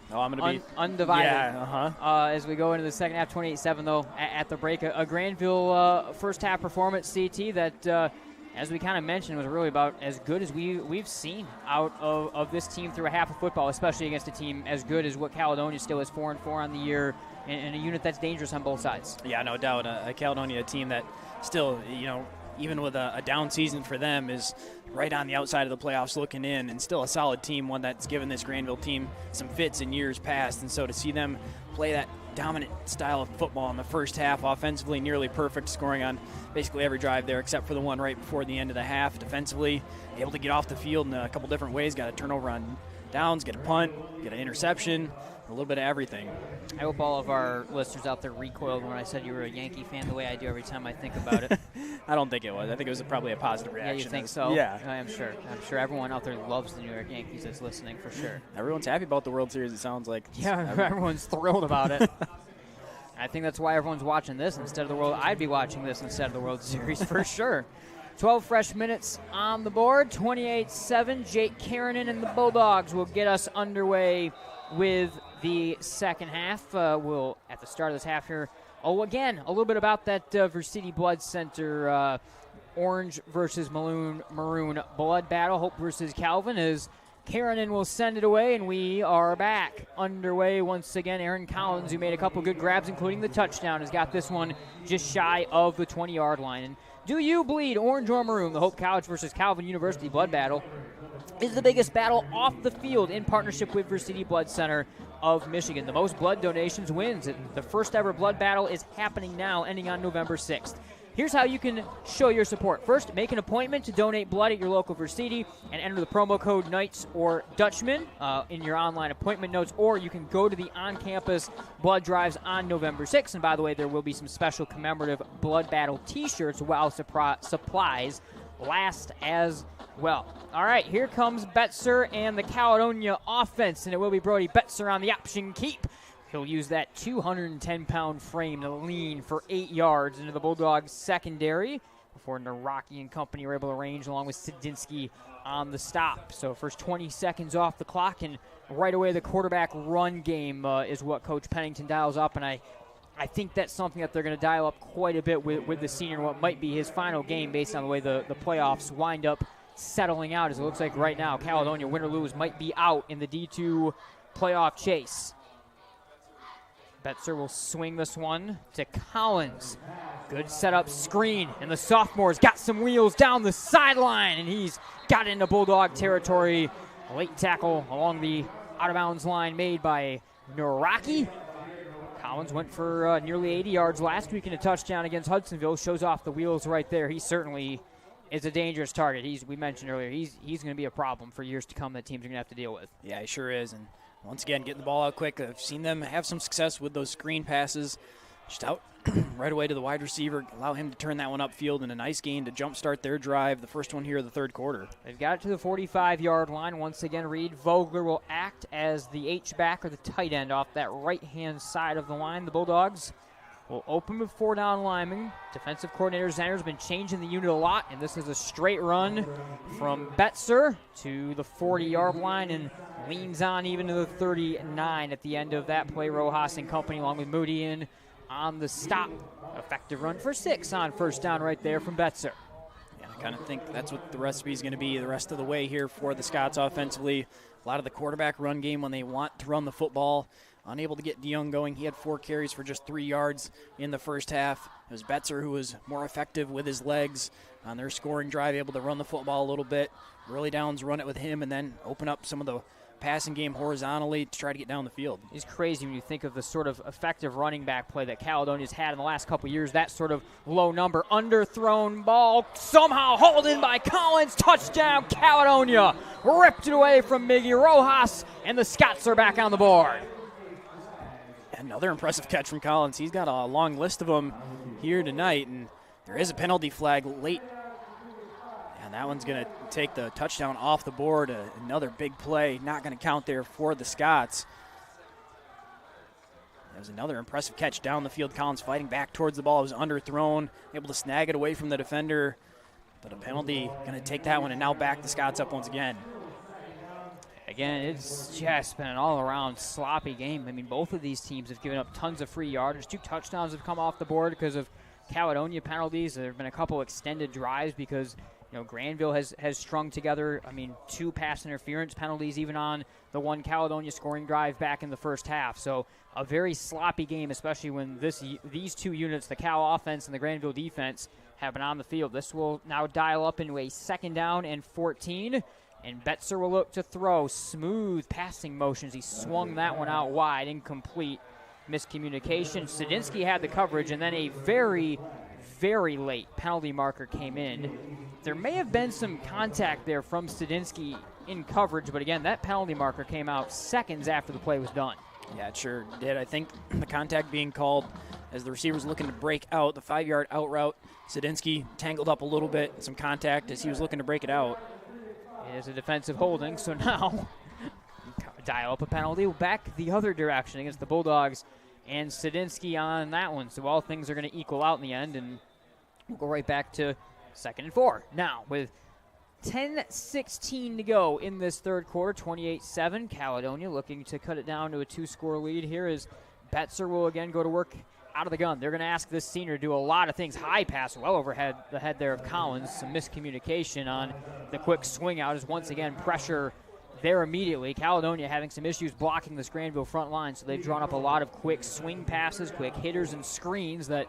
undivided as we go into the second half. 28-7, though, at the break. A Grandville first-half performance, CT, that, as we kind of mentioned, was really about as good as we've seen out of this team through a half of football, especially against a team as good as what Caledonia still is, 4-4 on the year, and a unit that's dangerous on both sides. Yeah, no doubt. A Caledonia team that still, even with a down season for them, is right on the outside of the playoffs looking in, and still a solid team, one that's given this Grandville team some fits in years past. And so to see them play that dominant style of football in the first half, offensively nearly perfect, scoring on basically every drive there except for the one right before the end of the half. Defensively, able to get off the field in a couple different ways, got a turnover on downs, get a punt, get an interception, a little bit of everything. I hope all of our listeners out there recoiled when I said you were a Yankee fan the way I do every time I think about it. I don't think it was. I think it was probably a positive reaction. Yeah, you think so? Yeah. I'm sure everyone out there loves the New York Yankees that's listening, for sure. Everyone's happy about the World Series, it sounds like. Yeah, everyone's thrilled about it. I think that's why everyone's watching this instead of the World. I'd be watching this instead of the World Series for sure. 12 fresh minutes on the board, 28-7. Jake Karanen and the Bulldogs will get us underway with the second half. We'll, at the start of this half here, again, a little bit about that Versiti Blood Center orange versus maroon blood battle. Hope versus Calvin, as Karanen will send it away, and we are back underway once again. Aaron Collins, who made a couple good grabs, including the touchdown, has got this one just shy of the 20-yard line. And do you bleed orange or maroon? The Hope College versus Calvin University blood battle is the biggest battle off the field in partnership with Versiti Blood Center of Michigan. The most blood donations wins. The first ever blood battle is happening now, ending on November 6th. Here's how you can show your support. First, make an appointment to donate blood at your local Versiti and enter the promo code Knights or Dutchman in your online appointment notes, or you can go to the on-campus blood drives on November 6th. And by the way, there will be some special commemorative blood battle t-shirts while supplies last as well. All right, here comes Betzer and the Caledonia offense, and it will be Brody Betzer on the option keep. He'll use that 210-pound frame to lean for 8 yards into the Bulldogs secondary before Naraki and company were able to range along with Sedinsky on the stop. So first 20 seconds off the clock, and right away the quarterback run game is what Coach Pennington dials up, and I think that's something that they're going to dial up quite a bit with the senior, what might be his final game based on the way the playoffs wind up settling out, as it looks like right now Caledonia, win or lose, might be out in the D2 playoff chase. Betzer will swing this one to Collins. Good setup screen, and the sophomore's got some wheels down the sideline, and he's got into Bulldog territory. A late tackle along the out-of-bounds line made by Naraki. Collins went for nearly 80 yards last week in a touchdown against Hudsonville. Shows off the wheels right there. He certainly is a dangerous target. We mentioned earlier, he's going to be a problem for years to come that teams are going to have to deal with. Yeah, he sure is, and once again, getting the ball out quick. I've seen them have some success with those screen passes. Just out right away to the wide receiver, allow him to turn that one upfield, and a nice gain to jumpstart their drive, the first one here of the third quarter. They've got it to the 45-yard line. Once again, Reed Vogler will act as the H-back or the tight end off that right-hand side of the line. The Bulldogs will open with 4 down linemen. Defensive coordinator Zenner's been changing the unit a lot, and this is a straight run from Betzer to the 40-yard line and leans on even to the 39 at the end of that play. Rojas and company along with Moody in on the stop. Effective run for 6 on first down right there from Betzer. Yeah, I kind of think that's what the recipe is going to be the rest of the way here for the Scots offensively. A lot of the quarterback run game when they want to run the football. Unable to get DeYoung going. He had 4 carries for just 3 yards in the first half. It was Betzer who was more effective with his legs on their scoring drive, able to run the football a little bit. Early downs, run it with him, and then open up some of the passing game horizontally to try to get down the field. It's crazy when you think of the sort of effective running back play that Caledonia's had in the last couple years. That sort of low number, underthrown ball, somehow hauled in by Collins. Touchdown, Caledonia. Ripped it away from Miggy Rojas, and the Scots are back on the board. Another impressive catch from Collins. He's got a long list of them here tonight, and there is a penalty flag late. And that one's going to take the touchdown off the board. Another big play, not going to count there for the Scots. There's another impressive catch down the field. Collins fighting back towards the ball. It was underthrown, able to snag it away from the defender. But a penalty going to take that one and now back the Scots up once again. Again, it's just been an all-around sloppy game. I mean, both of these teams have given up tons of free yardage. 2 touchdowns have come off the board because of Caledonia penalties. There have been a couple extended drives because, you know, Grandville has strung together, 2 pass interference penalties even on the one Caledonia scoring drive back in the first half. So a very sloppy game, especially when these 2 units, the Cal offense and the Grandville defense, have been on the field. This will now dial up into a 2nd down and 14. And Betzer will look to throw. Smooth passing motions. He swung that one out wide, incomplete. Miscommunication. Sadinsky had the coverage, and then a very, very late penalty marker came in. There may have been some contact there from Sadinsky in coverage, but again, that penalty marker came out seconds after the play was done. Yeah, it sure did. I think the contact being called as the receiver's looking to break out, the 5-yard out route. Sadinsky tangled up a little bit, some contact as he was looking to break it out. It is a defensive holding, so now dial up a penalty back the other direction against the Bulldogs and Sadinsky on that one. So all things are going to equal out in the end, and we'll go right back to 2nd and 4. Now, with 10:16 to go in this third quarter, 28-7, Caledonia looking to cut it down to a 2-score lead here as Betzer will again go to work out of the gun. They're going to ask this senior to do a lot of things. High pass well overhead the head there of Collins. Some miscommunication on the quick swing out is once again pressure there immediately. Caledonia having some issues blocking this Grandville front line, so they've drawn up a lot of quick swing passes, quick hitters and screens that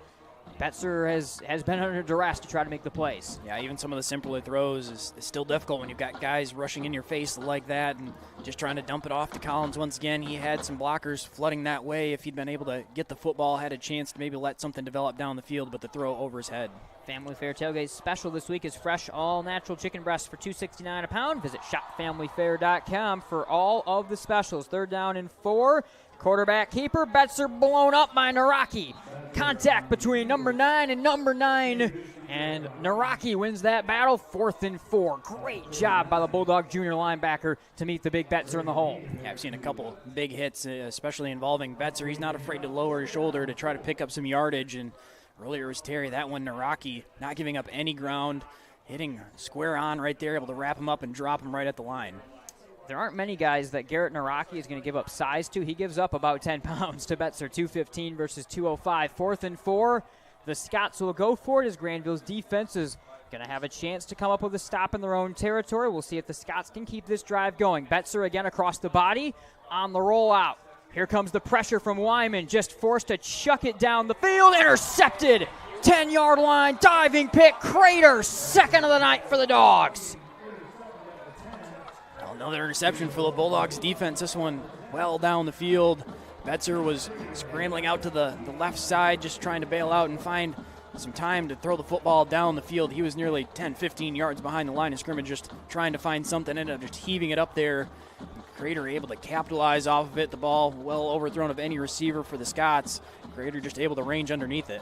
Betzer has been under duress to try to make the plays. Yeah, even some of the simpler throws is still difficult when you've got guys rushing in your face like that and just trying to dump it off to Collins once again. He had some blockers flooding that way. If he'd been able to get the football, had a chance to maybe let something develop down the field, but the throw over his head. Family Fare Tailgate special this week is fresh all-natural chicken breasts for $2.69 a pound. Visit shopfamilyfare.com for all of the specials. 3rd down and 4. Quarterback keeper, Betzer blown up by Naraki. Contact between number 9 and number 9. And Naraki wins that battle. 4th and 4. Great job by the Bulldog junior linebacker to meet the big Betzer in the hole. Yeah, I've seen a couple big hits, especially involving Betzer. He's not afraid to lower his shoulder to try to pick up some yardage. And earlier was Terry. That one, Naraki, not giving up any ground, hitting square on right there, able to wrap him up and drop him right at the line. There aren't many guys that Garrett Naraki is going to give up size to. He gives up about 10 pounds to Betzer, 215 versus 205. 4th and 4. The Scots will go for it as Grandville's defense is going to have a chance to come up with a stop in their own territory. We'll see if the Scots can keep this drive going. Betzer again across the body on the rollout. Here comes the pressure from Wyman, just forced to chuck it down the field. Intercepted. 10-yard line, diving pick, Crater, 2nd of the night for the Dogs. Another interception for the Bulldogs defense. This one well down the field. Betzer was scrambling out to the left side, just trying to bail out and find some time to throw the football down the field. He was nearly 10, 15 yards behind the line of scrimmage, just trying to find something. Ended up just heaving it up there. Crater able to capitalize off of it. The ball well overthrown of any receiver for the Scots. Crater just able to range underneath it.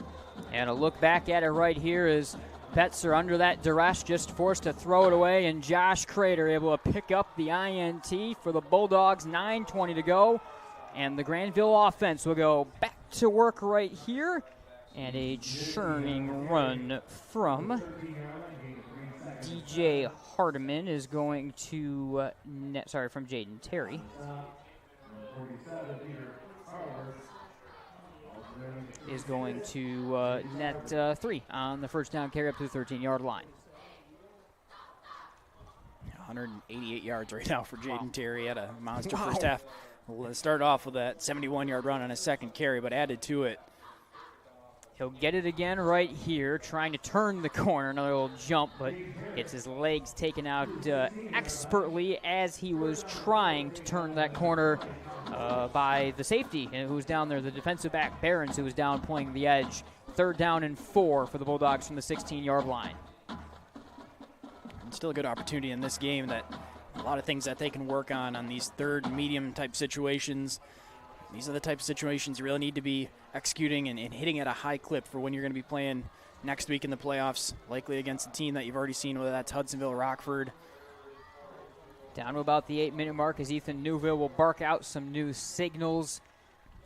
And a look back at it right here is Betts are under that duress, just forced to throw it away, and Josh Crater able to pick up the INT for the Bulldogs. 9:20 to go, and the Grandville offense will go back to work right here, and a churning run from DJ Hardiman is going to from Jaden Terry. Is going to net 3 on the first down carry up to the 13-yard line. 188 yards right now for Jaden Terry. Had a monster first half. We'll start off with that 71-yard run on a second carry, but added to it. He'll get it again right here, trying to turn the corner. Another little jump, but gets his legs taken out expertly as he was trying to turn that corner by the safety who's down there, the defensive back Behrens, who was down playing the edge. 3rd down and 4 for the Bulldogs from the 16-yard line. And still a good opportunity in this game, that a lot of things that they can work on these third and medium type situations. These are the type of situations you really need to be executing and hitting at a high clip for when you're going to be playing next week in the playoffs, likely against a team that you've already seen, whether that's Hudsonville, Rockford. Down to about the 8-minute mark as Ethan Newville will bark out some new signals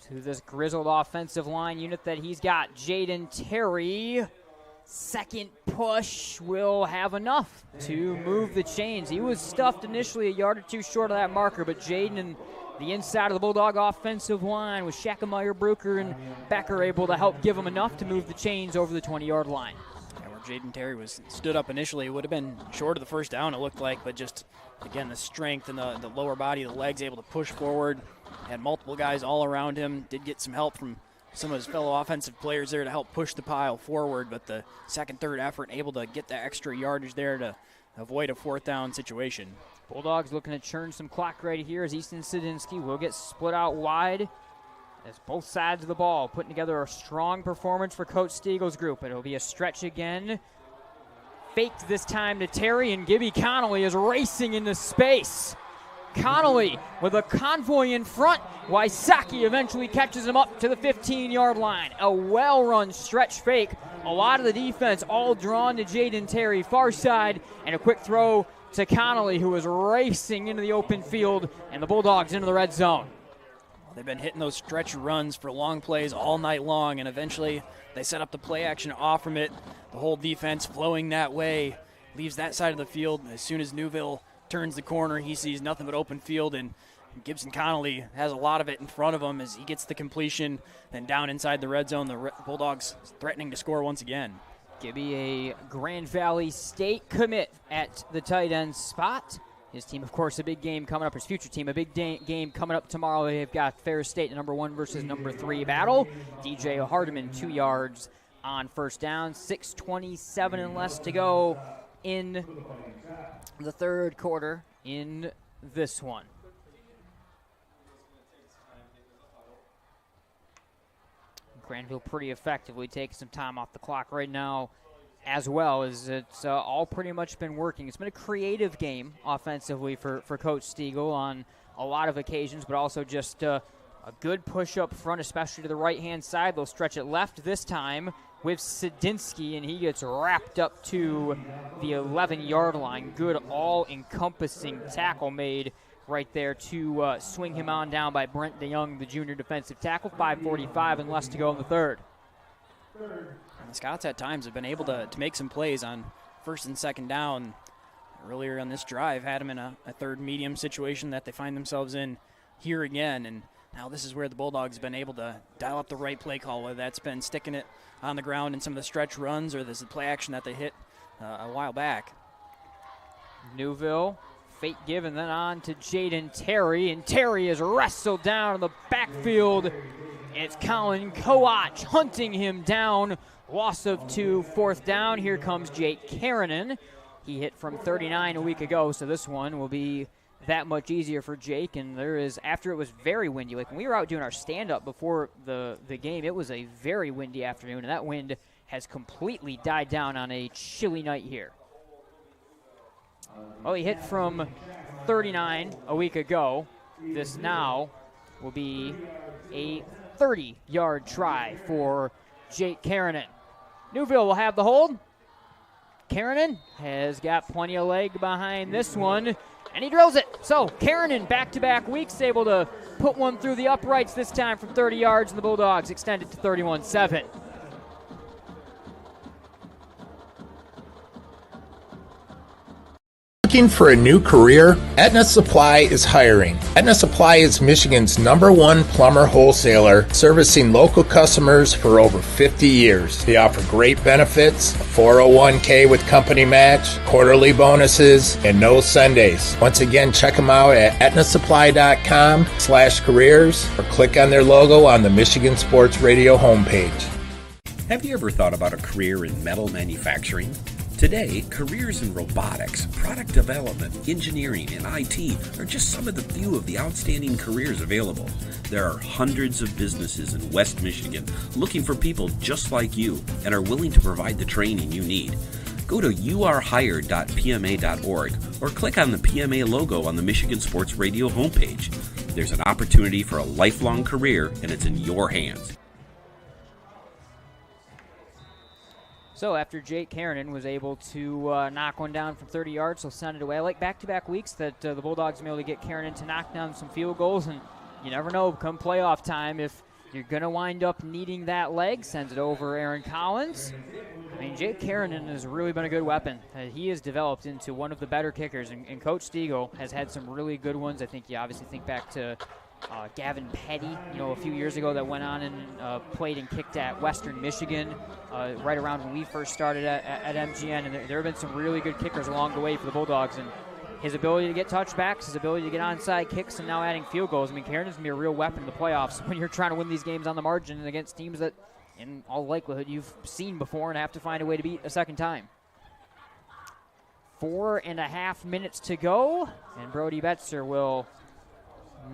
to this grizzled offensive line unit that he's got. Jaden Terry, second push, will have enough to move the chains. He was stuffed initially a yard or two short of that marker, but Jaden and the inside of the Bulldog offensive line with Schackemeyer, Brucker, and Becker able to help give him enough to move the chains over the 20-yard line. Yeah, where Jaden Terry stood up initially, it would have been short of the first down, it looked like, but just, again, the strength and the lower body, the legs able to push forward. Had multiple guys all around him. Did get some help from some of his fellow offensive players there to help push the pile forward, but the second, third effort able to get that extra yardage there to avoid a 4th down situation. Bulldogs looking to churn some clock right here as Easton Sadinsky will get split out wide as both sides of the ball putting together a strong performance for Coach Stiegel's group. It'll be a stretch again. Faked this time to Terry, and Gibby Connolly is racing into space. Connolly with a convoy in front. Wysocki eventually catches him up to the 15-yard line. A well-run stretch fake. A lot of the defense all drawn to Jaden Terry, far side, and a quick throw to Connolly, who was racing into the open field, and the Bulldogs into the red zone. They've been hitting those stretch runs for long plays all night long, and eventually they set up the play action off from it. The whole defense flowing that way, leaves that side of the field. As soon as Newville turns the corner, he sees nothing but open field, and Gibson Connolly has a lot of it in front of him as he gets the completion. Then down inside the red zone, the Bulldogs threatening to score once again. Gibby, a Grand Valley State commit at the tight end spot. His team, of course, a big game coming up. His future team, a big game coming up tomorrow. They've got Ferris State, number 1 versus number 3 battle. DJ Hardiman, 2 yards on first down. 6:27 and less to go in the third quarter in this one. Grandville pretty effectively taking some time off the clock right now, as well as it's all pretty much been working. It's been a creative game offensively for Coach Stiegel on a lot of occasions, but also just a good push up front, especially to the right-hand side. They'll stretch it left this time with Sadinsky, and he gets wrapped up to the 11-yard line. Good all-encompassing tackle made right there to swing him on down by Brent DeYoung, the junior defensive tackle. 5:45 and less to go in the third. And the Scots at times have been able to make some plays on first and second down. Earlier on this drive, had them in a third medium situation that they find themselves in here again. And now this is where the Bulldogs have been able to dial up the right play call, whether that's been sticking it on the ground in some of the stretch runs or this is play action that they hit a while back. Newville, fake given, then on to Jaden Terry, and Terry is wrestled down in the backfield. It's Colin Coach hunting him down. Loss of 2, 4th down. Here comes Jake Karanen. He hit from 39 a week ago, so this one will be that much easier for Jake. And there is, after it was very windy, like when we were out doing our stand-up before the game, it was a very windy afternoon, and that wind has completely died down on a chilly night here. Well, he hit from 39 a week ago. this now will be a 30-yard try for Jake Karanen. Newville will have the hold. Karanen has got plenty of leg behind this one, and he drills it. So Karanen, back-to-back weeks, able to put one through the uprights this time from 30 yards, and the Bulldogs extend it to 31-7. Looking for a new career? Aetna Supply is hiring. Aetna Supply is Michigan's #1 plumber wholesaler, servicing local customers for over 50 years. They offer great benefits, a 401k with company match, quarterly bonuses, and no Sundays. Once again, check them out at aetnasupply.com/careers or click on their logo on the Michigan Sports Radio homepage. Have you ever thought about a career in metal manufacturing? Today, careers in robotics, product development, engineering, and IT are just some of the few of the outstanding careers available. There are hundreds of businesses in West Michigan looking for people just like you and are willing to provide the training you need. Go to youarehired.pma.org or click on the PMA logo on the Michigan Sports Radio homepage. There's an opportunity for a lifelong career, and it's in your hands. So after Jake Karanen was able to knock one down from 30 yards, he'll send it away. I like back-to-back weeks that the Bulldogs have been able to get Karanen to knock down some field goals, and you never know come playoff time if you're going to wind up needing that leg. Sends it over Aaron Collins. I mean, Jake Karanen has really been a good weapon. He has developed into one of the better kickers, and Coach Stiegel has had some really good ones. I think you obviously think back to Gavin Petty, a few years ago that went on and played and kicked at Western Michigan right around when we first started at MGN, and there have been some really good kickers along the way for the Bulldogs, and his ability to get touchbacks, his ability to get onside kicks, and now adding field goals. I mean, Karanen's going to be a real weapon in the playoffs when you're trying to win these games on the margin and against teams that, in all likelihood, you've seen before and have to find a way to beat a second time. 4.5 minutes to go, and Brody Betzer will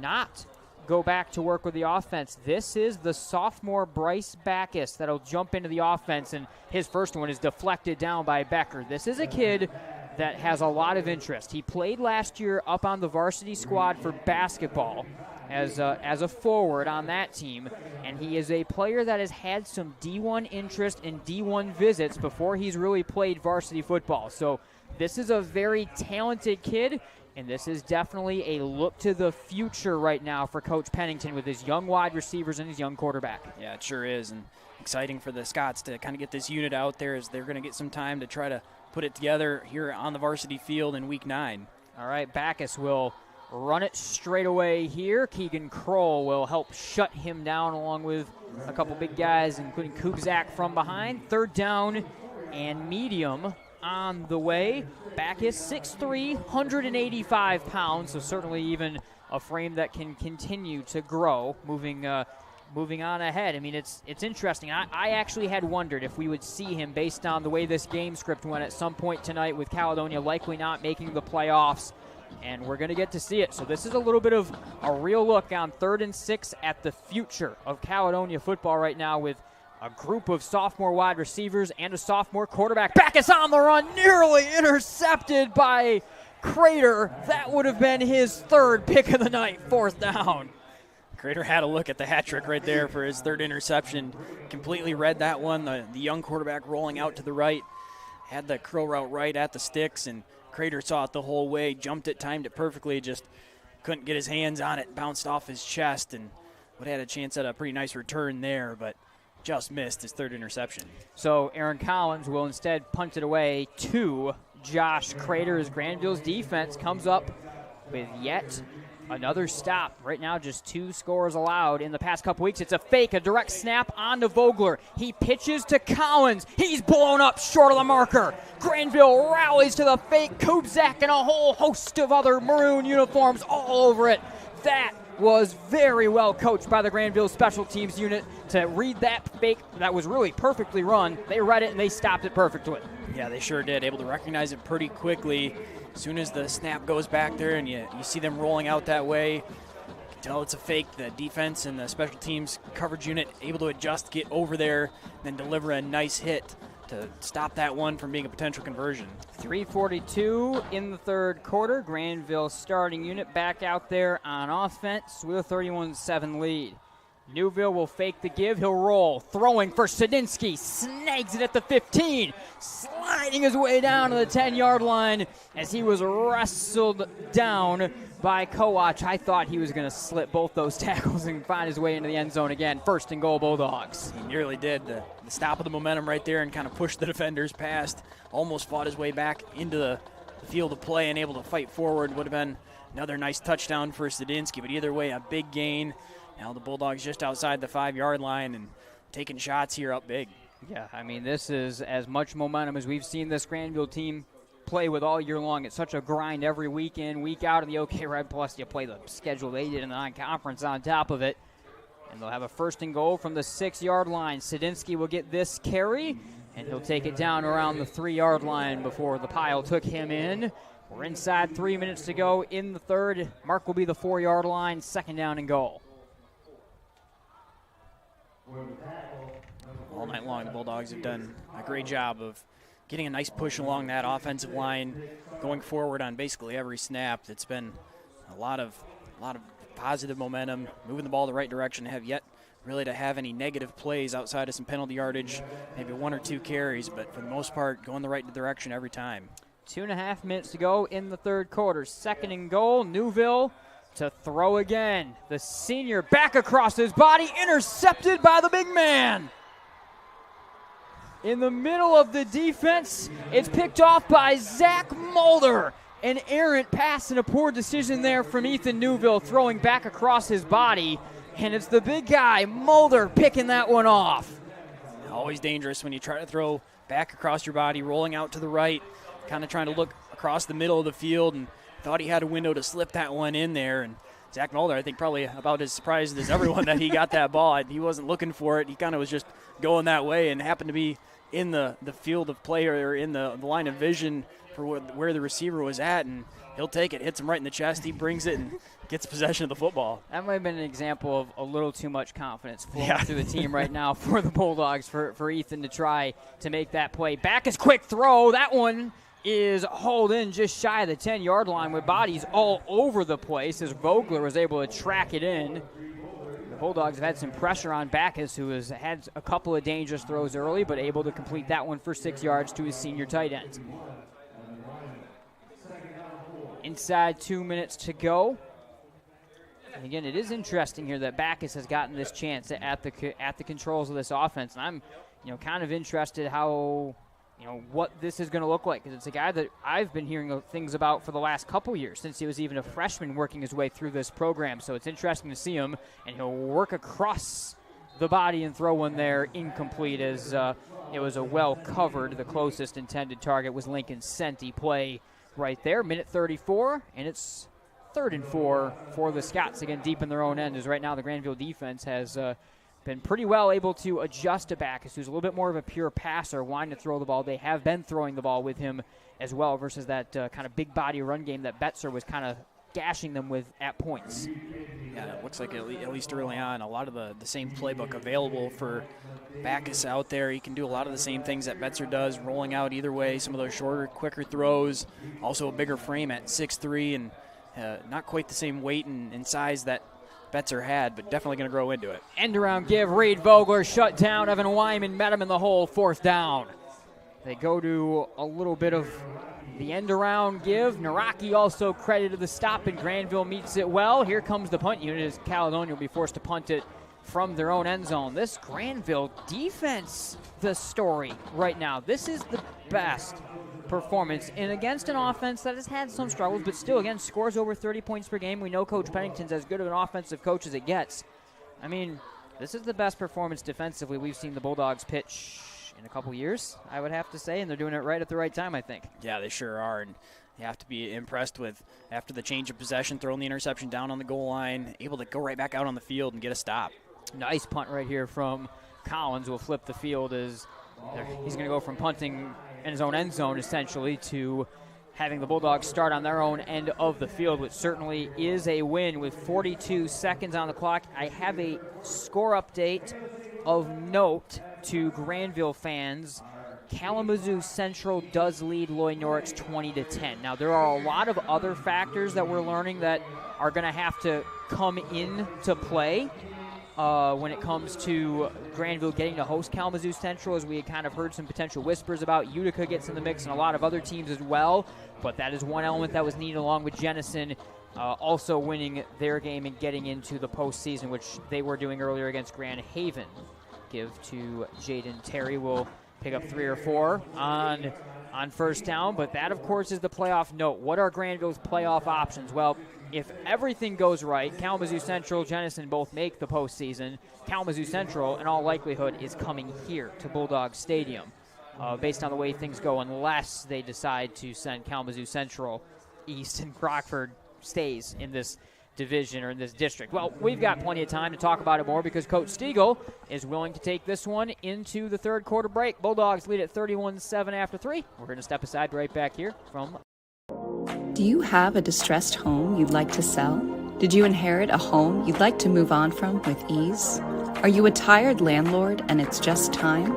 not go back to work with the offense. This is the sophomore Bryce Backus that'll jump into the offense, and his first one is deflected down by Becker. This is a kid that has a lot of interest. He played last year up on the varsity squad for basketball as a forward on that team, and he is a player that has had some D1 interest and D1 visits before he's really played varsity football. So this is a very talented kid, and this is definitely a look to the future right now for Coach Pennington with his young wide receivers and his young quarterback. Yeah, it sure is, and exciting for the Scots to kind of get this unit out there as they're going to get some time to try to put it together here on the varsity field in Week 9. All right, Backus will run it straight away here. Keegan Kroll will help shut him down along with a couple big guys, including Kubzak from behind. Third down and medium on the way. Backus 6'3", 185 pounds, so certainly even a frame that can continue to grow moving on ahead. I mean, it's interesting. I actually had wondered if we would see him based on the way this game script went at some point tonight with Caledonia likely not making the playoffs, and we're going to get to see it. So this is a little bit of a real look on 3rd and 6 at the future of Caledonia football right now with a group of sophomore wide receivers and a sophomore quarterback. Backus on the run, nearly intercepted by Crater. That would have been his 3rd pick of the night, 4th down. Crater had a look at the hat trick right there for his 3rd interception. Completely read that one. The young quarterback rolling out to the right. Had the curl route right at the sticks, and Crater saw it the whole way, jumped it, timed it perfectly, just couldn't get his hands on it, bounced off his chest, and would have had a chance at a pretty nice return there, but just missed his 3rd interception. So Aaron Collins will instead punt it away to Josh Crater as Grandville's defense comes up with yet another stop. Right now, just 2 scores allowed in the past couple weeks. It's a fake, a direct snap onto Vogler. He pitches to Collins. He's blown up short of the marker. Grandville rallies to the fake. Kubzak and a whole host of other maroon uniforms all over it. That was very well coached by the Grandville special teams unit to read that fake that was really perfectly run. They read it and they stopped it perfectly. Yeah, they sure did. Able to recognize it pretty quickly. As soon as the snap goes back there and you see them rolling out that way, you can tell it's a fake. The defense and the special teams coverage unit able to adjust, get over there, and then deliver a nice hit to stop that one from being a potential conversion. 3:42 in the third quarter. Grandville starting unit back out there on offense with a 31-7 lead. Newville will fake the give. He'll roll. Throwing for Sadinsky. Snags it at the 15. Sliding his way down to the 10-yard line as he was wrestled down by Kowach. I thought he was going to slip both those tackles and find his way into the end zone again. 1st and goal, Bulldogs. He nearly did. The stop of the momentum right there and kind of pushed the defenders past. Almost fought his way back into the field of play and able to fight forward. Would have been another nice touchdown for Sadinsky. But either way, a big gain. Now the Bulldogs just outside the 5-yard line and taking shots here up big. Yeah, I mean, this is as much momentum as we've seen this Grandville team play with all year long. It's such a grind every week in, week out in the OK Red, plus you play the schedule they did in the non-conference on top of it. And they'll have a 1st and goal from the 6-yard line. Sadinsky will get this carry, and he'll take it down around the 3-yard line before the pile took him in. We're inside 3 minutes to go in the third. Mark will be the 4-yard line, 2nd down and goal. All night long, the Bulldogs have done a great job of getting a nice push along that offensive line, going forward on basically every snap. It's been a lot of positive momentum, moving the ball the right direction. Have yet really to have any negative plays outside of some penalty yardage, maybe 1 or 2 carries, but for the most part, going the right direction every time. 2.5 minutes to go in the third quarter. 2nd and goal, Newville to throw again. The senior back across his body, intercepted by the big man. In the middle of the defense, it's picked off by Zach Mulder. An errant pass and a poor decision there from Ethan Newville, throwing back across his body. And it's the big guy, Mulder, picking that one off. Always dangerous when you try to throw back across your body, rolling out to the right, kind of trying to look across the middle of the field, and thought he had a window to slip that one in there. And Zach Mulder, I think, probably about as surprised as everyone that he got that ball. He wasn't looking for it. He kind of was just going that way and happened to be in the field of play or in the line of vision for where the receiver was at, and he'll take it, hits him right in the chest. He brings it and gets possession of the football. That might have been an example of a little too much confidence flowing through the team right now for the Bulldogs, for Ethan to try to make that play. Back is quick throw. That one is hauled in just shy of the 10-yard line with bodies all over the place as Vogler was able to track it in. The Bulldogs have had some pressure on Backus, who has had a couple of dangerous throws early, but able to complete that one for 6 yards to his senior tight end. Inside 2 minutes to go. And again, it is interesting here that Backus has gotten this chance at the controls of this offense, and I'm, kind of interested how, what this is going to look like, because it's a guy that I've been hearing things about for the last couple years, since he was even a freshman working his way through this program. So it's interesting to see him, and he'll work across the body and throw one there incomplete as it was a well-covered. The closest intended target was Lincoln Senti. Play right there, minute 34, and it's 3rd and 4 for the Scots, again deep in their own end, as right now the Grandville defense has been pretty well able to adjust to Backus, who's a little bit more of a pure passer, wanting to throw the ball. They have been throwing the ball with him as well versus that kind of big body run game that Betzer was kind of gashing them with at points. Yeah, it looks like at least early on, a lot of the same playbook available for Backus out there. He can do a lot of the same things that Betzer does, rolling out either way, some of those shorter, quicker throws, also a bigger frame at 6'3", and not quite the same weight and size that Betzer had, but definitely going to grow into it. End around give, Reed Vogler shut down. Evan Wyman met him in the hole, 4th down. They go to a little bit of the end around give. Naraki also credited the stop, and Grandville meets it well. Here comes the punt unit as Caledonia will be forced to punt it from their own end zone. This Grandville defense, the story right now. This is the best performance and against an offense that has had some struggles, but still, again, scores over 30 points per game. We know Coach Pennington's as good of an offensive coach as it gets. I mean, this is the best performance defensively we've seen the Bulldogs pitch in a couple years, I would have to say, and they're doing it right at the right time, I think. Yeah, they sure are, and you have to be impressed with, after the change of possession, throwing the interception down on the goal line, able to go right back out on the field and get a stop. Nice punt right here from Collins. Will flip the field as he's going to go from punting in his own end zone, essentially, to having the Bulldogs start on their own end of the field, which certainly is a win with 42 seconds on the clock. I have a score update of note to Grandville fans. Kalamazoo Central does lead Loy Norwich 20-10. Now, there are a lot of other factors that we're learning that are going to have to come into play when it comes to Grandville getting to host Kalamazoo Central, as we had kind of heard some potential whispers about. Utica gets in the mix and a lot of other teams as well, but that is one element that was needed, along with Jenison also winning their game and getting into the postseason, which they were doing earlier against Grand Haven. Give to Jaden Terry. Will pick up 3 or 4 on first down, but that, of course, is the playoff note. What are Grandville's playoff options? Well, if everything goes right, Kalamazoo Central, Jenison both make the postseason. Kalamazoo Central, in all likelihood, is coming here to Bulldog Stadium based on the way things go, unless they decide to send Kalamazoo Central east and Crockford stays in this division or in this district. Well, we've got plenty of time to talk about it more because Coach Stiegel is willing to take this one into the third quarter break. Bulldogs lead at 31-7 after 3. We're going to step aside right back here from... Do you have a distressed home you'd like to sell? Did you inherit a home you'd like to move on from with ease? Are you a tired landlord and it's just time?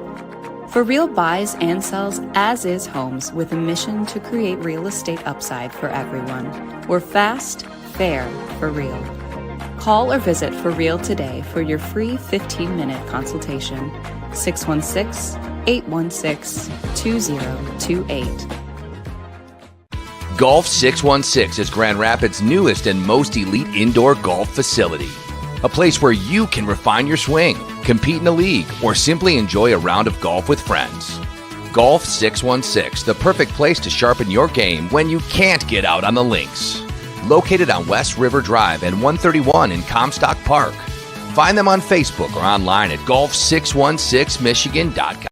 For Real buys and sells as-is homes with a mission to create real estate upside for everyone. We're fast, fair, for real. Call or visit For Real today for your free 15-minute consultation. 616-816-2028. Golf 616 is Grand Rapids' newest and most elite indoor golf facility. A place where you can refine your swing, compete in a league, or simply enjoy a round of golf with friends. Golf 616, the perfect place to sharpen your game when you can't get out on the links. Located on West River Drive and 131 in Comstock Park. Find them on Facebook or online at golf616michigan.com.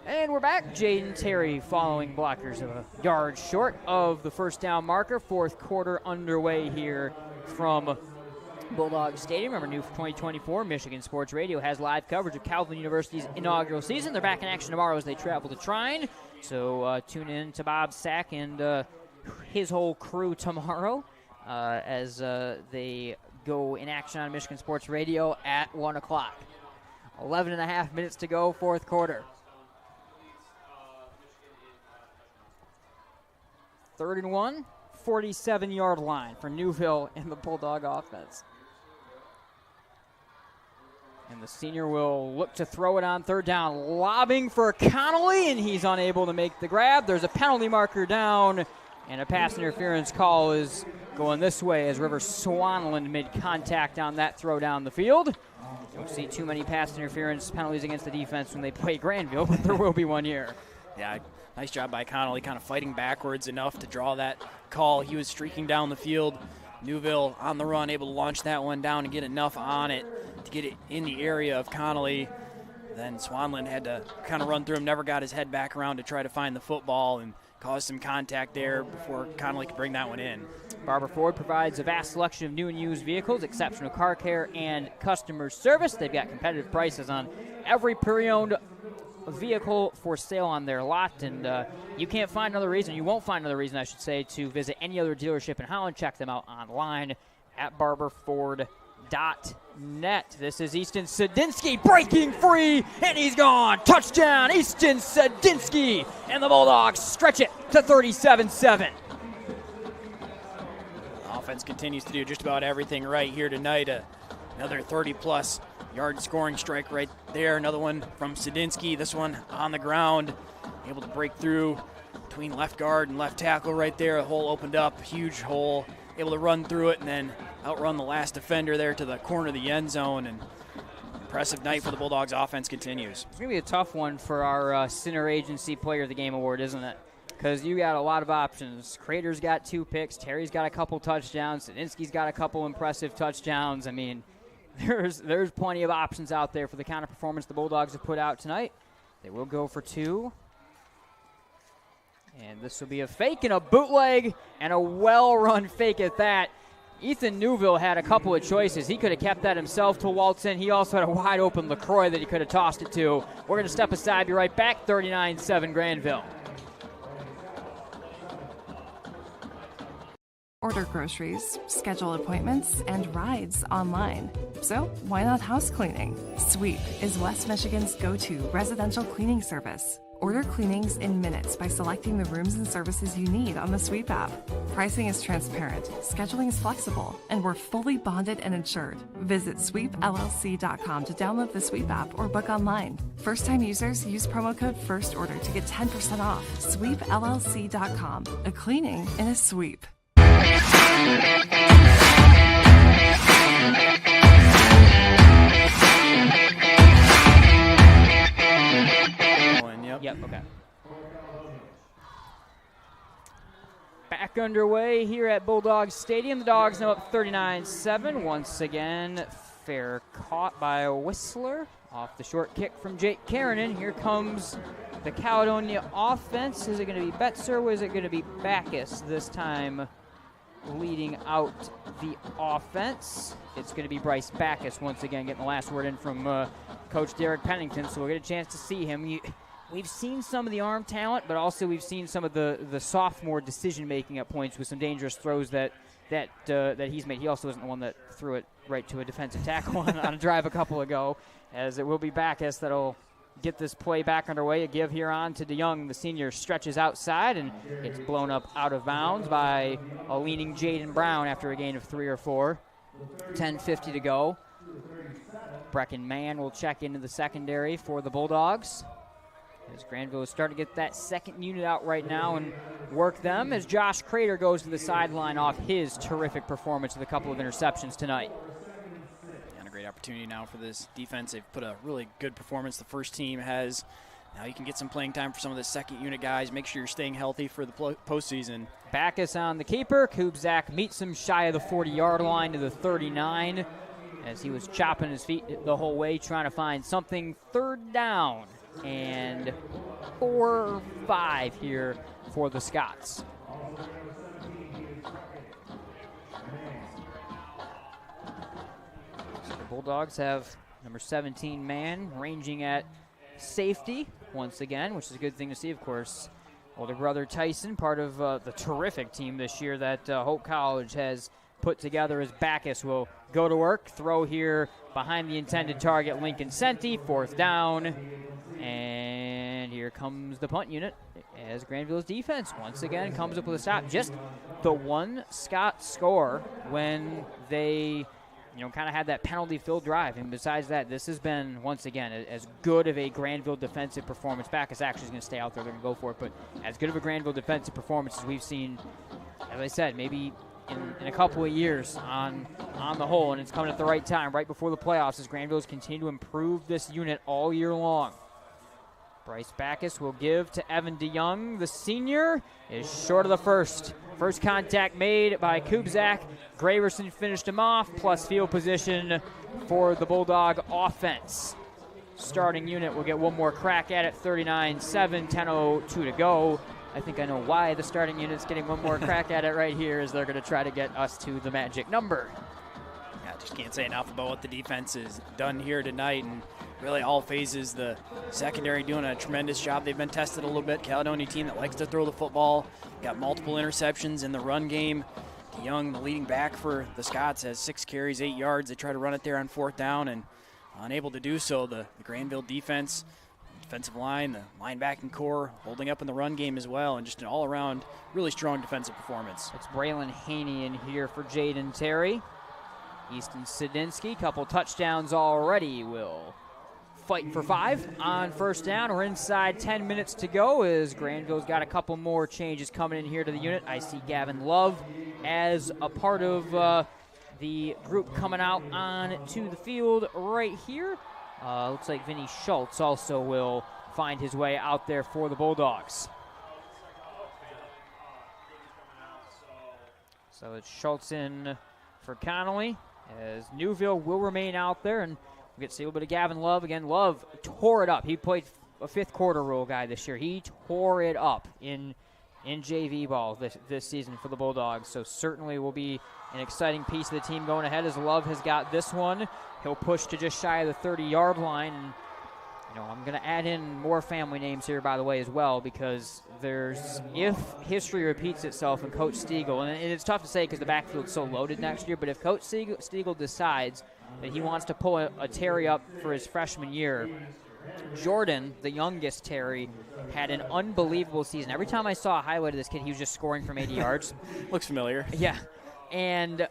And we're back. Jaden Terry following blockers of a yard short of the first down marker. Fourth quarter underway here from Bulldog Stadium. Remember, new for 2024, Michigan Sports Radio has live coverage of Calvin University's inaugural season. They're back in action tomorrow as they travel to Trine. So tune in to Bob Sack and his whole crew tomorrow as they go in action on Michigan Sports Radio at 1 o'clock. 11 and a half minutes to go, fourth quarter. Third and 1, 47-yard line for Newville and the Bulldog offense. And the senior will look to throw it on third down, lobbing for Connolly, and he's unable to make the grab. There's a penalty marker down, and a pass interference call is going this way as River Swanland made contact on that throw down the field. Don't see too many pass interference penalties against the defense when they play Grandville, but there will be one here. Yeah, nice job by Connolly, kind of fighting backwards enough to draw that call. He was streaking down the field. Newville on the run, able to launch that one down and get enough on it to get it in the area of Connolly. Then Swanland had to kind of run through him, never got his head back around to try to find the football and caused some contact there before Connolly could bring that one in. Barber Ford provides a vast selection of new and used vehicles, exceptional car care, and customer service. They've got competitive prices on every pre-owned vehicle for sale on their lot, and you can't find another reason, you won't find another reason, I should say, to visit any other dealership in Holland. Check them out online at barberford.net. This is Easton Sadinsky breaking free, and he's gone. Touchdown, Easton Sadinsky, and the Bulldogs stretch it to 37-7. Offense continues to do just about everything right here tonight. Another 30-plus yard scoring strike right there. Another one from Sadinsky. This one on the ground. Able to break through between left guard and left tackle right there. A hole opened up, huge hole. Able to run through it and then outrun the last defender there to the corner of the end zone. And impressive night for the Bulldogs offense continues. It's going to be a tough one for our Center Agency Player of the Game award, isn't it? Because you got a lot of options. Crater's got 2 picks. Terry's got a couple touchdowns. Sadinsky's got a couple impressive touchdowns. I mean, there's plenty of options out there for the kind of performance the Bulldogs have put out tonight. They will go for 2. And this will be a fake and a bootleg and a well-run fake at that. Ethan Newville had a couple of choices. He could have kept that himself to waltz in. He also had a wide-open LaCroix that he could have tossed it to. We're going to step aside, be right back, 39-7 Grandville. Order groceries, schedule appointments, and rides online. So why not house cleaning? Sweep is West Michigan's go-to residential cleaning service. Order cleanings in minutes by selecting the rooms and services you need on the Sweep app. Pricing is transparent, scheduling is flexible, and we're fully bonded and insured. Visit sweepllc.com to download the Sweep app or book online. First-time users use promo code FIRSTORDER to get 10% off. sweepllc.com. A cleaning in a sweep. Yep, okay. Back underway here at Bulldog Stadium. The Dogs now up 39-7. Once again, fair caught by Whistler. Off the short kick from Jake Karanen. Here comes the Caledonia offense. Is it going to be Betzer or is it going to be Backus this time leading out the offense? It's going to be Bryce Backus once again getting the last word in from Coach Derek Pennington, so we'll get a chance to see him. We've seen some of the arm talent, but also we've seen some of the sophomore decision-making at points with some dangerous throws that he's made. He also isn't the one that threw it right to a defensive tackle on a drive a couple ago, as it will be Backus that'll get this play back underway. A give here on to DeYoung. The senior stretches outside, and it's blown up out of bounds by a leaning Jaden Brown after a gain of 3 or 4. 10:50 to go. Brecken Mann will check into the secondary for the Bulldogs, as Grandville is starting to get that second unit out right now and work them, as Josh Crater goes to the sideline off his terrific performance with a couple of interceptions tonight. And a great opportunity now for this defense. They've put a really good performance. The first team has. Now you can get some playing time for some of the second unit guys. Make sure you're staying healthy for the postseason. Backus on the keeper. Kubzak meets him shy of the 40-yard line to the 39, as he was chopping his feet the whole way, trying to find something. Third down and 4 or 5 here for the Scots. So the Bulldogs have number 17 man ranging at safety once again, which is a good thing to see, of course. Older brother Tyson, part of the terrific team this year that Hope College has put together, as Backus will go to work. Throw here behind the intended target, Lincoln Senti. 4th down. And here comes the punt unit, as Grandville's defense once again comes up with a stop. Just the one Scott score when they kind of had that penalty-filled drive. And besides that, this has been, once again, as good of a Grandville defensive performance. Backus actually is going to stay out there. They're going to go for it. But as good of a Grandville defensive performance as we've seen, as I said, maybe in a couple of years on the whole. And it's coming at the right time, right before the playoffs, as Grandville's continue to improve this unit all year long. Bryce Backus will give to Evan DeYoung. The senior is short of the first. First contact made by Kubzak. Graverson finished him off, plus field position for the Bulldog offense. Starting unit will get one more crack at it. 39-7, 10:02 to go. I think I know why the starting unit's getting one more crack at it right here, as they're going to try to get us to the magic number. Yeah, just can't say enough about what the defense has done here tonight, and really all phases. The secondary doing a tremendous job. They've been tested a little bit. Caledonia team that likes to throw the football. Got multiple interceptions in the run game. DeYoung, the leading back for the Scots, has 6 carries, 8 yards. They try to run it there on 4th down and unable to do so. The Grandville defense, defensive line, the linebacking core holding up in the run game as well, and just an all-around really strong defensive performance. It's Braylon Haney in here for Jaden Terry. Easton Sedinsky, couple touchdowns already, will fight for 5 on 1st down. We're inside 10 minutes to go, as Grandville's got a couple more changes coming in here to the unit. I see Gavin Love as a part of the group coming out on to the field right here. Looks like Vinny Schultz also will find his way out there for the Bulldogs. So it's Schultz in for Connolly, as Newville will remain out there, and we get to see a little bit of Gavin Love. Again, Love tore it up. He played a 5th quarter rule guy this year. He tore it up in JV ball this season for the Bulldogs. So certainly will be an exciting piece of the team going ahead, as Love has got this one. He'll push to just shy of the 30-yard line. And I'm going to add in more family names here, by the way, as well, because if history repeats itself and Coach Stiegel, and it's tough to say because the backfield's so loaded next year, but if Coach Stiegel decides that he wants to pull a Terry up for his freshman year, Jordan, the youngest Terry, had an unbelievable season. Every time I saw a highlight of this kid, he was just scoring from 80 yards. Looks familiar. Yeah. And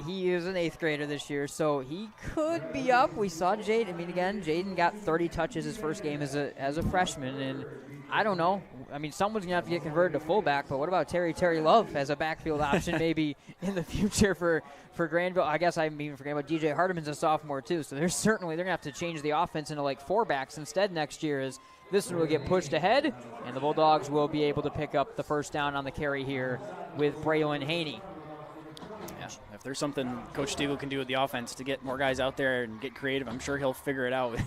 he is an 8th grader this year, so he could be up. We saw Jaden got 30 touches his first game as a freshman, and I don't know. I mean, someone's going to have to get converted to fullback, but what about Terry Love as a backfield option maybe in the future for Grandville? I guess I'm even forgetting about DJ Hardeman's a sophomore too, so they're going to have to change the offense into like 4-backs instead next year, as this one will get pushed ahead, and the Bulldogs will be able to pick up the first down on the carry here with Braylon Haney. Yeah, if there's something Coach Stiegel can do with the offense to get more guys out there and get creative, I'm sure he'll figure it out.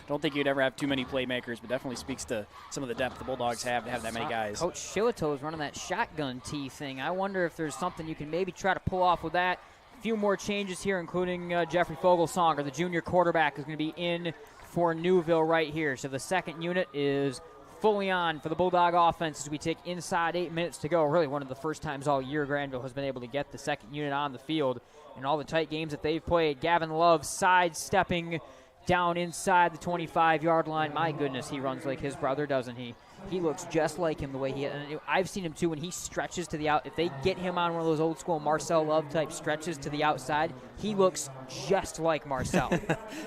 Don't think you'd ever have too many playmakers, but definitely speaks to some of the depth the Bulldogs have to have that many guys. Coach Shillito is running that shotgun tee thing. I wonder if there's something you can maybe try to pull off with that. A few more changes here, including Jeffrey Fogelsonger, the junior quarterback, is going to be in for Newville right here. So the second unit is fully on for the Bulldog offense as we take inside 8 minutes to go. Really one of the first times all year Grandville has been able to get the second unit on the field in all the tight games that they've played. Gavin Love sidestepping down inside the 25-yard line. My goodness, he runs like his brother, doesn't he? He looks just like him the way I've seen him too when he stretches to the out. If they get him on one of those old school Marcel Love type stretches to the outside, he looks just like Marcel.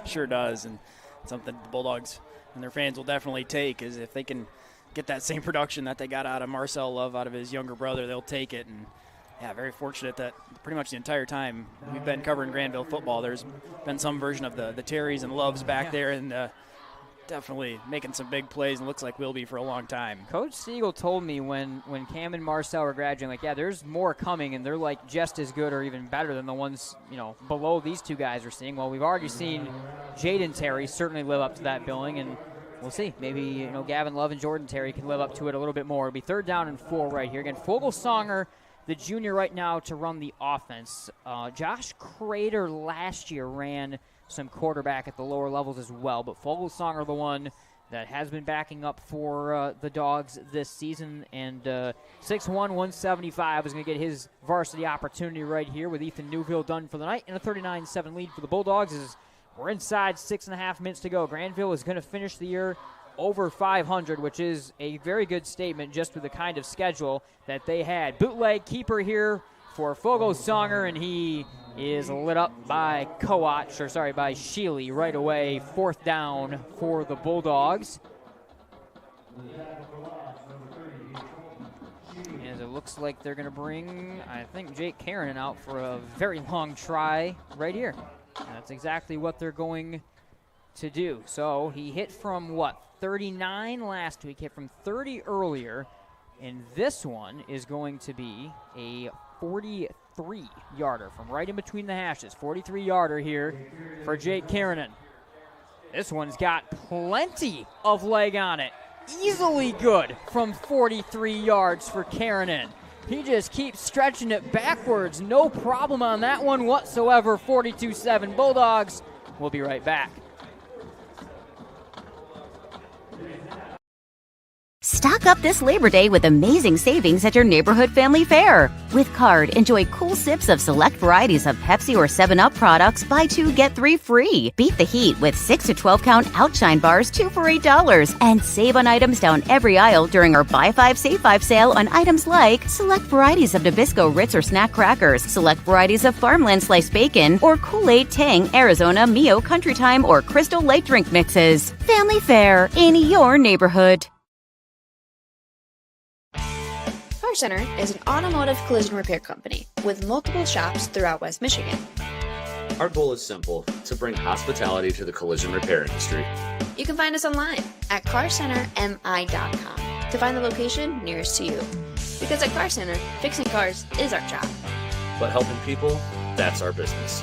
Sure does, and something the Bulldogs and their fans will definitely take is if they can get that same production that they got out of Marcel Love, out of his younger brother, they'll take it. And yeah, very fortunate that pretty much the entire time we've been covering Grandville football, there's been some version of the Terrys and Loves back there, and definitely making some big plays, and looks like will be for a long time. Coach Siegel told me when Cam and Marcel were graduating, like, yeah, there's more coming, and they're like just as good or even better than the ones below these two guys are seeing. Well, we've already seen Jaden Terry certainly live up to that billing, and we'll see. Maybe Gavin Love and Jordan Terry can live up to it a little bit more. It'll be 3rd down and 4 right here. Again, Fogelsonger, the junior right now, to run the offense. Josh Crater last year ran some quarterback at the lower levels as well, but Fogelsonger, the one that has been backing up for the Dogs this season, and 6'1", 175 is going to get his varsity opportunity right here with Ethan Newville done for the night, and a 39-7 lead for the Bulldogs as we're inside 6.5 minutes to go. Grandville is going to finish the year over 500, which is a very good statement just with the kind of schedule that they had. Bootleg keeper here for Fogelsonger, and he is lit up by by Sheely right away. 4th down for the Bulldogs. As it looks like they're going to bring, I think, Jake Karanen out for a very long try right here. And that's exactly what they're going to do. So he hit from, 39 last week, hit from 30 earlier, and this one is going to be a 43-yarder from right in between the hashes. 43-yarder here for Jake Karanen. This one's got plenty of leg on it. Easily good from 43 yards for Karanen. He just keeps stretching it backwards. No problem on that one whatsoever. 42-7 Bulldogs. We'll be right back. Stock up this Labor Day with amazing savings at your neighborhood family fair. With Card, enjoy cool sips of select varieties of Pepsi or 7-Up products. Buy 2, get 3 free. Beat the heat with 6 to 12-count Outshine bars, 2 for $8. And save on items down every aisle during our Buy 5, Save 5 sale on items like select varieties of Nabisco Ritz or Snack Crackers, select varieties of Farmland Sliced Bacon, or Kool-Aid, Tang, Arizona, Mio, Country Time, or Crystal Light Drink mixes. Family Fair in your neighborhood. Car Center is an automotive collision repair company with multiple shops throughout West Michigan. Our goal is simple: to bring hospitality to the collision repair industry. You can find us online at carcentermi.com to find the location nearest to you. Because at Car Center, fixing cars is our job. But helping people, that's our business.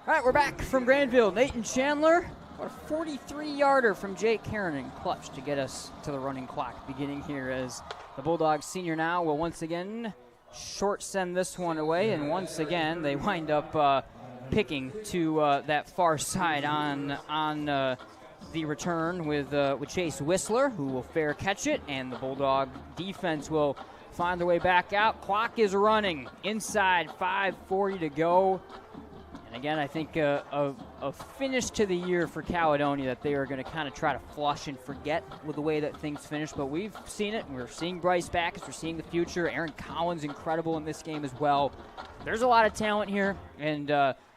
All right, we're back from Grandville. Nathan Chandler. What a 43-yarder from Jake Karanen, clutch to get us to the running clock beginning here as the Bulldogs senior now will once again short send this one away, and once again they wind up picking to that far side on the return with Chase Whistler, who will fair catch it, and the Bulldog defense will find their way back out. Clock is running inside, 5:40 to go. And again, I think a finish to the year for Caledonia that they are going to kind of try to flush and forget with the way that things finish. But we've seen it. We're seeing Bryce Backus. We're seeing the future. Aaron Collins, incredible in this game as well. There's a lot of talent here, and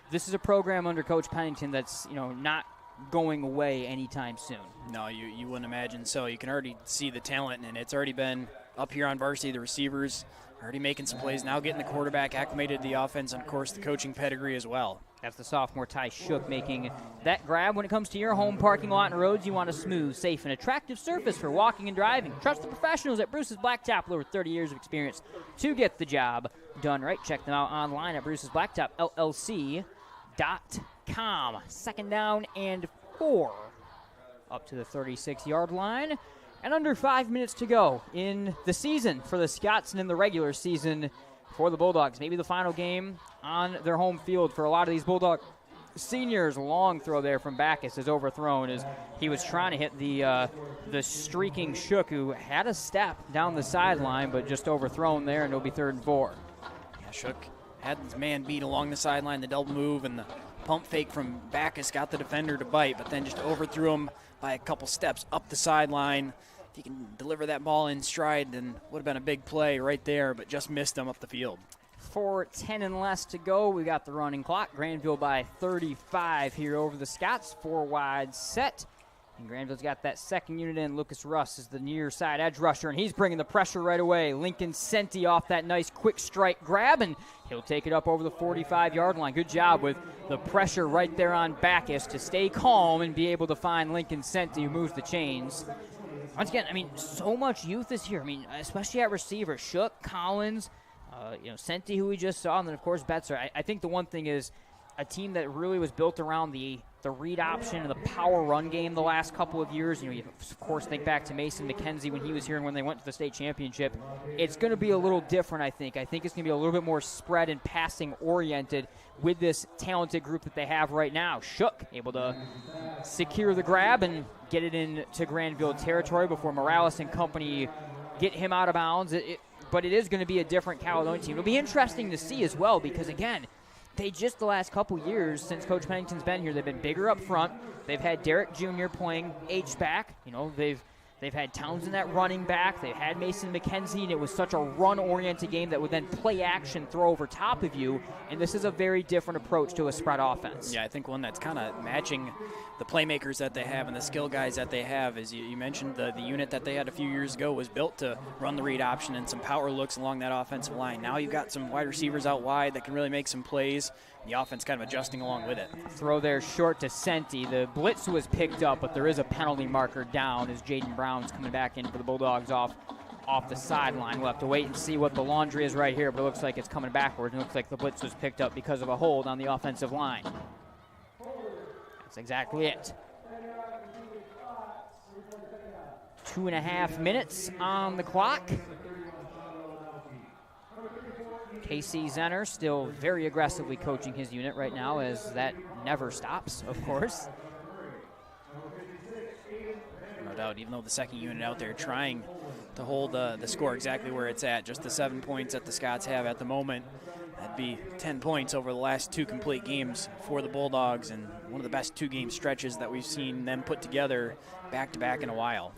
this is a program under Coach Pennington that's not going away anytime soon. No, you wouldn't imagine so. You can already see the talent, and it's already been up here on varsity. The receivers already making some plays, now getting the quarterback acclimated to the offense, and, of course, the coaching pedigree as well. That's the sophomore Ty Shook making that grab. When it comes to your home parking lot and roads, you want a smooth, safe, and attractive surface for walking and driving. Trust the professionals at Bruce's Blacktop with over 30 years of experience to get the job done right. Check them out online at Bruce's Blacktop, LLC.com. Second down and 4 up to the 36-yard line. And under 5 minutes to go in the season for the Scots and in the regular season for the Bulldogs. Maybe the final game on their home field for a lot of these Bulldog seniors. Long throw there from Backus is overthrown as he was trying to hit the streaking Shook, who had a step down the sideline, but just overthrown there, and it'll be 3rd and 4. Yeah, Shook had his man beat along the sideline, the double move, and the pump fake from Backus got the defender to bite, but then just overthrew him by a couple steps up the sideline. If he can deliver that ball in stride, then would have been a big play right there, but just missed him up the field. 4:10 and less to go. We got the running clock. Grandville by 35 here over the Scots. 4 wide set. And Grandville's got that second unit in. Lucas Russ is the near side edge rusher, and he's bringing the pressure right away. Lincoln Senti off that nice quick strike grab, and he'll take it up over the 45-yard line. Good job with the pressure right there on Backus to stay calm and be able to find Lincoln Senti, who moves the chains. Once again, so much youth is here. Especially at receiver. Shook, Collins, Senti, who we just saw, and then, of course, Betzer. I think the one thing is a team that really was built around the read option and the power run game the last couple of years. You of course think back to Mason McKenzie when he was here and when they went to the state championship. It's going to be a little different, I think. I think it's going to be a little bit more spread and passing oriented with this talented group that they have right now. Shook able to secure the grab and get it into Grandville territory before Morales and company get him out of bounds. But it is going to be a different Caledonia team. It'll be interesting to see as well because, again, they just the last couple years since Coach Pennington's been here, they've been bigger up front. They've had Derek Jr. playing H-back. They've had Townsend at running back. They've had Mason McKenzie, and it was such a run-oriented game that would then play action, throw over top of you. And this is a very different approach to a spread offense. Yeah, I think one that's kind of matching the playmakers that they have and the skill guys that they have. As you mentioned, the unit that they had a few years ago was built to run the read option and some power looks along that offensive line. Now you've got some wide receivers out wide that can really make some plays. The offense kind of adjusting along with it. Throw there short to Senti. The blitz was picked up, but there is a penalty marker down as Jaden Brown's coming back in for the Bulldogs off the sideline. We'll have to wait and see what the laundry is right here, but it looks like it's coming backwards. It looks like the blitz was picked up because of a hold on the offensive line. That's exactly it. 2.5 minutes on the clock. Casey Zenner still very aggressively coaching his unit right now, as that never stops, of course. No doubt, even though the second unit out there trying to hold the score exactly where it's at, just the 7 points that the Scots have at the moment. That'd be 10 points over the last 2 complete games for the Bulldogs, and one of the best 2-game stretches that we've seen them put together back-to-back in a while.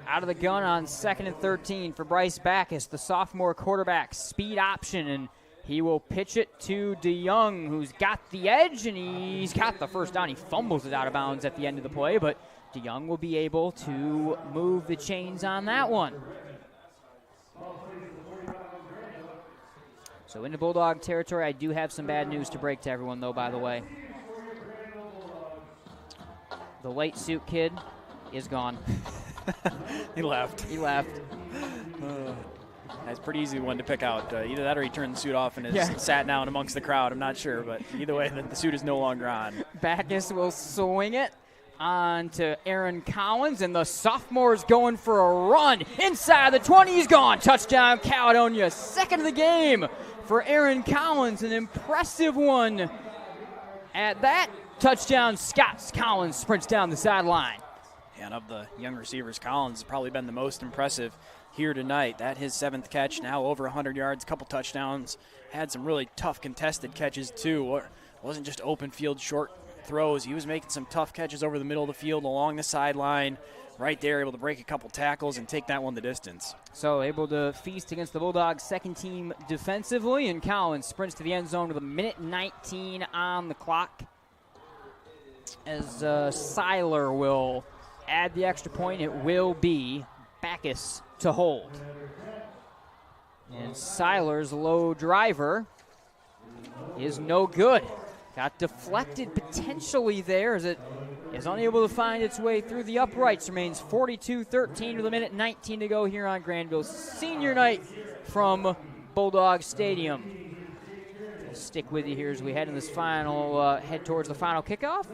Out of the gun on 2nd and 13 for Bryce Backus, the sophomore quarterback, speed option, and he will pitch it to DeYoung, who's got the edge, and he's got the first down. He fumbles it out of bounds at the end of the play, but DeYoung will be able to move the chains on that one. So into Bulldog territory, I do have some bad news to break to everyone, though, by the way. The late suit kid is gone. He left. That's a pretty easy one to pick out. Either that or he turned the suit off and has sat down amongst the crowd. I'm not sure, but either way, the suit is no longer on. Backus will swing it on to Aaron Collins, and the sophomore's going for a run. Inside the 20, he's gone. Touchdown, Caledonia. Second of the game for Aaron Collins. An impressive one at that. Touchdown, SCOTS. Collins sprints down the sideline. And of the young receivers, Collins has probably been the most impressive here tonight. That his 7th catch, now over 100 yards, a couple touchdowns. Had some really tough contested catches too. It wasn't just open field short throws. He was making some tough catches over the middle of the field, along the sideline, right there, able to break a couple tackles and take that one the distance. So able to feast against the Bulldogs' second team defensively, and Collins sprints to the end zone with a minute 19 on the clock. As Seiler will add the extra point, it will be Backus to hold. And Seiler's low driver is no good. Got deflected potentially there as it is unable to find its way through the uprights. Remains 42-13 with a minute 19 to go here on Grandville senior night from Bulldog Stadium. We'll stick with you here as we head in this head towards the final kickoff.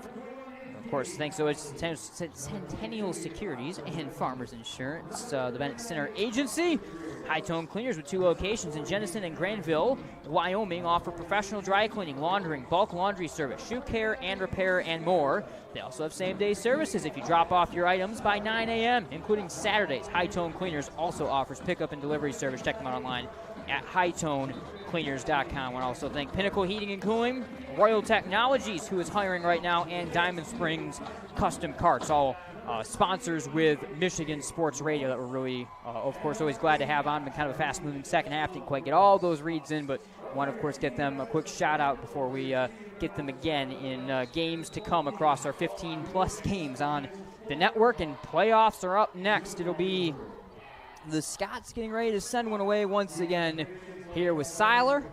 Of course, thanks to Centennial Securities and Farmers Insurance, the Bennett Center Agency. High-Tone Cleaners with 2 locations in Jenison and Grandville, Wyoming, offer professional dry cleaning, laundering, bulk laundry service, shoe care and repair, and more. They also have same-day services if you drop off your items by 9 a.m., including Saturdays. High-Tone Cleaners also offers pickup and delivery service. Check them out online at hightonecleaners.com. I also thank Pinnacle Heating and Cooling, Royal Technologies, who is hiring right now, and Diamond Springs Custom Carts, all sponsors with Michigan Sports Radio that we're really, of course, always glad to have on. Been kind of a fast-moving second half. Didn't quite get all those reads in, but want to, of course, get them a quick shout-out before we get them again in games to come across our 15-plus games on the network. And playoffs are up next. It'll be the Scots getting ready to send one away once again here with Seiler,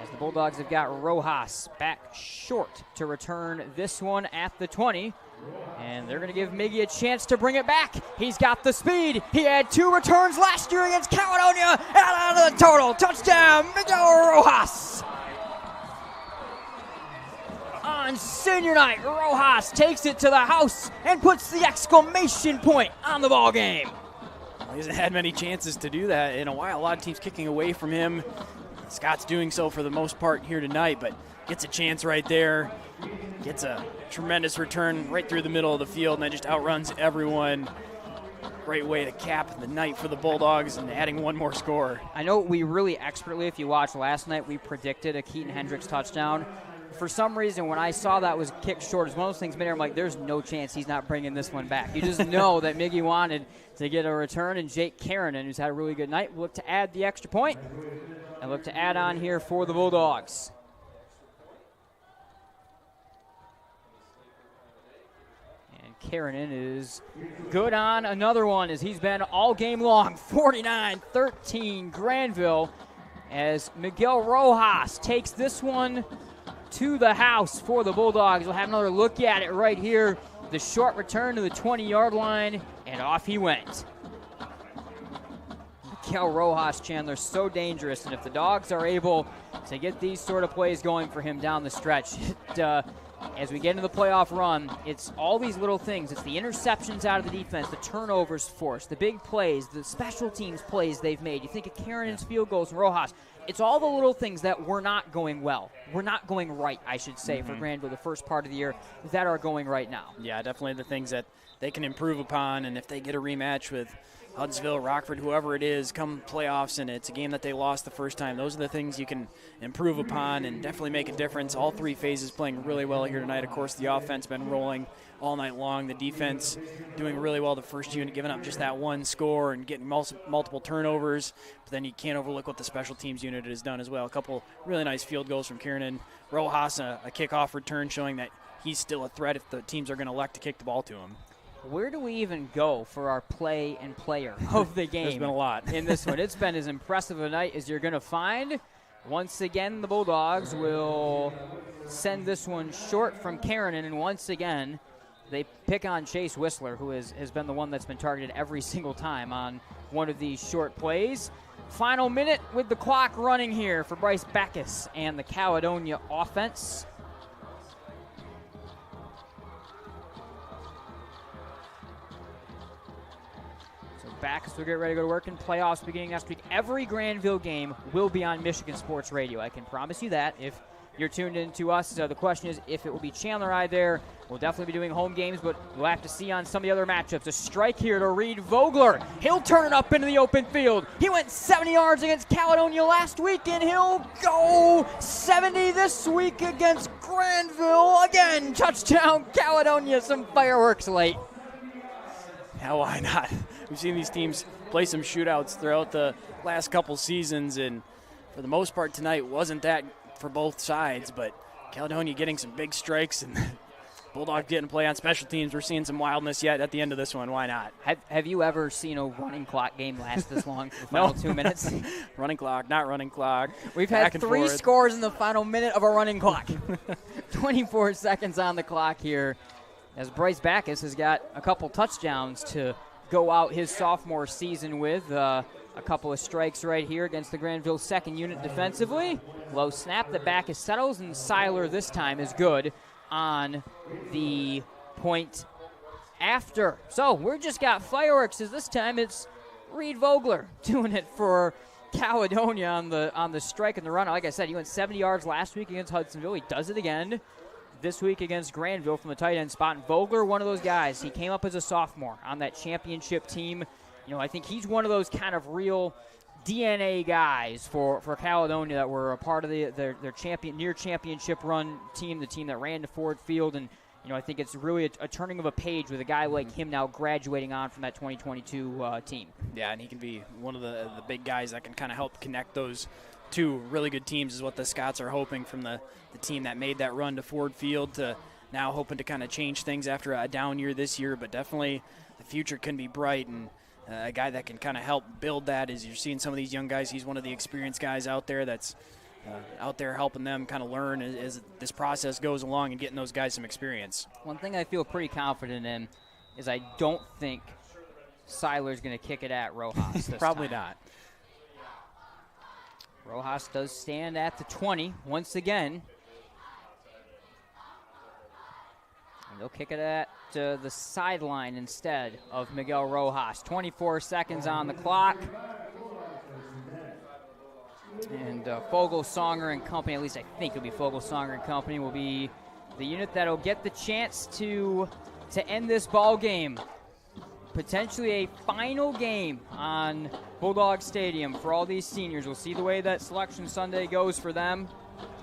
as the Bulldogs have got Rojas back short to return this one at the 20. And they're going to give Miggy a chance to bring it back. He's got the speed. He had 2 returns last year against Caledonia. And out of the total. Touchdown, Miguel Rojas. On senior night, Rojas takes it to the house and puts the exclamation point on the ball game. He hasn't had many chances to do that in a while. A lot of teams kicking away from him. Scott's doing so for the most part here tonight, but gets a chance right there. Gets a tremendous return right through the middle of the field, and then just outruns everyone. Great way to cap the night for the Bulldogs and adding one more score. I know we really expertly, if you watched last night, we predicted a Keaton Hendricks touchdown. For some reason, when I saw that was kicked short, it's one of those things, I'm like, there's no chance he's not bringing this one back. You just know that Miggy wanted to get a return, and Jake Karanen, who's had a really good night, will look to add the extra point and look to add on here for the Bulldogs. And Karanen is good on another one, as he's been all game long. 49-13 Grandville, as Miguel Rojas takes this one to the house for the Bulldogs. We'll have another look at it right here. The short return to the 20-yard line, and off he went. Miguel Rojas, Chandler, so dangerous, and if the Dogs are able to get these sort of plays going for him down the stretch, as we get into the playoff run, it's all these little things. It's the interceptions out of the defense, the turnovers forced, the big plays, the special teams plays they've made. You think of Karen's field goals and Rojas. It's all the little things that were not going well. We're not going right, I should say, for Grandville the first part of the year that are going right now. Yeah, definitely the things that they can improve upon, and if they get a rematch with Huntsville, Rockford, whoever it is, come playoffs, and it's a game that they lost the first time, those are the things you can improve upon and definitely make a difference. All 3 phases playing really well here tonight. Of course, the offense been rolling all night long. The defense doing really well the first unit, giving up just that one score and getting multiple turnovers. But then you can't overlook what the special teams unit has done as well. A couple really nice field goals from Kieran Rojas, a kickoff return showing that he's still a threat if the teams are going to elect to kick the ball to him. Where do we even go for our play and player of the game? There's been a lot in this one. It's been as impressive a night as you're going to find. Once again, the Bulldogs will send this one short from Karanen, and once again, they pick on Chase Whistler, who has been the one that's been targeted every single time on one of these short plays. Final minute with the clock running here for Bryce Backus and the Caledonia offense. Backus will get ready to go to work in playoffs beginning next week. Every Grandville game will be on Michigan Sports Radio. I can promise you that. If you're tuned in to us. The question is if it will be Chandler and I there. We'll definitely be doing home games, but we'll have to see on some of the other matchups. A strike here to Reed Vogler. He'll turn it up into the open field. He went 70 yards against Caledonia last week, and he'll go 70 this week against Grandville. Again, touchdown Caledonia. Some fireworks late. Yeah, why not? We've seen these teams play some shootouts throughout the last couple seasons, and for the most part tonight wasn't that for both sides, but Caledonia getting some big strikes and Bulldogs getting to play on special teams. We're seeing some wildness yet at the end of this one. Why not? Have you ever seen a running clock game last this long for the final 2 minutes? Running clock, not running clock. We've had 3 scores in the final minute of a running clock. 24 seconds on the clock here as Bryce Backus has got a couple touchdowns to go out his sophomore season with. A couple of strikes right here against the Grandville second unit defensively. Low snap that Backus settles, and Seiler this time is good on the point after. So we're just got fireworks, as this time it's Reed Vogler doing it for Caledonia on the strike and the run. Like I said, he went 70 yards last week against Hudsonville. He does it again this week against Grandville from the tight end spot. And Vogler, one of those guys, he came up as a sophomore on that championship team. I think he's one of those kind of real DNA guys for Caledonia that were a part of their near championship run team, the team that ran to Ford Field. And I think it's really a turning of a page with a guy like him now graduating on from that 2022 team. Yeah, and he can be one of the big guys that can kind of help connect those two really good teams, is what the Scots are hoping from the team that made that run to Ford Field to now hoping to kind of change things after a down year this year. But definitely the future can be bright, and a guy that can kind of help build that is you're seeing some of these young guys. He's one of the experienced guys out there that's out there helping them kind of learn as this process goes along and getting those guys some experience. One thing I feel pretty confident in is I don't think Seiler's going to kick it at Rojas this Probably time. not. Rojas does stand at the 20 once again. And they'll kick it at the sideline instead of Miguel Rojas. 24 seconds on the clock. And Fogelsonger and Company, at least I think it'll be Fogelsonger and Company, will be the unit that'll get the chance to end this ball game. Potentially a final game on Bulldog Stadium for all these seniors. We'll see the way that Selection Sunday goes for them.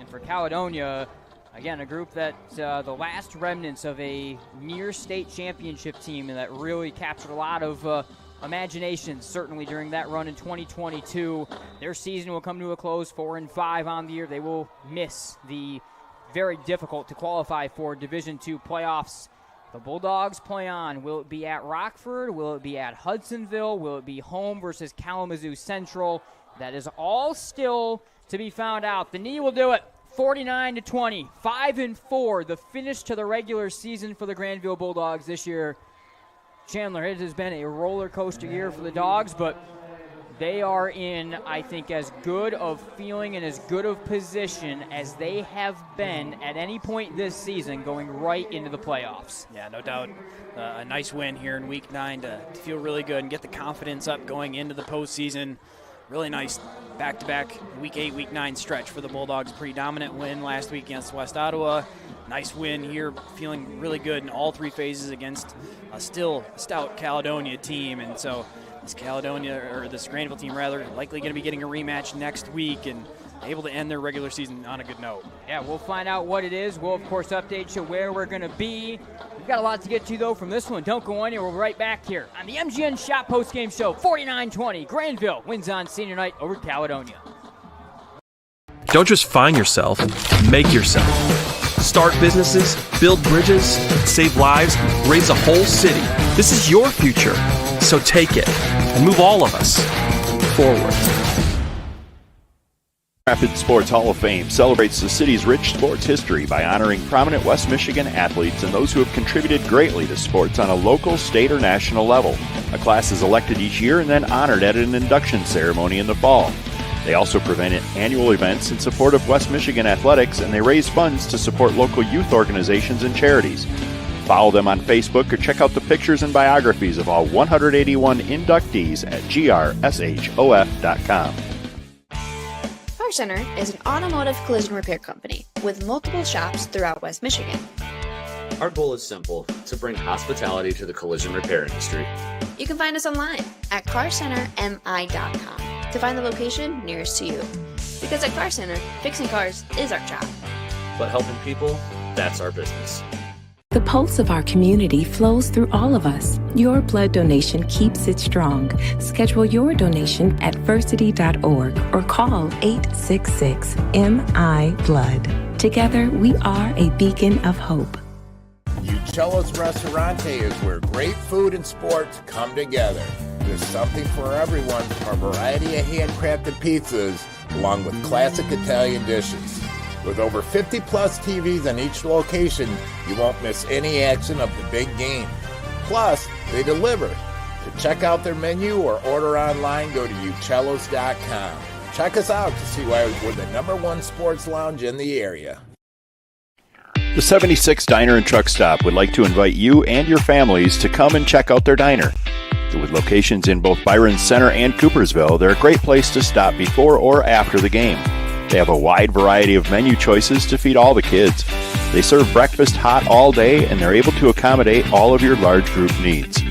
And for Caledonia, again, a group that the last remnants of a near state championship team and that really captured a lot of imagination, certainly during that run in 2022. Their season will come to a close, 4-5 on the year. They will miss the very difficult to qualify for Division II playoffs. The Bulldogs play on. Will it be at Rockford? Will it be at Hudsonville? Will it be home versus Kalamazoo Central? That is all still to be found out. The knee will do it. 49-20, 5-4, the finish to the regular season for the Grandville Bulldogs this year. Chandler, it has been a roller coaster year for the Dogs, but they are in, I think, as good of feeling and as good of position as they have been at any point this season going right into the playoffs. Yeah, no doubt. A nice win here in Week 9 to feel really good and get the confidence up going into the postseason. Really nice back-to-back Week 8, Week 9 stretch for the Bulldogs. Pretty dominant win last week against West Ottawa. Nice win here, feeling really good in all three phases against a still stout Caledonia team. And so this Grandville team rather, likely going to be getting a rematch next week and able to end their regular season on a good note. Yeah, we'll find out what it is. We'll, of course, update you where we're going to be. We've got a lot to get to, though, from this one. Don't go anywhere. We're right back here on the MGN Shop postgame show. 49-20. Granville wins on senior night over Caledonia. Don't just find yourself, make yourself. Start businesses, build bridges, save lives, raise a whole city. This is your future, so take it and move all of us forward. Rapid Sports Hall of Fame celebrates the city's rich sports history by honoring prominent West Michigan athletes and those who have contributed greatly to sports on a local, state, or national level. A class is elected each year and then honored at an induction ceremony in the fall. They also prevent annual events in support of West Michigan athletics, and they raise funds to support local youth organizations and charities. Follow them on Facebook or check out the pictures and biographies of all 181 inductees at grsof.com. Car Center is an automotive collision repair company with multiple shops throughout West Michigan. Our goal is simple, to bring hospitality to the collision repair industry. You can find us online at carcentermi.com to find the location nearest to you. Because at Car Center, fixing cars is our job. But helping people, that's our business. The pulse of our community flows through all of us. Your blood donation keeps it strong. Schedule your donation at versity.org or call 866-MI-BLOOD. Together, we are a beacon of hope. Uccello's Restaurante is where great food and sports come together. There's something for everyone from a variety of handcrafted pizzas along with classic Italian dishes. With over 50-plus TVs on each location, you won't miss any action of the big game. Plus, they deliver. To check out their menu or order online, go to uccellos.com. Check us out to see why we're the #1 sports lounge in the area. The 76 Diner and Truck Stop would like to invite you and your families to come and check out their diner. With locations in both Byron Center and Coopersville, they're a great place to stop before or after the game. They have a wide variety of menu choices to feed all the kids. They serve breakfast hot all day, and they're able to accommodate all of your large group needs.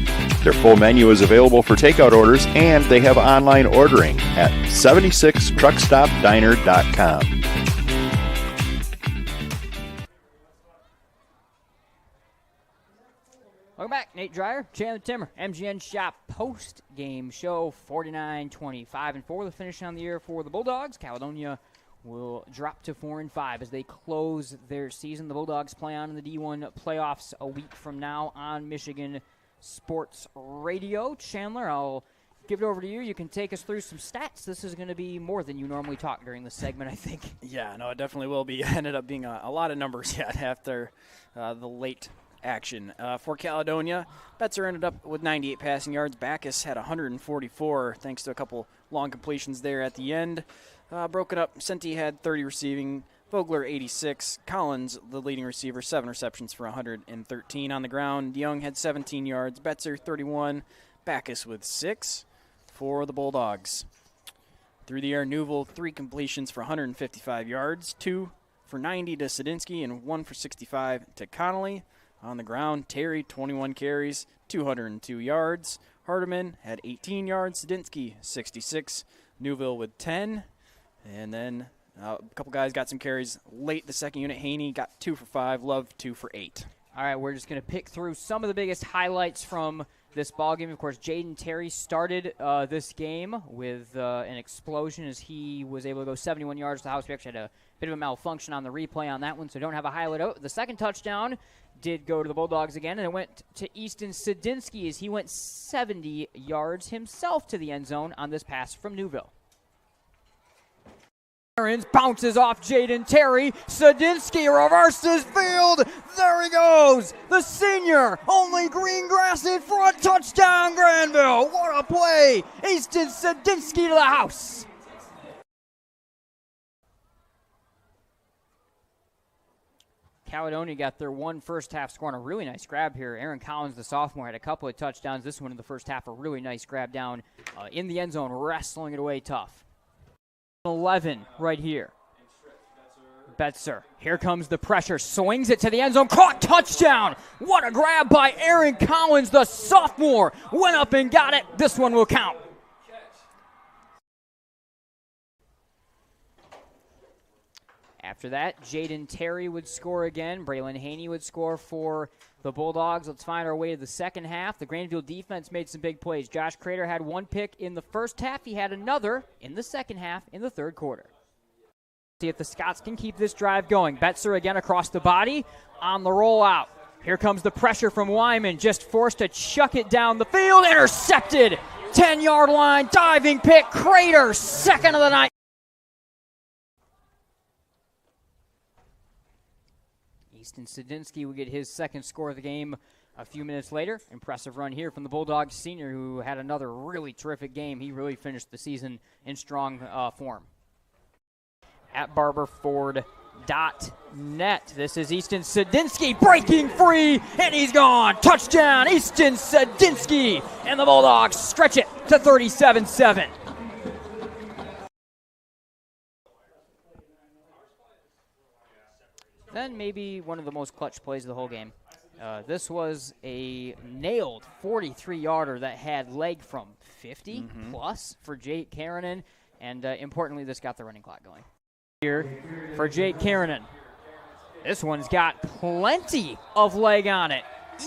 Their full menu is available for takeout orders, and they have online ordering at 76truckstopdiner.com. Welcome back. Nate Dreyer, Chandler Timmer, MGN Shop post-game show, 49-25-4. The finish on the year for the Bulldogs. Caledonia will drop to 4-5 as they close their season. The Bulldogs play on in the D1 playoffs a week from now on Michigan Sports Radio. Chandler, I'll give it over to you. You can take us through some stats. This is going to be more than you normally talk during this segment, I think. Yeah, no, it definitely will be. Ended up being a lot of numbers yet after the late action. For Caledonia, Betzer ended up with 98 passing yards. Backus had 144 thanks to a couple long completions there at the end. Broke it up. Senti had 30 receiving. Vogler 86. Collins, the leading receiver, 7 receptions for 113 on the ground. Young had 17 yards. Betzer 31. Backus with 6 for the Bulldogs. Through the air, Newville 3 completions for 155 yards. 2 for 90 to Sadinsky and 1 for 65 to Connolly. On the ground, Terry 21 carries, 202 yards. Hardeman had 18 yards. Sadinsky 66. Newville with 10. And then a couple guys got some carries late the second unit. Haney got 2 for 5. Love 2 for 8. All right, we're just going to pick through some of the biggest highlights from this ball game. Of course, Jaden Terry started this game with an explosion as he was able to go 71 yards to the house. We actually had a bit of a malfunction on the replay on that one, so don't have a highlight out. The second touchdown did go to the Bulldogs again, and it went to Easton Sadinsky as he went 70 yards himself to the end zone on this pass from Newville. Bounces off Jaden Terry. Sadinsky reverses field. There he goes. The senior. Only green grass in front. Touchdown, Grandville. What a play. Easton Sadinsky to the house. Caledonia got their one first half score on a really nice grab here. Aaron Collins, the sophomore, had a couple of touchdowns. This one in the first half, a really nice grab down in the end zone, wrestling it away tough. 11 right here. Betzer. Here comes the pressure. Swings it to the end zone. Caught. Touchdown. What a grab by Aaron Collins, the sophomore. Went up and got it. This one will count. After that, Jaden Terry would score again. Braylon Haney would score for the Bulldogs. Let's find our way to the second half. The Grandville defense made some big plays. Josh Crater had 1 pick in the first half. He had another in the second half in the third quarter. See if the Scots can keep this drive going. Betzer again across the body on the rollout. Here comes the pressure from Wyman. Just forced to chuck it down the field. Intercepted. 10-yard line. Diving pick. Crater. Second of the night. Easton Sadinsky will get his second score of the game a few minutes later. Impressive run here from the Bulldogs senior, who had another really terrific game. He really finished the season in strong form. At barberford.net, this is Easton Sadinsky breaking free, and he's gone. Touchdown, Easton Sadinsky, and the Bulldogs stretch it to 37-7. Then maybe one of the most clutch plays of the whole game. This was a nailed 43-yarder that had leg from 50 plus for Jake Karanen, and importantly, this got the running clock going. Here for Jake Karanen. This one's got plenty of leg on it.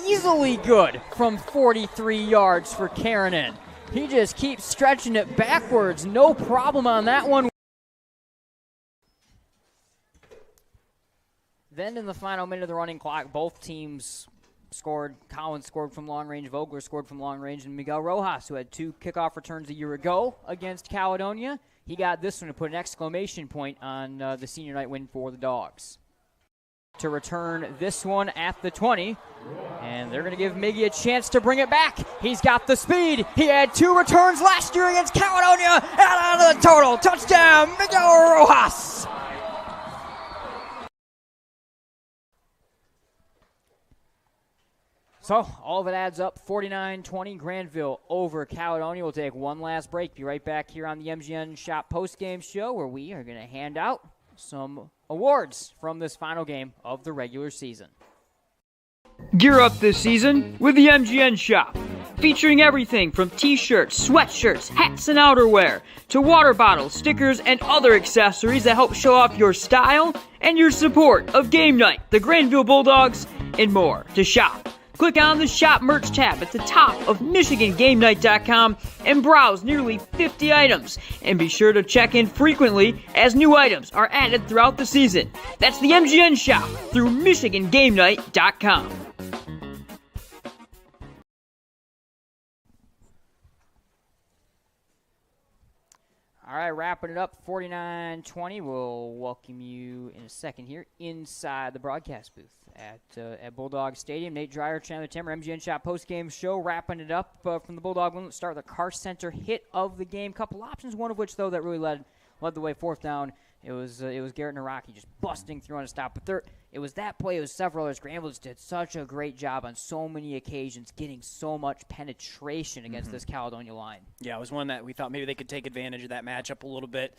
Easily good from 43 yards for Karanen. He just keeps stretching it backwards. No problem on that one. Then in the final minute of the running clock, both teams scored. Collins scored from long range. Vogler scored from long range. And Miguel Rojas, who had 2 kickoff returns a year ago against Caledonia, he got this one to put an exclamation point on the senior night win for the Dogs. To return this one at the 20, and they're going to give Miggy a chance to bring it back. He's got the speed. He had 2 returns last year against Caledonia, and out of the total. Touchdown, Miguel Rojas. So all of it adds up, 49-20, Grandville over Caledonia. We'll take one last break. Be right back here on the MGN Shop postgame show, where we are going to hand out some awards from this final game of the regular season. Gear up this season with the MGN Shop, featuring everything from t-shirts, sweatshirts, hats, and outerwear, to water bottles, stickers, and other accessories that help show off your style and your support of Game Night, the Grandville Bulldogs, and more. To shop, click on the Shop Merch tab at the top of MichiganGameNight.com and browse nearly 50 items. And be sure to check in frequently as new items are added throughout the season. That's the MGN Shop through MichiganGameNight.com. All right, wrapping it up, 49-20. We'll welcome you in a second here inside the broadcast booth at Bulldog Stadium. Nate Dreyer, Chandler Timmer, MGN Shop postgame show, wrapping it up from the Bulldog win. Let's start with the Car Center hit of the game. Couple options, one of which, though, that really led the way. 4th down. It was Garrett Naraki just busting through on a stop. But it was that play. It was several others. Grandville just did such a great job on so many occasions, getting so much penetration against this Caledonia line. Yeah, it was one that we thought maybe they could take advantage of that matchup a little bit,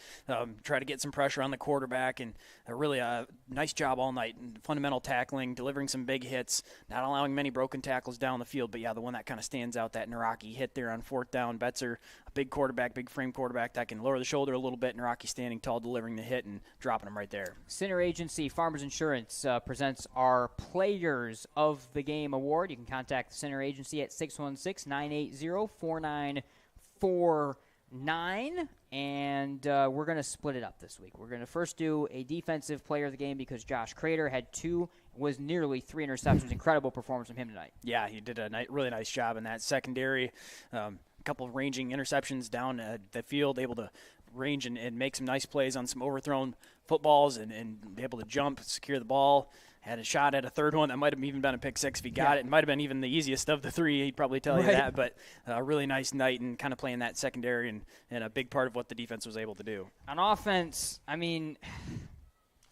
try to get some pressure on the quarterback, and really a nice job all night. Fundamental tackling, delivering some big hits, not allowing many broken tackles down the field. But, yeah, the one that kind of stands out, that Naraki hit there on 4th down. Betzer, a big quarterback, big frame quarterback that can lower the shoulder a little bit. Naraki standing tall, delivering the hit and dropping him right there. Center Agency Farmers Insurance presents our Players of the Game Award. You can contact the Center Agency at 616-980-4949. And we're going to split it up this week. We're going to first do a defensive player of the game because Josh Crater had 2, was nearly 3 interceptions. Incredible performance from him tonight. Yeah, he did a really nice job in that secondary. A couple of ranging interceptions down the field, able to range and make some nice plays on some overthrown footballs and be able to jump, secure the ball. Had a shot at a third one that might have even been a pick 6 if he got it. It might have been even the easiest of the 3. He'd probably tell you that. But a really nice night and kind of playing that secondary and a big part of what the defense was able to do. On offense, I mean,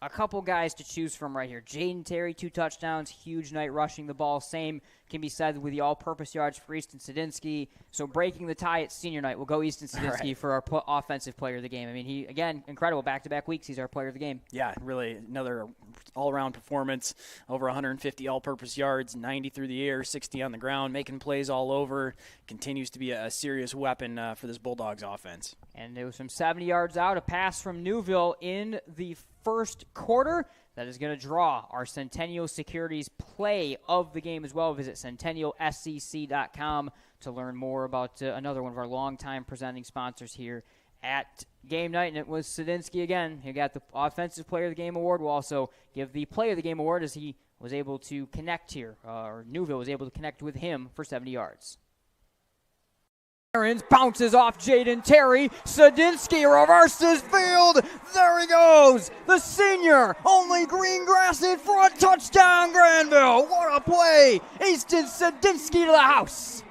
a couple guys to choose from right here. Jaden Terry, 2 touchdowns, huge night rushing the ball. Same can be said with the all-purpose yards for Easton Sadinsky. So breaking the tie at senior night, we'll go Easton Sadinsky for our offensive player of the game. I mean, he, again, incredible. Back-to-back weeks, he's our player of the game. Yeah, really another all-around performance. Over 150 all-purpose yards, 90 through the air, 60 on the ground, making plays all over. Continues to be a serious weapon for this Bulldogs offense. And it was from 70 yards out, a pass from Newville in the first quarter. That is going to draw our Centennial Securities play of the game as well. Visit centennialscc.com to learn more about another one of our longtime presenting sponsors here at Game Night. And it was Sadinsky again. He got the Offensive Player of the Game award. We'll also give the Player of the Game award as he was able to connect here, or Newville was able to connect with him for 70 yards. Aaron's bounces off Jaden Terry. Sadinsky reverses field. There he goes. The senior. Only green grass in front. Touchdown, Grandville. What a play. Easton Sadinsky to the house.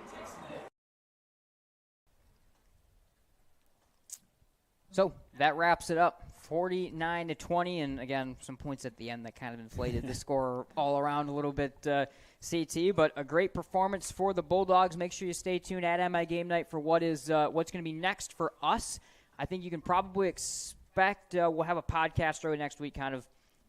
So that wraps it up. 49-20. And again, some points at the end that kind of inflated the score all around a little bit. CT, but a great performance for the Bulldogs. Make sure you stay tuned at MI Game Night for what's going to be next for us. I think you can probably expect we'll have a podcast early next week kind of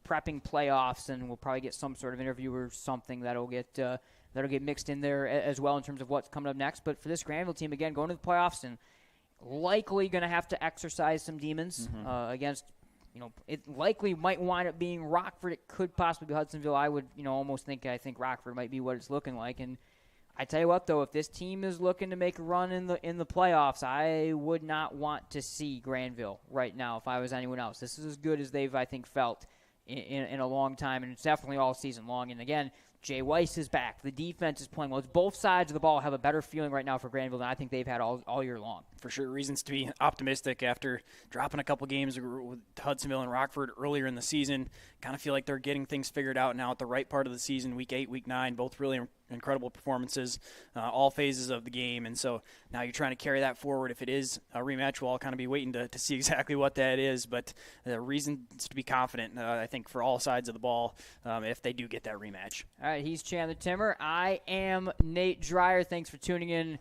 prepping playoffs, and we'll probably get some sort of interview or something that'll get mixed in there as well in terms of what's coming up next. But for this Grandville team, again, going to the playoffs and likely going to have to exercise some demons against, it likely might wind up being Rockford. It could possibly be Hudsonville. I would, almost think Rockford might be what it's looking like. And I tell you what, though, if this team is looking to make a run in the playoffs, I would not want to see Grandville right now if I was anyone else. This is as good as they've, I think, felt in a long time, and it's definitely all season long. And again, Jay Weiss is back. The defense is playing well. It's both sides of the ball have a better feeling right now for Grandville than I think they've had all year long. For sure, reasons to be optimistic after dropping a couple games with Hudsonville and Rockford earlier in the season. Kind of feel like they're getting things figured out now at the right part of the season, week 8, week 9, both really incredible performances, all phases of the game. And so now you're trying to carry that forward. If it is a rematch, we'll all kind of be waiting to see exactly what that is. But reasons to be confident, I think, for all sides of the ball if they do get that rematch. All right, he's Chandler Timmer. I am Nate Dreyer. Thanks for tuning in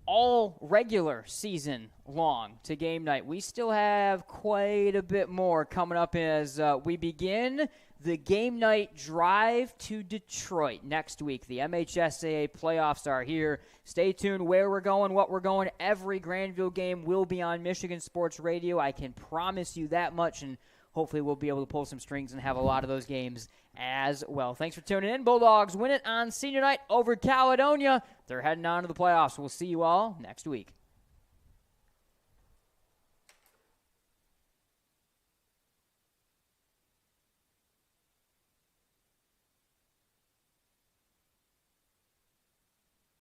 all regular season long to game night. We still have quite a bit more coming up as we begin the game night drive to Detroit next week. The MHSAA playoffs are here. Stay tuned where we're going, what we're going. Every Grandville game will be on Michigan Sports Radio. I can promise you that much, and hopefully we'll be able to pull some strings and have a lot of those games as well. Thanks for tuning in. Bulldogs win it on senior night over Caledonia. They're heading on to the playoffs. We'll see you all next week.